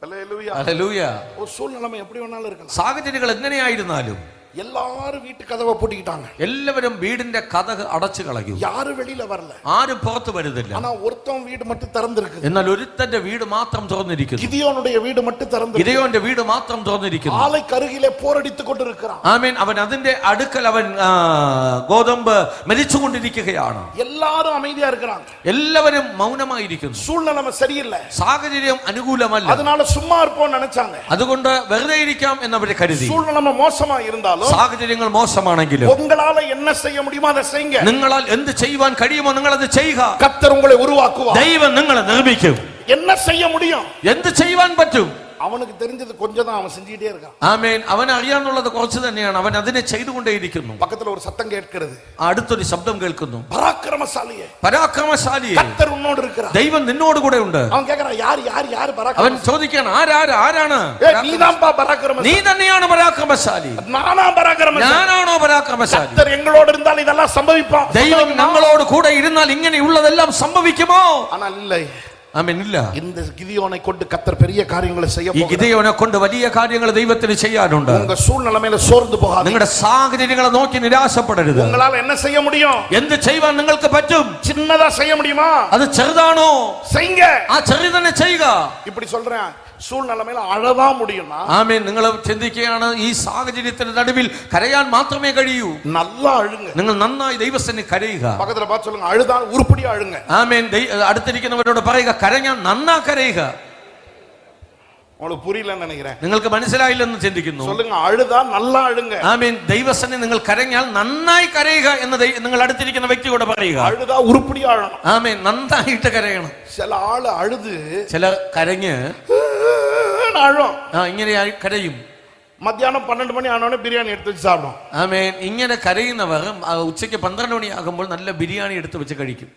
ஹல்லேலூயா. ഹല്ലേലൂയ. ஒரு சூழ்நிலைமை எப்படி வேணாலும் இருக்கலாம். സാഹചര്യങ്ങൾ എങ്ങനെയായിരുന്നാലും எல்லாரும் வீட்டு கதவை பூட்டிக்கிட்டாங்க. എല്ലാവരും വീടിന്റെ കതക് അടച്ചു കളയും. யாரும் வெளியில வரல. ആരും പുറത്തു വരുന്നില്ല. ஆனா ஒருத்தன் வீடு மட்டும் திறந்திருக்கு. എന്നാൽ ഒരുത്തന്റെ വീട് മാത്രം തുറന്നിരിക്കുന്നു. கிதியோனுடைய வீடு மட்டும் திறந்திருக்கு. ഗിദെയോന്റെ വീട് മാത്രം തുറന്നിരിക്കുന്നു. ஆலைக்கு அருகிலே போரடித்துக் கொண்டிருக்கிறான். ആമേൻ. അവൻ അതിന്റെ അടുക്കൽ അവൻ ഗോതമ്പ് മെതിച്ചുകൊണ്ടിരിക്കുകയാണ്. எல்லாரும் அமைதியா இருக்கிறாங்க. എല്ലാവരും മൗനമായിരിക്കുന്നു. சூழ்நிலைமை சரியில்லை. സാഹചര്യം അനുകൂലമല്ല. அதனால சும்மா இருப்போம்னு நினைச்சாங்க. അതുകൊണ്ട് വെറുതെ ഇരിക്കാം എന്നവർ കരുതി. சூழ்நிலைமை மோசமா இருந்தாலும், സാഹചര്യങ്ങൾ മോശമാണെങ്കിലും உங்களால என்ன செய்ய முடியுமோ அதை செய்யுங்க. നിങ്ങളാൽ എന്ത് ചെയ്യുവാൻ കഴിയുമോ നിങ്ങൾ അത് ചെയ്യുക. கர்த்தர் உங்களை உருவாக்குவார். ദൈവം നിങ്ങളെ നിർമ്മിക്കും. என்ன செய்ய முடியும்? എന്ത് ചെയ്യുവാൻ പറ്റും? அவனுக்கு தெரிஞ்சது கொஞ்சம் தான், அவன் செஞ்சிட்டே இருக்கான். ആമേൻ. അവൻ അറിയാന്നുള്ളത് കുറച്ച് തന്നെയാണ്, അവൻ അതിനെ ചെയ്തുകൊണ്ടേയിരിക്കുന്നു. பக்கத்துல ஒரு சத்தம் கேட்கிறது. അടുത്തൊരു ശബ്ദം കേൾക്കുന്നു. பராக்கிரமசாலியே, പരാക്രമശാലിയെ, கர்த்தர் உன்னோடு இருக்கிறார். ദൈവം നിന്നോട് കൂടെ ഉണ്ട്. அவன் கேக்குறான், யார் யார் யார் അവൻ பராக்கிரமசாலி? ചോദിക്കുകയാണ്, ആരാണ്? நீதான்பா பராக்கிரமசாலி. നീ തന്നെയാണ് പരാക്രമശാലി. நானா பராக்கிரமசாலி? ഞാനാണോ പരാക്രമശാലി? கர்த்தர் எங்களோடு இருந்தால் இதெல்லாம் சம்பவிப்பான். ദൈവം ഞങ്ങളോട് കൂടെ ഇരുന്നാൽ ഇങ്ങനെയുള്ളതെല്ലാം സംഭവിക്കുമോ? ஆனால் இல்லை. ആമേൻ ഇല്ല. இந்த கிதியோனை கொண்டு கர்த்தர் பெரிய காரியங்களை செய்ய ഈ ഗിദെയോനെ കൊണ്ട് വലിയ കാര്യങ്ങൾ ദൈവത്തിന് ചെയ്യാനുണ്ട്. உங்க சூழ்நிலையில சோர்ந்து போகாதீங்க. നിങ്ങളുടെ സാഹചര്യങ്ങളെ നോക്കി നിരാശപ്പെടരുത്. உங்களால என்ன செய்ய முடியும்? എന്ത് ചെയ്യാൻ നിങ്ങൾക്ക് പറ്റും? சின்னதா செய்ய முடியுமா? അത് ചെറുതാണോ? செய்யுங்க. ആ ചെറുത് തന്നെ ചെയ്യുക. இப்படி சொல்றேன், சூழ்நிலையில அழதான் முடியும்னா ആമേൻ. നിങ്ങൾ ചിന്തിക്കുകയാണ് ഈ സാഹചര്യത്തിന്റെ നടുവിൽ കരയാൻ മാത്രമേ കഴിയൂ. நல்லா അഴുங்க. നിങ്ങൾ നന്നായി ദൈവസന്നിധിയിൽ കരയുക. பக்கத்துல பார்த்து சொல்லுங்க, அழுதான் உருப்படியா அழுங்க. ആമേൻ. അടുത്തിരിക്കുന്നവരോട് പറയുക, കരഞ്ഞാൽ നന്നാ കരയുക. உங்களுக்கு புரியலன்னு நினைக்கிறேன். നിങ്ങൾക്ക് മനസ്സിലായില്ലെന്ന് ചിന്തിക്കുന്നു. சொல்லுங்க, அழுதா நல்லா அழுங்க. ആമേൻ. ദൈവസന്നിധിയിൽ നിങ്ങൾ കരഞ്ഞാൽ നന്നായി കരയുക എന്ന് നിങ്ങൾ അടുത്തിരിക്കുന്ന വ്യക്തിയോട് പറയുക. அழுதா உருப்படியா அழணும். ആമേൻ. നന്നായിട്ട് കരയണം. சில ആള് അഴുது ചില കരഞ്ഞ് அழும். ഇങ്ങനെ കരയും. மத்தியானம் 12 மணி ஆனோடனே பிரியாணி எடுத்து வச்சு சாப்பிடும். ആമേൻ. ഇങ്ങനെ കരയുന്നവർ ഉച്ചയ്ക്ക് 12 മണിയാകുമ്പോൾ നല്ല ബിരിയാണി എടുത്ത് വെച്ച് കഴിക്കും.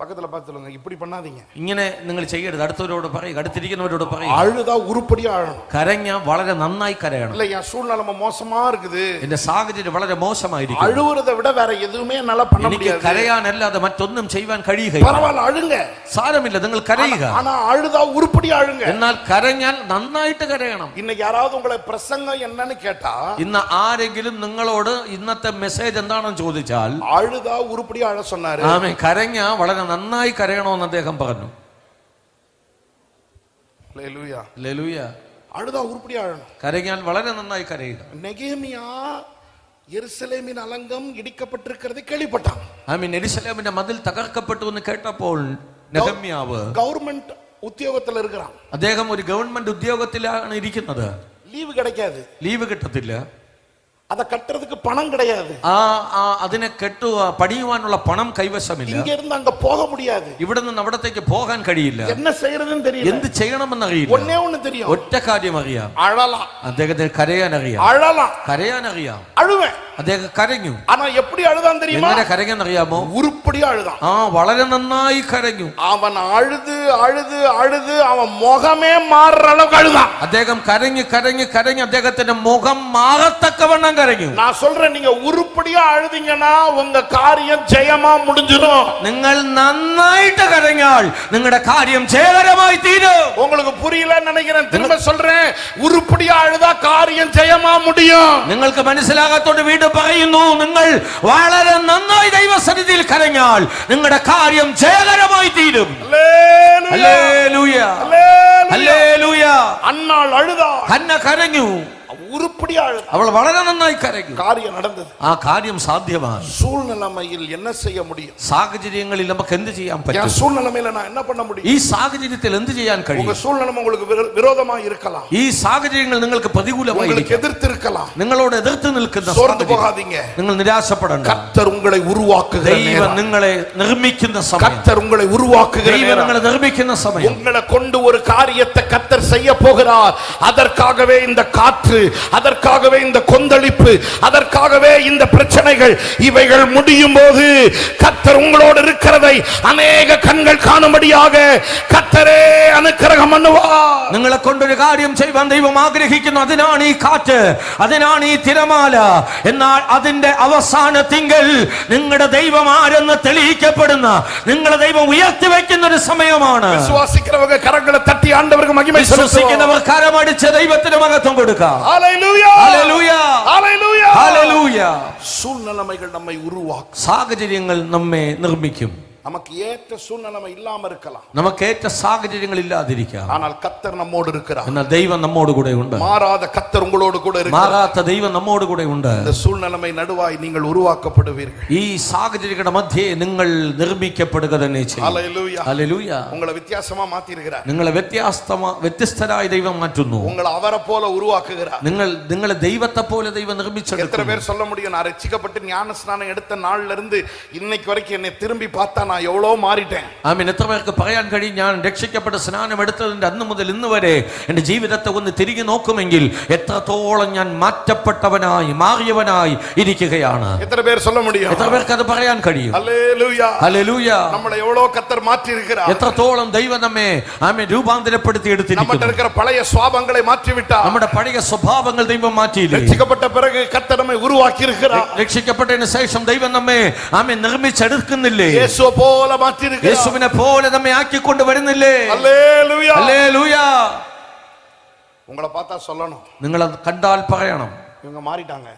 பக்கத்துல பார்த்து சொல்லுங்க, இப்படி பண்ணாதீங்க. ഇങ്ങനെ നിങ്ങൾ ചെയ്യരുത്. അടുത്തവരോട് പറയുക, അടുത്തിരിക്കുന്നവരോട് പറയുക. அழுதா உருப்படியா அழணும். കരഞ്ഞ വളരെ നന്നായി കരയണം. இல்ல, என் சூழ்நிலை மோசமா இருக்குது, എന്റെ സാഹചര്യം വളരെ മോശമായിരിക്കും, அழுவுறதை விட வேற எதுவுமே என்னால பண்ண എനിക്ക് முடியாது, കരയാനല്ലാതെ മറ്റൊന്നും ചെയ്യാൻ കഴിയുകയില്ല. பரவாயில்ல അഴുங்க. സാരമില്ല, നിങ്ങൾ കരയുക. ஆனா அழுதா உருப்படியா அழுங்க. എന്നാൽ കരഞ്ഞാൽ നന്നായിട്ട് കരയണം. இன்னைக்கு யாராவது உங்களை பிரசங்கம் என்னன்னு கேட்டா, ഇന്ന് ആരെങ്കിലും നിങ്ങളോട് ഇന്നത്തെ മെസ്സേജ് എന്താണെന്ന് ചോദിച്ചാൽ அழுதா உருப்படியா அழ சொன்னாரு. ആമേൻ. കരഞ്ഞ വളരെ നന്നായി കരയണമെന്ന് അദ്ദേഹം പറഞ്ഞു. Hallelujah, hallelujah. அழுதா உருப்படியா அழணும். കരഞ്ഞാൽ വളരെ നന്നായി കരയുക. நெகேமியா യെരുശലേമിൻ അലങ്കം ഇടിക്കപ്പെട്ടിരിക്കുന്നത് കേൾവിപ്പെട്ടാൻ. ആമേൻ. യെരുശലേമിന്റെ മതിൽ തകർക്കപ്പെട്ടു എന്ന് കേട്ടപ്പോൾ നെഹമ്യാവ് ഗവൺമെന്റ് ഉദ്യോഗത്തിൽ ഇരിക്കണം. അദ്ദേഹം ഒരു ഗവൺമെന്റ് ഉദ്യോഗത്തിലാണ് ഇരിക്കുന്നത്. ലീവ് കിടക്കാതെ, ലീവ് കിട്ടത്തില്ല. അത കട്ടുறதுக்கு പണം കിടയാതെ, അതിനെ പണിയുവാനുള്ള പണം കൈവശമില്ല. ഇങ്ങ ഇരുന്ന് അങ്ങ് പോക മുടിയാതെ, ഇവിടെ നിന്ന് അവിടത്തേക്ക് പോകാൻ കഴിയില്ല. என்ன செய்யறதுன்னு தெரியல, എന്ത് ചെയ്യണമെന്ന് അറിയില്ല. ഒന്നേ ഒന്ന് தெரியும், ഒറ്റ കാര്യം അറിയാം, അഴലാം. അദ്ദേഹത്തിന് കരയാൻ അറിയാം, കരയാൻ അറിയാം. അഴുവേ. അദ്ദേഹം കരഞ്ഞു. ആനാ എപ്പടി അഴുതാൻ தெரியுமா? എങ്ങനെ കരയാൻ അറിയാമോ? ഉരുപ്പടിയാ അഴുതാൻ. വളരെ നന്നായി കരഞ്ഞു. അവൻ അഴുത് അഴുത് അഴുത് അവൻ മുഖമേ മാറുന്ന அளவுக்கு അഴുതാൻ. അദ്ദേഹം കരഞ്ഞു കരഞ്ഞു കരഞ്ഞു അദ്ദേഹത്തിന്റെ മുഖം മാറത്തക്കവണ്ണം കരഞ്ഞു. நான் சொல்றேன், நீங்க உருப்படியா அழுதீங்கன்னா உங்க காரியம் ஜெயமா முடிஞ்சிடும். നിങ്ങൾ നന്നായിട്ട് കരഞ്ഞാൽ നിങ്ങളുടെ കാര്യം ജയകരമായി തീരും. உங்களுக்கு புரியலன்னு நினைக்கிறேன், திரும்ப சொல்றேன், உருப்படியா அழுதா காரியம் ஜெயமா முடியும். നിങ്ങൾക്ക് മനസ്സിലാകാത്തോണ്ട് വീണ്ടും പറയുന്നു, നിങ്ങൾ വളരെ നന്നായി ദൈവസന്നിധിയിൽ കരഞ്ഞാൽ നിങ്ങളുടെ കാര്യം ജയകരമായി തീരും. Hallelujah, hallelujah. അന്നാൾ അഴുതാ, ഹന്ന കരഞ്ഞു, உருப்படியா அழுதா, അവൾ വളരെ നന്നായി കരഞ്ഞു. காரியம் நடந்தது. ആ കാര്യം സാധ്യമായി. சூழ்நிலைமையில் என்ன செய்ய முடியும்? സാഹചര്യങ്ങളിൽ നമുക്ക് എന്ത് ചെയ്യാൻ என் പറ്റും? சூழ்நிலைமையில நான் என்ன பண்ண முடியும்? ഈ സാഹചര്യത്തിൽ എന്ത് ചെയ്യാൻ കഴിയും? உங்க சூழ்நிலை உங்களுக்கு விரோதமா இருக்கலாம், ഈ സാഹചര്യങ്ങൾ നിങ്ങൾക്ക് പ്രതികൂലമായി உங்களுக்கு எதிர்த்து இருக்கலாம். നിങ്ങളോട് എതിർത്ത് നിൽക്കുന്ന சோர்ந்து போகாதீங்க. നിങ്ങൾ നിരാശപ്പെടണ്ട. கர்த்தர் உங்களை உருவாக்குகிற ദൈവം நேரம், നിങ്ങളെ നിർമ്മിക്കുന്ന സമയം, கர்த்தர் உங்களை உருவாக்குகிற ദൈവം நேரம், നിങ്ങളെ നിർമ്മിക്കുന്ന സമയം. உங்களை கொண்டு ஒரு காரியத்தை கர்த்தர் செய்ய போகிறார். அதற்காகவே இந்த காற்று, அதற்காகவே இந்த கொந்தளிப்பு, அதற்காகவே இந்த பிரச்சனைகள், இவைகள் முடியும் போது கர்த்தர் உங்களோடு இருக்கிறதை அநேக கண்கள் காணும்படியாக கர்த்தரே அனுக்கிரகம் பண்ணுவார். നിങ്ങളെ കൊണ്ടൊരു കാര്യം ചെയ്യുവാൻ ദൈവം ആഗ്രഹിക്കുന്നു. അതിനാണ് ഈ കാറ്റ്, അതിനാണ് ഈ തിരമാല. എന്നാൽ അതിന്റെ അവസാനത്തിങ്കൽ നിങ്ങളുടെ ദൈവം ആരെന്ന് തെളിയിക്കപ്പെടുന്ന, നിങ്ങളെ ദൈവം ഉയർത്തി വയ്ക്കുന്ന ഒരു സമയമാണ്. വിശ്വാസിക്കുന്നവർ കരങ്ങളെ തട്ടി ആണ്ടവർക്ക് മഹിമ വിശ്വസിക്കുന്നവർ കരമടിച്ച് ദൈവത്തിന് മഹത്വം കൊടുക്കാം. Hallelujah, hallelujah, hallelujah, hallelujah. சூழ்நிலைமைகள் நம்மை உருவாக்கும், സാഹചര്യങ്ങൾ നമ്മെ നിർമ്മിക്കും. நமக்கு ஏற்ற சூழ்நிலைமை இல்லாம இருக்கலாம், നമുക്ക് ഏറ്റ സാഹചര്യങ്ങൾ ഇല്ലാതിരിക്കാം. ஆனால் கர்த்தர் நம்மோடு இருக்கிறார். എന്നാൽ ദൈവം നമ്മോട് കൂടെ ഉണ്ട്. மாறாத கர்த்தர் உங்களோடு கூட இருக்கிறார். മാറാത്ത ദൈവം നമ്മോട് കൂടെ ഉണ്ട്. இந்த சூழ்நிலைமை நடுவாய் நீங்கள் உருவாக்கப்படுவீர்கள். ഈ സാഹചര്യങ്ങളുടെ മധ്യേ നിങ്ങൾ നിർമ്മിക്കപ്പെടുക തന്നെ ചെയ്യും. ஹல்லேலூயா, ഹല്ലേലൂയ. உங்களை வித்தியாசமா மாத்தி இருக்கிறார். നിങ്ങളെ വ്യത്യസ്തരായി ദൈവം മാറ്റുന്നു. உங்களை அவரை போல உருவாக்குகிறார். നിങ്ങളെ ദൈവത്തെ പോലെ ദൈവം எத்தனை നിർമ്മിച്ചെടുക്കുന്നു. பேர் சொல்ல முடியும், நான் ரட்சிக்கப்பட்டு ஞான ஸ்நானம் எடுத்த நாள்ல இருந்து இன்னைக்கு வரைக்கும் என்னை திரும்பி பார்த்தா நான் எவ்வளவு மாறிட்டேன்? ആമേൻ. എത്ര പേർക്ക് പറയാൻ കഴിയും, ഞാൻ രക്ഷിക്കപ്പെട്ട സ്നാനം എടുത്തതിന്റെ അന്ന് മുതൽ ഇന്ന് വരെ എന്റെ ജീവിതത്തെ ഒന്ന് തിരികെ നോക്കുമെങ്കിൽ എത്രത്തോളം ഞാൻ മാറ്റപ്പെട്ടവനായി മാറിയവനായി ഇരിക്കുകയാണ്? எத்தனை பேர் சொல்ல முடியும்? എത്ര പേർക്ക് അത് പറയാൻ കഴിയും? ஹல்லேலூயா, ഹല്ലേലൂയ. நம்மளை எவ்வளவு கர்த்தர் மாற்றி இருக்கிறார். എത്രത്തോളം ദൈവം നമ്മെ ആമേൻ രൂപാന്തരപ്പെടുത്തി நம்மட்ட എടുത്തിരിക്കുന്നു. இருக்கிற பழைய சுபாவங்களை மாற்றி விட்டார். നമ്മുടെ പഴയ സ്വഭാവങ്ങൾ ദൈവം മാറ്റിയില്ലേ? ரட்சிக்கப்பட்ட பிறகு கர்த்தர் நம்மை உருவாக்கி இருக்கிறார். രക്ഷിക്കപ്പെട്ടതിന് ശേഷം ദൈവം നമ്മെ ആമേൻ നിർമ്മിച്ചെടുക്കുന്നില്ലേ? இயேசுவை போல மாற்றி இருக்கிறார். യേശുവിനെ പോലെ നമ്മെ ആക്കിക്കൊണ്ട് വരുന്നില്ലേ? ഹല്ലേലൂയ. ഹല്ലേലൂയ. உங்களை பார்த்தா சொல்லணும், നിങ്ങൾ കണ്ടാൽ പറയണം, இவங்க மாறிட்டாங்க.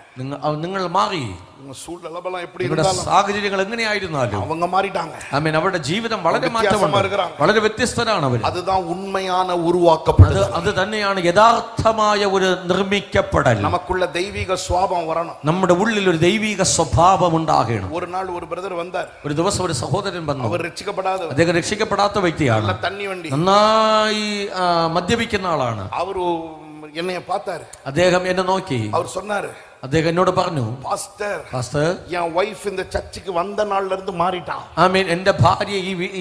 നിങ്ങൾ മാറി. உங்க சூழ்நிலை எப்படி നിങ്ങളുടെ இருந்தாலும் സാഹചര്യങ്ങൾ എങ്ങനെയായിരുന്നാലും அவங்க മാറിட்டாங்க. ആമേൻ. അവരുടെ ജീവിതം വളരെ മാറ്റമുണ്ട്, വളരെ വ്യത്യസ്തരാണ് അവർ. அதுதான் உண்மையான உருவாக்கப்படுதல். അത് തന്നെയാണ് യഥാർത്ഥമായ ഒരു നിർമ്മിക്കപ്പെടൽ. நமக்குள்ள தெய்வீக சுபாவம் வரணும். നമ്മുടെ ഉള്ളിൽ ഒരു ദൈവിക സ്വഭാവം ഉണ്ടാകണം. ஒரு நாள் ஒரு பிரதர் வந்தார். ഒരു ദിവസം ഒരു സഹോദരൻ വന്നു. அவர் രക്ഷിക്കപ്പെടാத, അദ്ദേഹം രക്ഷിക്കപ്പെടാത്ത വ്യക്തിയാണ്. நல்ல தண்ணி வண்டி, നന്നായി മദ്യപിക്കുന്ന ആളാണ്. அவரு என்னைய பார்த்தாரு. അദ്ദേഹം എന്നെ നോക്കി. அவர் சொன்னாரு, അദ്ദേഹം എന്നോട് പറഞ്ഞു, പാസ്റ്റർ, என் வைஃப் இந்த சர்ச்சுக்கு வந்த நாள்ல இருந்து மாறிட்டான். ആമേൻ. എന്റെ ഭാര്യ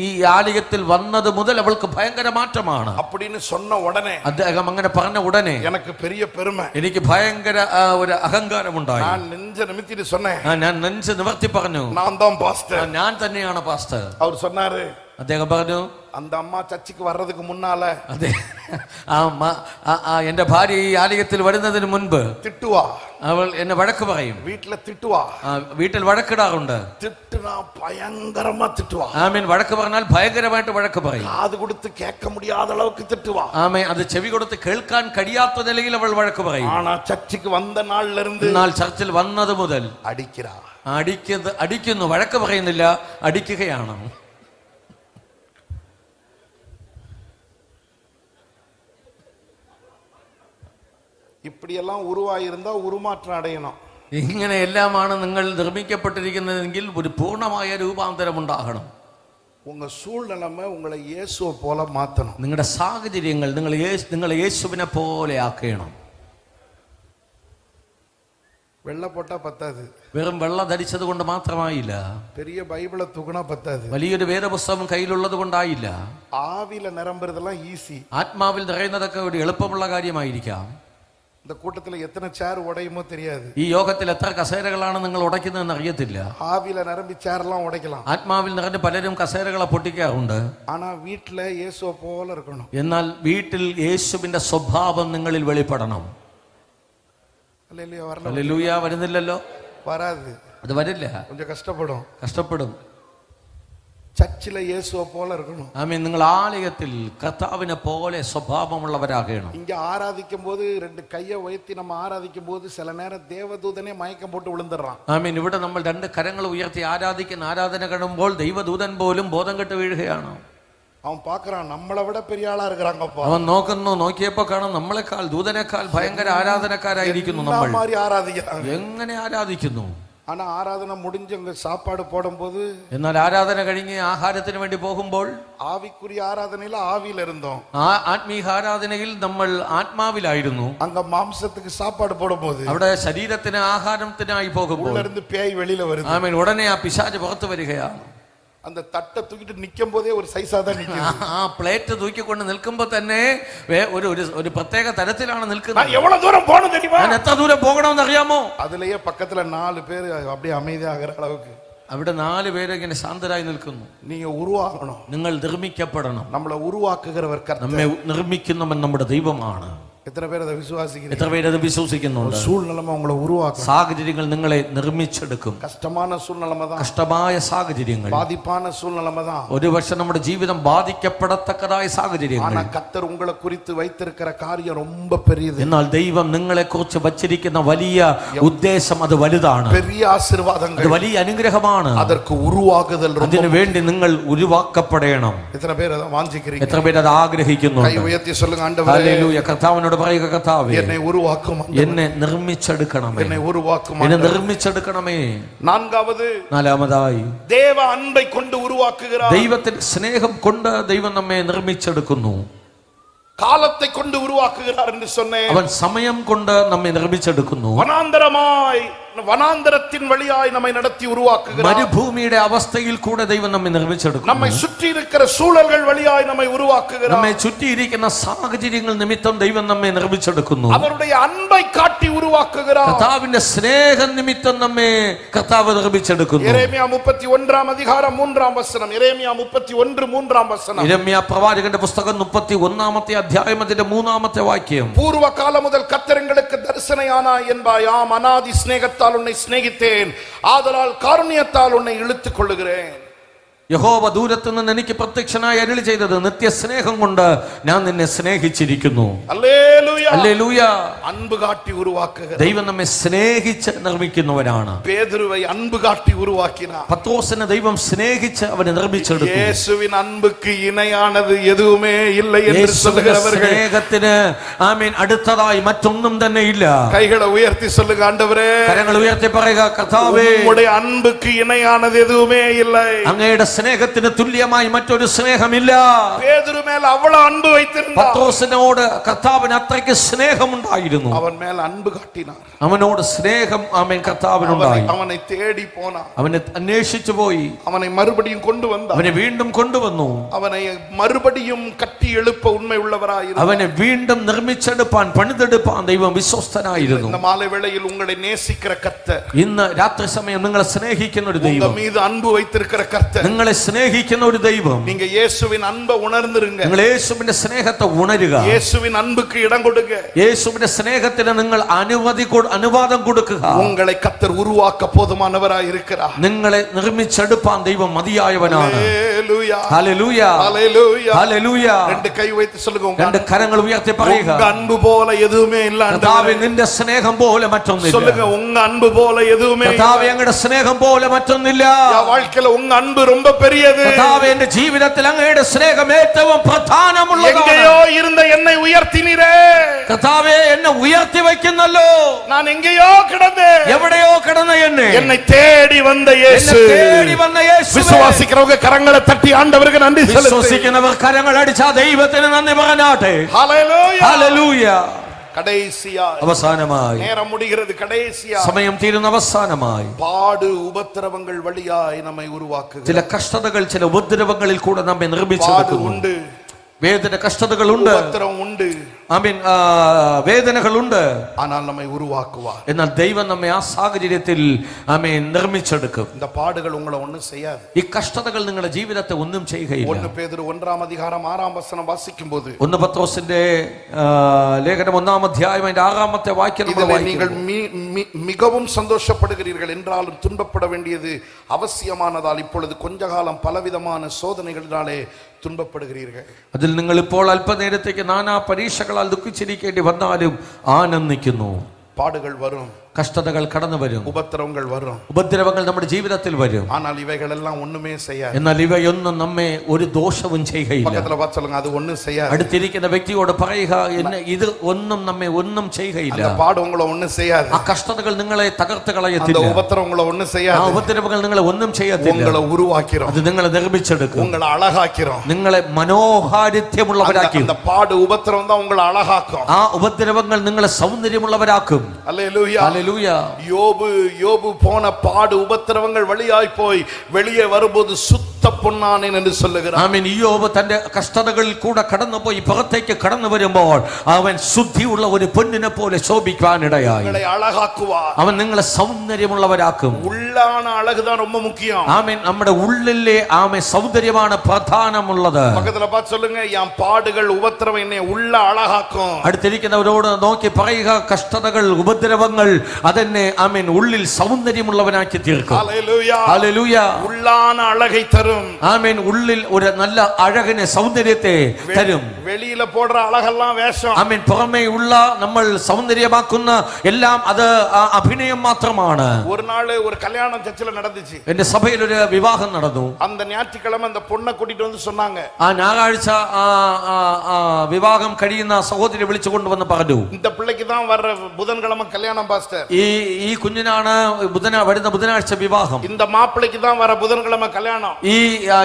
ഈ ആലയത്തിൽ വന്നത് മുതൽ അവൾക്ക് ഭയങ്കര മാറ്റമാണ് அப்படின்னு சொன்ன உடனே, അദ്ദേഹം അങ്ങനെ പറഞ്ഞ ഉടനെ எனக்கு பெரிய பெருமை, എനിക്ക് ഭയങ്കര ഒരു അഹങ്കാരമുണ്ടായി. நான் நெஞ்ச நிமித்திட்டு சொன்னேன், ഞാൻ നെഞ്ച് നിവർത്തി പറഞ്ഞു, நான் தான் பாஸ்டர். ഞാൻ തന്നെയാണ് പാസ്റ്റർ. அவர் சொன்னாரு, അദ്ദേഹം പറഞ്ഞു, அந்த அம்மா சர்ச்சுக்கு வர்றதுக்கு முன்னால അതെ, എന്റെ ഭാര്യ ഈ ആലയത്തിൽ വരുന്നതിന് മുൻപ് திட்டுவா, അവൾ എന്നെ വഴക്ക് പറയും. வீட்டுல திட்டுவா, വീട്ടിൽ വഴക്കിടാറുണ്ട്. திட்டுனா பயங்கரமா திட்டுவா. ആമേൻ. വഴക്ക് പറഞ്ഞാൽ ഭയങ്കരമായിട്ട് വഴക്ക് പറയും. காது கொடுத்து கேட்க முடியாத அளவுக்கு திட்டுவா. ആമേൻ. അത് ചെവി കൊടുത്ത് കേൾക്കാൻ കഴിയാത്ത നിലയിൽ അവൾ വഴക്ക് പറയും. ஆனா சர்ச்சுக்கு வந்த நாள்ல இருந்து എന്നാൽ ചർച്ചിൽ വന്നത് മുതൽ அடிக்கிறா. അടിക്കുന്നു. വഴക്ക് പറയുന്നില്ല, അടിക്കുകയാണ്. இப்படியெல்லாம் உருவாயிருந்தா உருமாற்றம் அடையணும். ഇങ്ങനെയെല്ലാമാണ് നിങ്ങൾ നിർമ്മിക്കപ്പെട്ടിരിക്കുന്നതെങ്കിൽ ഒരു പൂർണ്ണമായ രൂപാന്തരം ഉണ്ടാകണം. உங்க சூழ்நிலைமை உங்களை இயேசுவை போல மாத்தணும். നിങ്ങളുടെ സാഹചര്യങ്ങൾ നിങ്ങളെ യേശുവിനെ പോലെ ആക്കണം. வெள்ளை போட்டா பத்தாது, വെറും വെള്ളം ധരിച്ചത് കൊണ്ട് മാത്രമായില്ല. பெரிய பைபிளை தூக்குனா பத்தாது, വലിയൊരു വേദപുസ്തകം കയ്യിലുള്ളത് കൊണ്ടായില്ല. ஆவியில நிரம்புறதெல்லாம் ஈஸி. ആത്മാവിൽ നിറയുന്നതൊക്കെ ഒരു എളുപ്പമുള്ള കാര്യമായിരിക്കാം. இந்த கூட்டத்துல எத்தனை சேர் உடையுமோ தெரியாது. ഈ യോഗത്തിൽ എത്ര കസേരകളാണ് നിങ്ങൾ ഉടയ്ക്കുന്നതെന്ന് അറിയത്തില്ല. ஆவியில நிரம்பி சேர்லாம் உடைக்கலாம். ആത്മാവിൽ നിറഞ്ഞ് പലരും കസേരകളെ പൊട്ടിക്കാറുണ്ട്. ஆனா வீட்டுல இயேசுவை போல இருக்கணும். എന്നാൽ വീട്ടിൽ യേശുവിന്റെ സ്വഭാവം നിങ്ങളിൽ വെളിപ്പെടണം. ഹല്ലേലൂയ. വരുന്നില്ലല്ലോ, வராது, അത് വരില്ല, கொஞ்சம் கஷ்டப்படும். சர்ச்சில் இயேசுவை போல இருக்கணும். ആമേൻ. നിങ്ങൾ ആലയത്തിൽ കർത്താവിനെ പോലെ സ്വഭാവമുള്ളവരാകണം. இங்க ஆராதிக்கும் போது ரெண்டு கையை உயர்த்தி நம்ம ஆராதிக்கும் போது சில நேரம் தேவதூதனே மயக்கம் போட்டு விழுந்துடுறான். ആമേൻ. ഇവിടെ നമ്മൾ രണ്ട് കരങ്ങൾ ഉയർത്തി ആരാധന കഴിയുമ്പോൾ ദൈവദൂതൻ പോലും ബോധം കെട്ട് വീഴുകയാണ്. അവൻ പാക്കറാൻ നമ്മളെ വിட പെരിയ ആളാ இருக்கிறாங்கப்பா. അവൻ നോക്കിയപ്പോ കാണാം നമ്മളെക്കാൾ ദൂതനേക്കാൾ ഭയങ്കര ആരാധനക്കാരായിരിക്കുന്നു നമ്മൾ. എങ്ങനെ ആരാധിക്കുന്നു. ஆனா ஆராதனை முடிஞ்சு அங்க சாப்பாடு போடும்போது, എന്നാൽ ആരാധന കഴിഞ്ഞ് ആഹാരത്തിന് വേണ്ടി പോകുമ്പോൾ ആവിക്കുரிய ആരാധനയിல ആവിയിൽ இருந்தோம். ആത്മീയ ആരാധനയിൽ നമ്മൾ ആത്മാവിലായിരുന്നു. அங்க மாம்சத்துக்கு சாப்பாடு போடும்போது, അവിടെ ശരീരത്തിന് ആഹാരത്തിനായി പോകുമ്പോൾ உள்ள இருந்து பேய் வெளியில வருது. ആമേൻ. ഉടനെ ആ പിശാച് പുറത്തു വരികയാണ്. அந்த தட்டை தூக்கிட்டு நிக்கும் போதே ஒரு சைஸா தான் நிக்குது. ആ പ്ലേറ്റ് തൂക്കിക്കൊണ്ട് നിൽക്കുമ്പോൾ തന്നെ ഒരു പ്രത്യേക തരത്തിലാണ് നിൽക്കുന്നത്. நான் எவ்வளவு தூரம் போகணும் தெரியுமா? ഞാൻ എത്ര ദൂരം പോകണമെന്ന് അറിയാമോ? അതിലേ പക്കത്തിലെ 4 പേര് அப்படியே அமைதியாகிற அளவுக்கு അവിടെ 4 പേര് ഇങ്ങനെ ശാന്തരായി നിൽക്കുന്നു. நீங்க உருவாகணும். നിങ്ങൾ നിർമ്മിക്കപ്പെടണം. നമ്മളെ ഉരുവാക്കുகிறவர் കർത്താവ്. നമ്മെ നിർമ്മിക്കുന്നവൻ നമ്മുടെ ദൈവമാണ്. എത്ര പേര് അത് വിശ്വസിക്കുന്നു? എത്ര പേര് അത് വിശ്വസിക്കുന്നുണ്ട്? சூழ்நிலைமை உங்களை உருவாக்கும். സാഹചര്യങ്ങൾ നിങ്ങളെ നിർമ്മിച്ചെടുക്കും. കഷ്ടமான சூழ்நிலைமை தான். കഷ്ടമായ സാഹചര്യങ്ങൾ, பாதிப்பான சூழ்நிலைமை தான். ഒരുപക്ഷെ നമ്മുടെ ജീവിതം ബാധിക്കപ്പെടത്തക്കതായ സാഹചര്യങ്ങൾ. ஆனா கர்த்தர் உங்களை குறித்து வைத்திருக்கிற காரியம் ரொம்ப பெரியது. എന്നാൽ ദൈവം നിങ്ങളെ കുറിച്ച് വച്ചിരിക്കുന്ന വലിയ ഉദ്ദേശം അത് വലുതാണ്. பெரிய ஆசீர்வாதங்கள், അത് വലിയ അനുഗ്രഹമാണ്. அதற்கு உருவாக்குதல் ரொம்ப. അതിനു വേണ്ടി നിങ്ങൾ ഉരുവാക്കപ്പെടണം. എത്ര പേര് അത് വാഞ്ചിக்கிறீங்க? എത്ര പേര് അത് ആഗ്രഹിക്കുന്നുണ്ട്? കൈ ഉയർത്തി சொல்லுங்க, ആண்டവരേ, ഹല്ലേലൂയ. കർത്താവിനോട് പറയുക, കർത്താവേ, എന്നെ ഉരുവാക്കും, എന്നെ നിർമ്മിച്ചെടുക്കണമേ, എന്നെ ഉരുവാക്കും, എന്നെ നിർമ്മിച്ചെടുക്കണമേ. നാലാമതായി ദേവ അൻപை കൊണ്ട് ഉരുവാക്കുകയാ. ദൈവത്തിന്റെ സ്നേഹം കൊണ്ട് ദൈവം നമ്മെ നിർമ്മിച്ചെടുക്കുന്നു. കാലത്തെ കൊണ്ട് ഉരുവാക്കുകയാർ എന്ന് சொன்னேன். അവൻ സമയം കൊണ്ട് നമ്മെ നിർമ്മിച്ചെടുക്കുന്നു. വനാന്തരത്തിൻ വഴിയായി നമ്മെ നടത്തി ഉരുവാക്കുകയാർ. മരുഭൂമിയുടെ അവസ്ഥയിൽ കൂടെ ദൈവം നമ്മെ നിർമ്മിച്ചെടുക്കുന്നു. നമ്മെ ചുറ്റിയിരിക്കുന്ന സൂഴലുകൾ വഴിയായി നമ്മെ ഉരുവാക്കുകയാർ. നമ്മെ ചുറ്റിയിരിക്കുന്ന സാഹചര്യങ്ങൾ നിമിത്തം ദൈവം നമ്മെ നിർമ്മിച്ചെടുക്കുന്നു. അവരുടെ അൻപை കാട്ടി ഉരുവാക്കുകയാർ. കർത്താവിന്റെ സ്നേഹം നിമിത്തം നമ്മെ കർത്താവ് നിർമ്മിച്ചെടുക്കുന്നു. യെരമ്യാ 31 അധികാരം 3 വചനം. യെരമ്യാ 31 3 വചനം. യെരമ്യാ പ്രവാചകന്റെ പുസ്തകം 31 അധ്യായം അതിന്റെ 3 വാക്യം. പൂർവകാലം മുതൽ കർത്തർ എங்களுக்கு ദർശനയാനായി என்பாயாம். அநாதி ஸ்நேகத்தால் உன்னை சிநேகித்தேன், ஆதலால் காருண்யத்தால் உன்னை இழுத்துக் கொள்ளுகிறேன். യഹോവ ദൂരത്തു നിന്ന് എനിക്ക് പ്രത്യക്ഷനായി അരുളി ചെയ്തത്, നിത്യസ്നേഹം കൊണ്ട് ഞാൻ നിന്നെ സ്നേഹിച്ചിരിക്കുന്നു. ഹല്ലേലൂയ. ഹല്ലേലൂയ. അൻപ് കാട്ടി ഉരുവാക്കുക. ദൈവം നമ്മെ സ്നേഹിച്ച് നിർമ്മിക്കുന്നവരാണ്. പേതുരുവൈ അൻപ് കാട്ടി ഉരുവാക്കിനാർ. പത്രോസിനെ ദൈവം സ്നേഹിച്ച് അവനെ നിർമ്മിച്ചെടുത്തു. യേശുവിൻ അൻപുക്ക് ഇണയാനത് എതുവുമേ ഇല്ല എന്ന് சொல்லுகிறவர்கள், സ്നേഹത്തിന് ആമേൻ അടുത്തതായി മറ്റൊന്നും തന്നെ ഇല്ല. കൈകളെ ഉയർത്തി சொல்லுங்க, ആண்டവരേ, കരങ്ങൾ ഉയർത്തി പറയുക, കർത്താവേ, ഉമ്മുடைய അൻപുക്ക് ഇണയാനത് എതുവുമേ ഇല്ല. അങ്ങയുടെ സ്നേഹത്തിന് തുല്യമായി മറ്റൊരു സ്നേഹമില്ല. പേതുരു മേൽ അവള അൻപ് வைத்திருந்தார். പത്രോസിനോട് കർത്താവിന് അത്രയ്ക്ക് സ്നേഹമുണ്ടായിരുന്നു. അവൻ മേൽ അൻപ് കാട്ടിനാർ. അവനോട് സ്നേഹം ആമേൻ കർത്താവിനുണ്ടായി. അവനെ തേടി പോനാർ. അവനെ അന്വേഷിച്ചു പോയി. അവനെ മറുപടിയും കൊണ്ടുവന്നാർ. അവനെ വീണ്ടും കൊണ്ടുവന്നു. അവനെ മറുപടിയും കട്ടി എളുപ്പ ഉണ്മയുള്ളവരായിരുന്നു. അവനെ വീണ്ടും നിർമ്മിച്ചെടുപ്പാൻ പണിതെടുപ്പാൻ ദൈവം വിശ്വസ്തനായിരുന്നു. இந்த மாலை வேளையில் உங்களை நேசிக்கிற கர்த்தர், ഇന്ന് രാത്രി സമയം നിങ്ങളെ സ്നേഹിക്കുന്ന ഒരു ദൈവം, உங்க மீது அன்பு வைத்திருக்கிற கர்த்தர், നിങ്ങളെ സ്നേഹിക്കുന്ന ഒരു ദൈവം. நீங்க இயேசுவின் அன்பை உணர்ந்துருங்க. നിങ്ങൾ യേശുവിന്റെ സ്നേഹത്തെ ഉണരുക. இயேசுவின் அன்புக்கு இடம் கொடுங்க. യേശുവിന്റെ സ്നേഹത്തിന് നിങ്ങൾ അനുവാദം കൊടുക്കുക. உங்களை கர்த்தர் உருவாக்க போதுமானவராய் இருக்கிறார். നിങ്ങളെ നിർമ്മിച്ചെടുപ്പാൻ ദൈവം മതിയായവനാണ്. ഹല്ലേലൂയ. ഹല്ലേലൂയ. ഹല്ലേലൂയ. ഹല്ലേലൂയ. രണ്ട് കൈ வைத்து சொல்லுங்க, രണ്ട് കരങ്ങൾ ഉയർത്തി പറയുക, உங்க அன்பு போல எதுவுமே இல்ல കർത്താവേ, നിന്റെ സ്നേഹം പോലെ മറ്റൊന്നില്ല. சொல்லுங்க, உங்க அன்பு போல எதுவுமே இல்ல. കർത്താവേ, അങ്ങയുടെ സ്നേഹം പോലെ മറ്റൊന്നില്ല. என் வாழ்க்கையில உங்க அன்பு ரொம்ப பெரியது. കർത്താവേ, എന്റെ ജീവിതത്തിൽ അങ്ങയുടെ സ്നേഹം ഏറ്റവും പ്രധാനമുള്ളതാണ്. എങ്കയോ ഇരുന്ന എന്നെ ഉയർത്തിനീരേ. കർത്താവേ, എന്നെ ഉയർത്തി വയ്ക്കുന്നല്ലോ. ഞാൻ എങ്കയോ കിടന്നേ, എവിടെയോ കിടന്ന എന്നെ തേടി വന്ന യേശു. വിശ്വാസിക്കുന്നവർക്ക് കരങ്ങളെ തട്ടി ആണ്ടവർക്ക് നന്ദി. വിശ്വസിക്കുന്നവർ കരങ്ങൾ അടിച്ച ദൈവത്തിന് നന്ദി പറഞ്ഞാട്ടെ. ഹല്ലേലൂയ. ഹല്ലേലൂയ. കടൈസിയായി അവസാനമായി നേരം മുടിகிறது. കടൈസിയായി സമയം തീരുന്ന അവസാനമായി പാട് ഉപദ്രവങ്ങൾ വഴിയായി നമ്മെ ഉരുവാക്കുക. ചില കഷ്ടതകൾ, ചില ഉപദ്രവങ്ങളിൽ കൂടെ നമ്മെ നിർമ്മിച്ചെടുക്കുന്നുണ്ട്. വേദന, കഷ്ടതകളുണ്ട്, ഉപദ്രവം ഉണ്ട്, ആമേൻ, വേദനകളുണ്ട്. ஆனால் நம்மை உருவாக்குவார். എന്നാൽ ദൈവം നമ്മെ ആ സാഹചര്യത്തിൽ ആമേൻ നിർമ്മിച്ചെടുക്കും. இந்த பாடுகள் உங்களை ஒண்ணும் செய்யாது. ഈ കഷ്ടതകൾ നിങ്ങളുടെ ജീവിതത്തെ ഒന്നും ചെയ്യുകയില്ല. 1 പേതുരു 1-ാം അധികാരം 6-ാം വചനം വാസിക്കുമ്പോൾ, 1 പത്രോസിന്റെ ലേഖനം 1-ാം അധ്യായം അതിന്റെ 6-ാമത്തെ വാക്യം നമ്മൾ நீங்கள் വായിക്കുന്നു. மிகவும் சந்தோஷப்படுகிறீர்கள் என்றாலும் துன்பப்பட வேண்டியது அவசியமானதால் இப்பொழுது கொஞ்ச காலம் பலவிதமான சோதனைகளினாலே துன்பப்படுகிறீர்கள். അതിൽ നിങ്ങൾ ഇപ്പോൾ അല്പനേരത്തേക്ക് നാനാ പരീക്ഷകളാൽ ദുഃഖിച്ചിരിക്കേണ്ടി വന്നാലും ആനന്ദിക്കുന്നു. பாடுகள் வரும், കഷ്ടതകൾ കടന്നു വരും, ഉപദ്രവങ്ങൾ വരും, ഉപദ്രവങ്ങൾ നമ്മുടെ ജീവിതത്തിൽ വരും. ஆனால் ഇവകളെല്ലാം ഒന്നുമേ ചെയ്യാതെ. എന്നാൽ ഇവയൊന്നും നമ്മെ ഒരു ദോഷവും ചെയ്യുകയില്ല. പക്കത്തിലെ വാ சொல்லுங்க, அது ஒண்ணும் செய்யாது. അടുത്തിരിക്കുന്ന വ്യക്തിയോട് പറയുക, ഇത് ഒന്നും നമ്മെ ഒന്നും ചെയ്യുകയില്ല. அந்த பாடு உங்களை ஒண்ணும் செய்யாது. ആ കഷ്ടതകൾ നിങ്ങളെ തകർത്ത് அந்த കളയത്തില്ല. உபத்திரம் உங்களை ஒண்ணும் ആ செய்யாது. ഉപദ്രവങ്ങൾ നിങ്ങളെ ഒന്നും ചെയ്യത്തില്ല. உங்களை உருவாக்கிறோம், അത് നിങ്ങളെ നിർമ്മിച്ചെടുക്കും, உங்களை அழகாக்கிறோம். നിങ്ങളെ മനോഹാരിത്യമുള്ളവരാക്കി. அந்த பாடு உபத்திரம் தான் உங்களை அழகாக்கும். ആ ഉപദ്രവങ്ങൾ നിങ്ങളെ സൗന്ദര്യമുള്ളവരാക്കും. அல்லேலூயா. ഹല്ലേലൂയ. யோபு போன பாடு உபத்திரவங்கள் வழியாய் போய் வெளியே வரும்போது சுத்த பொன்னானேன் என்று சொல்லுகிறார். ആമേൻ. യോബ് തന്റെ കഷ്ടതകളിൽ കൂടെ കടന്നുപോയി പുറത്തേക്ക് കടന്നു വരുമ്പോൾ അവൻ ശുദ്ധിയുള്ള ഒരു പൊന്നിനെ പോലെ ശോഭിക്കാനിടയായി. உங்களை அழகாக்குவார். അവൻ നിങ്ങളെ സൗന്ദര്യമുള്ളവരാക്കും. உள்ளான அழகுதான் ரொம்ப முக்கியம். ആമേൻ. നമ്മുടെ ഉള്ളിലെ സൗന്ദര്യമാണ് പ്രധാനമുള്ളത്. பக்கத்துல பார்த்து சொல்லுங்க, என் பாடுகள் உபத்திரவம் என்னை உள்ள அழகாக்கும். അടുത്തിരിക്കുന്നവരോട് നോക്കി പറയുക, കഷ്ടതകൾ, ഉപദ്രവങ്ങൾ അതെന്നെ ആമേൻ ഉള്ളിൽ സൗന്ദര്യമുള്ളവനാക്കി തീർക്കും. ஹல்லேலூயா. ഹല്ലേലൂയ. உள்ளான அழகை தரும். ആമേൻ. ഉള്ളിൽ ഒരു നല്ല അഴകിനെ, സൗന്ദര്യത്തെ തരും. வெளியில போடுற அழகெல்லாம் வேஷம். ആമേൻ. പുറമേ ഉള്ള നമ്മൾ സൗന്ദര്യമാക്കുന്ന എല്ലാം അത് അഭിനയം മാത്രമാണ്. ஒரு நாள் ஒரு கல்யாணம் சர்ச்சில் நடந்துச்சு. എന്റെ സഭയിൽ ഒരു വിവാഹം നടന്നു. அந்த ஞாயிற்றுக்கிழமை அந்த பொண்ணை கூட்டிட்டு வந்து சொன்னாங்க, ആ ഞായറാഴ്ച വിവാഹം കഴിയുന്ന സഹോദരി വിളിച്ചു കൊണ്ടുവന്ന് പറഞ്ഞു, இந்த பிள்ளைக்கு தான் வர்ற புதன்கிழமை கல்யாணம் பாஸ்டர். ഈ കുഞ്ഞിനാണ് വരുന്ന ബുധനാഴ്ച വിവാഹം. இந்த மாப்பிள்ளைக்கு தான் வர புதன்கிழமை கல்யாணம். ഈ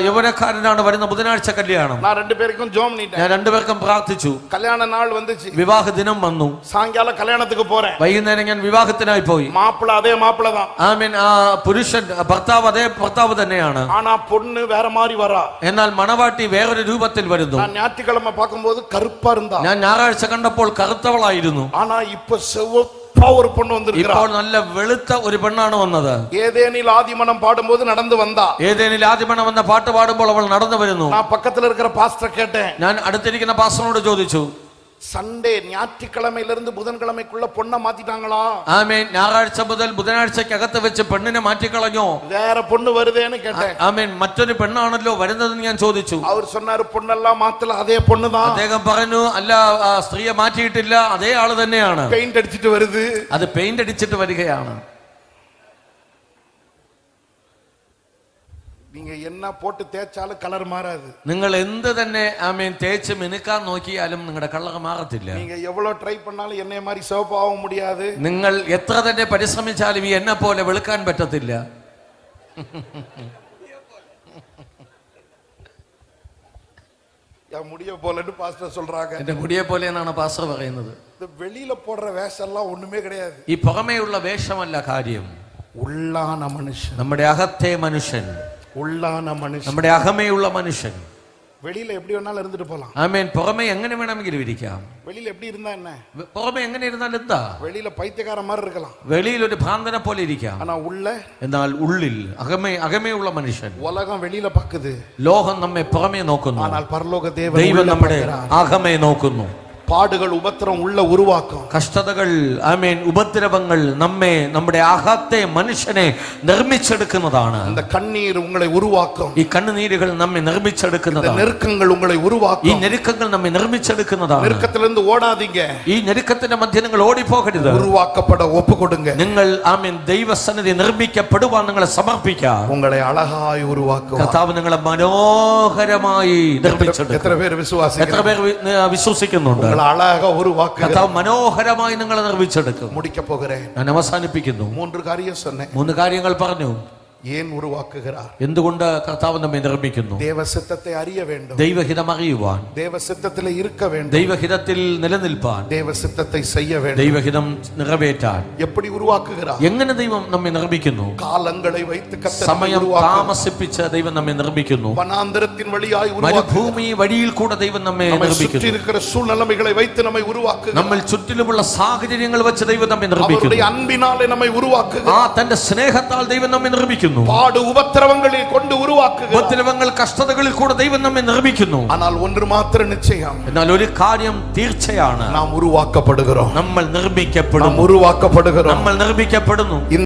യൗവനക്കാരനാണ് വരുന്ന ബുധനാഴ്ച കല്യാണം. நான் 2 பேருக்கும் ஜோம் பண்ணிட்டேன். ഞാൻ രണ്ടുപേർക്കും പ്രാർത്ഥിച്ചു. கல்யாண நாள் வந்துச்சு. വിവാഹ ദിനം വന്നു. சாயங்காலம் கல்யாணத்துக்கு போறேன். വൈകുന്നേരം ഞാൻ വിവാഹത്തിനായി പോയി. மாப்பிள்ளை அதே மாப்பிள்ளை தான். ആമേൻ. പുരുഷൻ ഭർത്താവ് അതേ ഭർത്താവ് തന്നെയാണ്. ஆனா பொண்ணு வேற மாதிரி வரா. എന്നാൽ മണവാട്ടി വേറൊരു രൂപത്തിൽ വരുന്നു. நான் ஞாயிற்றுக்கிழமை பார்க்கும்போது கருப்பா இருந்தா. ഞാൻ ഞായറാഴ്ച കണ്ടപ്പോൾ കറുത്തവളായിരുന്നു. ஆனா இப்ப செவப்பா ஒரு பொண்ணு வந்திருக்கிறா. ഇപ്പോൾ നല്ല വെളുത്ത ഒരു പെണ്ണാണ് വന്നത്. ஏதேனில் ஆதிமனம் பாடும்போது நடந்து வந்தா. ഏതേനിൽ ആദിമണം എന്ന പാട്ട് പാടുമ്പോൾ അവൾ നടന്നു വരുന്നു. நான் பக்கத்துல இருக்கிற பாஸ்டர் கேட்டேன், ഞാൻ അടുത്തിരിക്കുന്ന പാസ്റ്ററിനോട് ചോദിച്ചു, சண்டே ஞாயிற்றுக்கிழமையிலிருந்து புதன்கிழமைக்குள்ள பொண்ணை மாத்திட்டாங்களா? ആമേൻ. ഞായറാഴ്ച മുതൽ ബുധനാഴ്ചയ്ക്ക് അകത്ത് വെച്ച് പെണ്ണിനെ മാറ്റിക്കളഞ്ഞോ? வேற பொண்ணு வருதேன்னு கேட்டேன். ആമേൻ. മറ്റൊരു പെണ്ണാണല്ലോ വരുന്നതെന്ന് ഞാൻ ചോദിച്ചു. அவர் சொன்னாரு பொண்ணெல்லாம் மாத்தல, அதே பொண்ணுதான். അദ്ദേഹം പറഞ്ഞു അല്ല, സ്ത്രീയെ മാറ്റിയിട്ടില്ല, അതേ ആള് തന്നെയാണ്. பெயிண்ட் அடிச்சிட்டு வருது. അത് പെയിന്റ് അടിച്ചിട്ട് വരികയാണ്. நீங்க என்ன போட்டு தேய்ச்சாலும் கலர் மாறாது. നിങ്ങൾ എന്ത് തന്നെ ആമേൻ തേച്ച് മിനുക്കാൻ നോക്കിയാലും നിങ്ങളുടെ കളർ മാറത്തില്ല. நீங்க எவ்வளவு ட்ரை பண்ணாலும் என்னைய மாதிரி சிவப்பாக முடியாது. നിങ്ങൾ എത്ര തന്നെ പരിശ്രമിച്ചാലും ഈ എന്നെ പോലെ വെളുക്കാൻ പറ്റത്തില്ല. முடிய போலன்னு பாஸ்டர் சொல்றாங்க. എന്റെ മുടിയെ പോലെ എന്നാണ് പാസ്റ്റർ പറയുന്നത്. இந்த வெளியில போடுற வேஷம் எல்லாம் ஒண்ணுமே கிடையாது. ഈ പുറമേയുള്ള വേഷമല്ല കാര്യം, உள்ளான மனுஷன். നമ്മുടെ അകത്തെ മനുഷ്യൻ, உள்ளான மனுஷன். നമ്മുടെ അകമേയുള്ള മനുഷ്യൻ. வெளியில எப்படி வேணாலும் இருந்துட்டு போலாம். ആമേൻ. പുറമേ എങ്ങനെ വേണമെങ്കിലും ഇരിക്കാം. வெளியில எப்படி இருந்தா என்ன? പുറമേ എങ്ങനെ ഇരുന്നാൽ എന്താ? வெளியில പൈത്യക്കാരൻ மாதிரி இருக்கலாம். വെളിയിൽ ഒരു ഭ്രാന്തനെ പോലെ ഇരിക്കാം. ஆனா உள்ள, എന്നാൽ ഉള്ളിൽ അകമേയുള്ള മനുഷ്യൻ. உலகம் வெளியில பாக்குது, ലോകം നമ്മെ പുറമേ നോക്കുന്നു, ஆனால் பரலோக தேவன் ദൈവം നമ്മുടെ അകമേ നോക്കുന്നു. பாடுகள் உபத்திரம் உள்ள உருவாக்கும். കഷ്ടതകൾ, ആമേൻ, ഉപദ്രവങ്ങൾ നമ്മെ, നമ്മുടെ അകത്തെ മനുഷ്യനെ നിർമ്മിച്ചെടുക്കുന്നതാണ്. அந்த കണ്ണീർ உங்களை உருவாக்கும். ഈ കണ്ണുനീരുകൾ നമ്മെ നിർമ്മിച്ചെടുക്കുന്നതാണ്. நெருக்கங்கள் உங்களை ഈ உருவாக்கும். ഞെരുക്കങ്ങൾ നമ്മെ നിർമ്മിച്ചെടുക്കുന്നതാണ്. நெருக்கத்திலிருந்து ഓടാதீங்க. ഈ ഞെരുക്കത്തിന്റെ മധ്യ നിങ്ങൾ ഓടിപ്പോകരുത്. உருவாக்கப்பட ஒப்பு கொடுங்க. നിങ്ങൾ ആമേൻ ദൈവസന്നിധി നിർമ്മിക്കപ്പെടുവാൻ നിങ്ങളെ സമർപ്പിക്കാം. உங்களை அழகாய் உருவாக்குவார். കർത്താവ് നിങ്ങളെ മനോഹരമായി നിർമ്മിച്ചെടുക്കും. എത്ര പേർ വിശ്വാസിക്കുന്നു? എത്ര പേർ വിശ്വസിക്കുന്നുണ്ട്? அழகா உருவாக்குகிறார். കർത്താവ് മനോഹരമായി നിങ്ങളെ നിർമ്മിച്ചെടുക്കും. முடிக்க போகிறேன். ഞാൻ അവസാനിപ്പിക്കുന്നു. 3 காரியம் சொன்னேன். 3 കാര്യങ്ങൾ പറഞ്ഞു. ஏன் உருவாக்குகிறார்? എന്തുകൊണ്ട് കർത്താവ് നമ്മെ നിർമ്മിക്കുന്നു? தேவ சித்தத்தை அறிய வேண்டும். ദൈവഹിതം അറിയുവാൻ, தேவ சித்தத்திலே இருக்க வேண்டும். ദൈവഹിതത്തിൽ നിലനിൽപ്പാൻ, தேவ சித்தத்தை செய்ய வேண்டும். ദൈവഹിതം നിറവേറ്റാൻ. எப்படி உருவாக்குகிறார்? എങ്ങനെ ദൈവം നമ്മെ നിർമ്മിക്കുന്നു? காலங்களை வைத்து கர்த்தர் സമയം താമസിപ്പിച്ച് ദൈവം നമ്മെ നിർമ്മിക്കുന്നു. வனாந்தரத்தின் வழியாய் മരുഭൂമി വഴിയിൽ കൂടെ ദൈവം നമ്മെ നിർമ്മിക്കുന്നു. இருக்கிற சூழ்நிலைகளை வைத்து நம்மை உருவாக்குகிறார். നമ്മൾ ചുറ്റിലുമുള്ള സാഹചര്യങ്ങൾ വെച്ച് ദൈവം നമ്മെ നിർമ്മിക്കുന്നു. அவருடைய அன்பினாலே நம்மை உருவாக்குகிறார். ആ തന്റെ സ്നേഹത്താൽ ദൈവം നമ്മെ നിർമ്മിക്കുന്നു. பாடு உபத்திரவங்களில் கொண்டு உருவாக்குகிறார். ഉപദ്രവങ്ങൾ, കഷ്ടതകളിൽ കൂടെ ദൈവം നമ്മെ നിർമ്മിക്കുന്നു. ஆனால் ஒன்று மாத்திரம் நிச்சயம், എന്നാൽ ഒരു കാര്യം തീർച്ചയാണ്, நாம் உருவாக்கப்படுகிறோம். നമ്മൾ നിർമ്മിക്കപ്പെടുന്നു. நாம் உருவாக்கப்படுகிறோம். നമ്മൾ നിർമ്മിക്കപ്പെടുന്നു.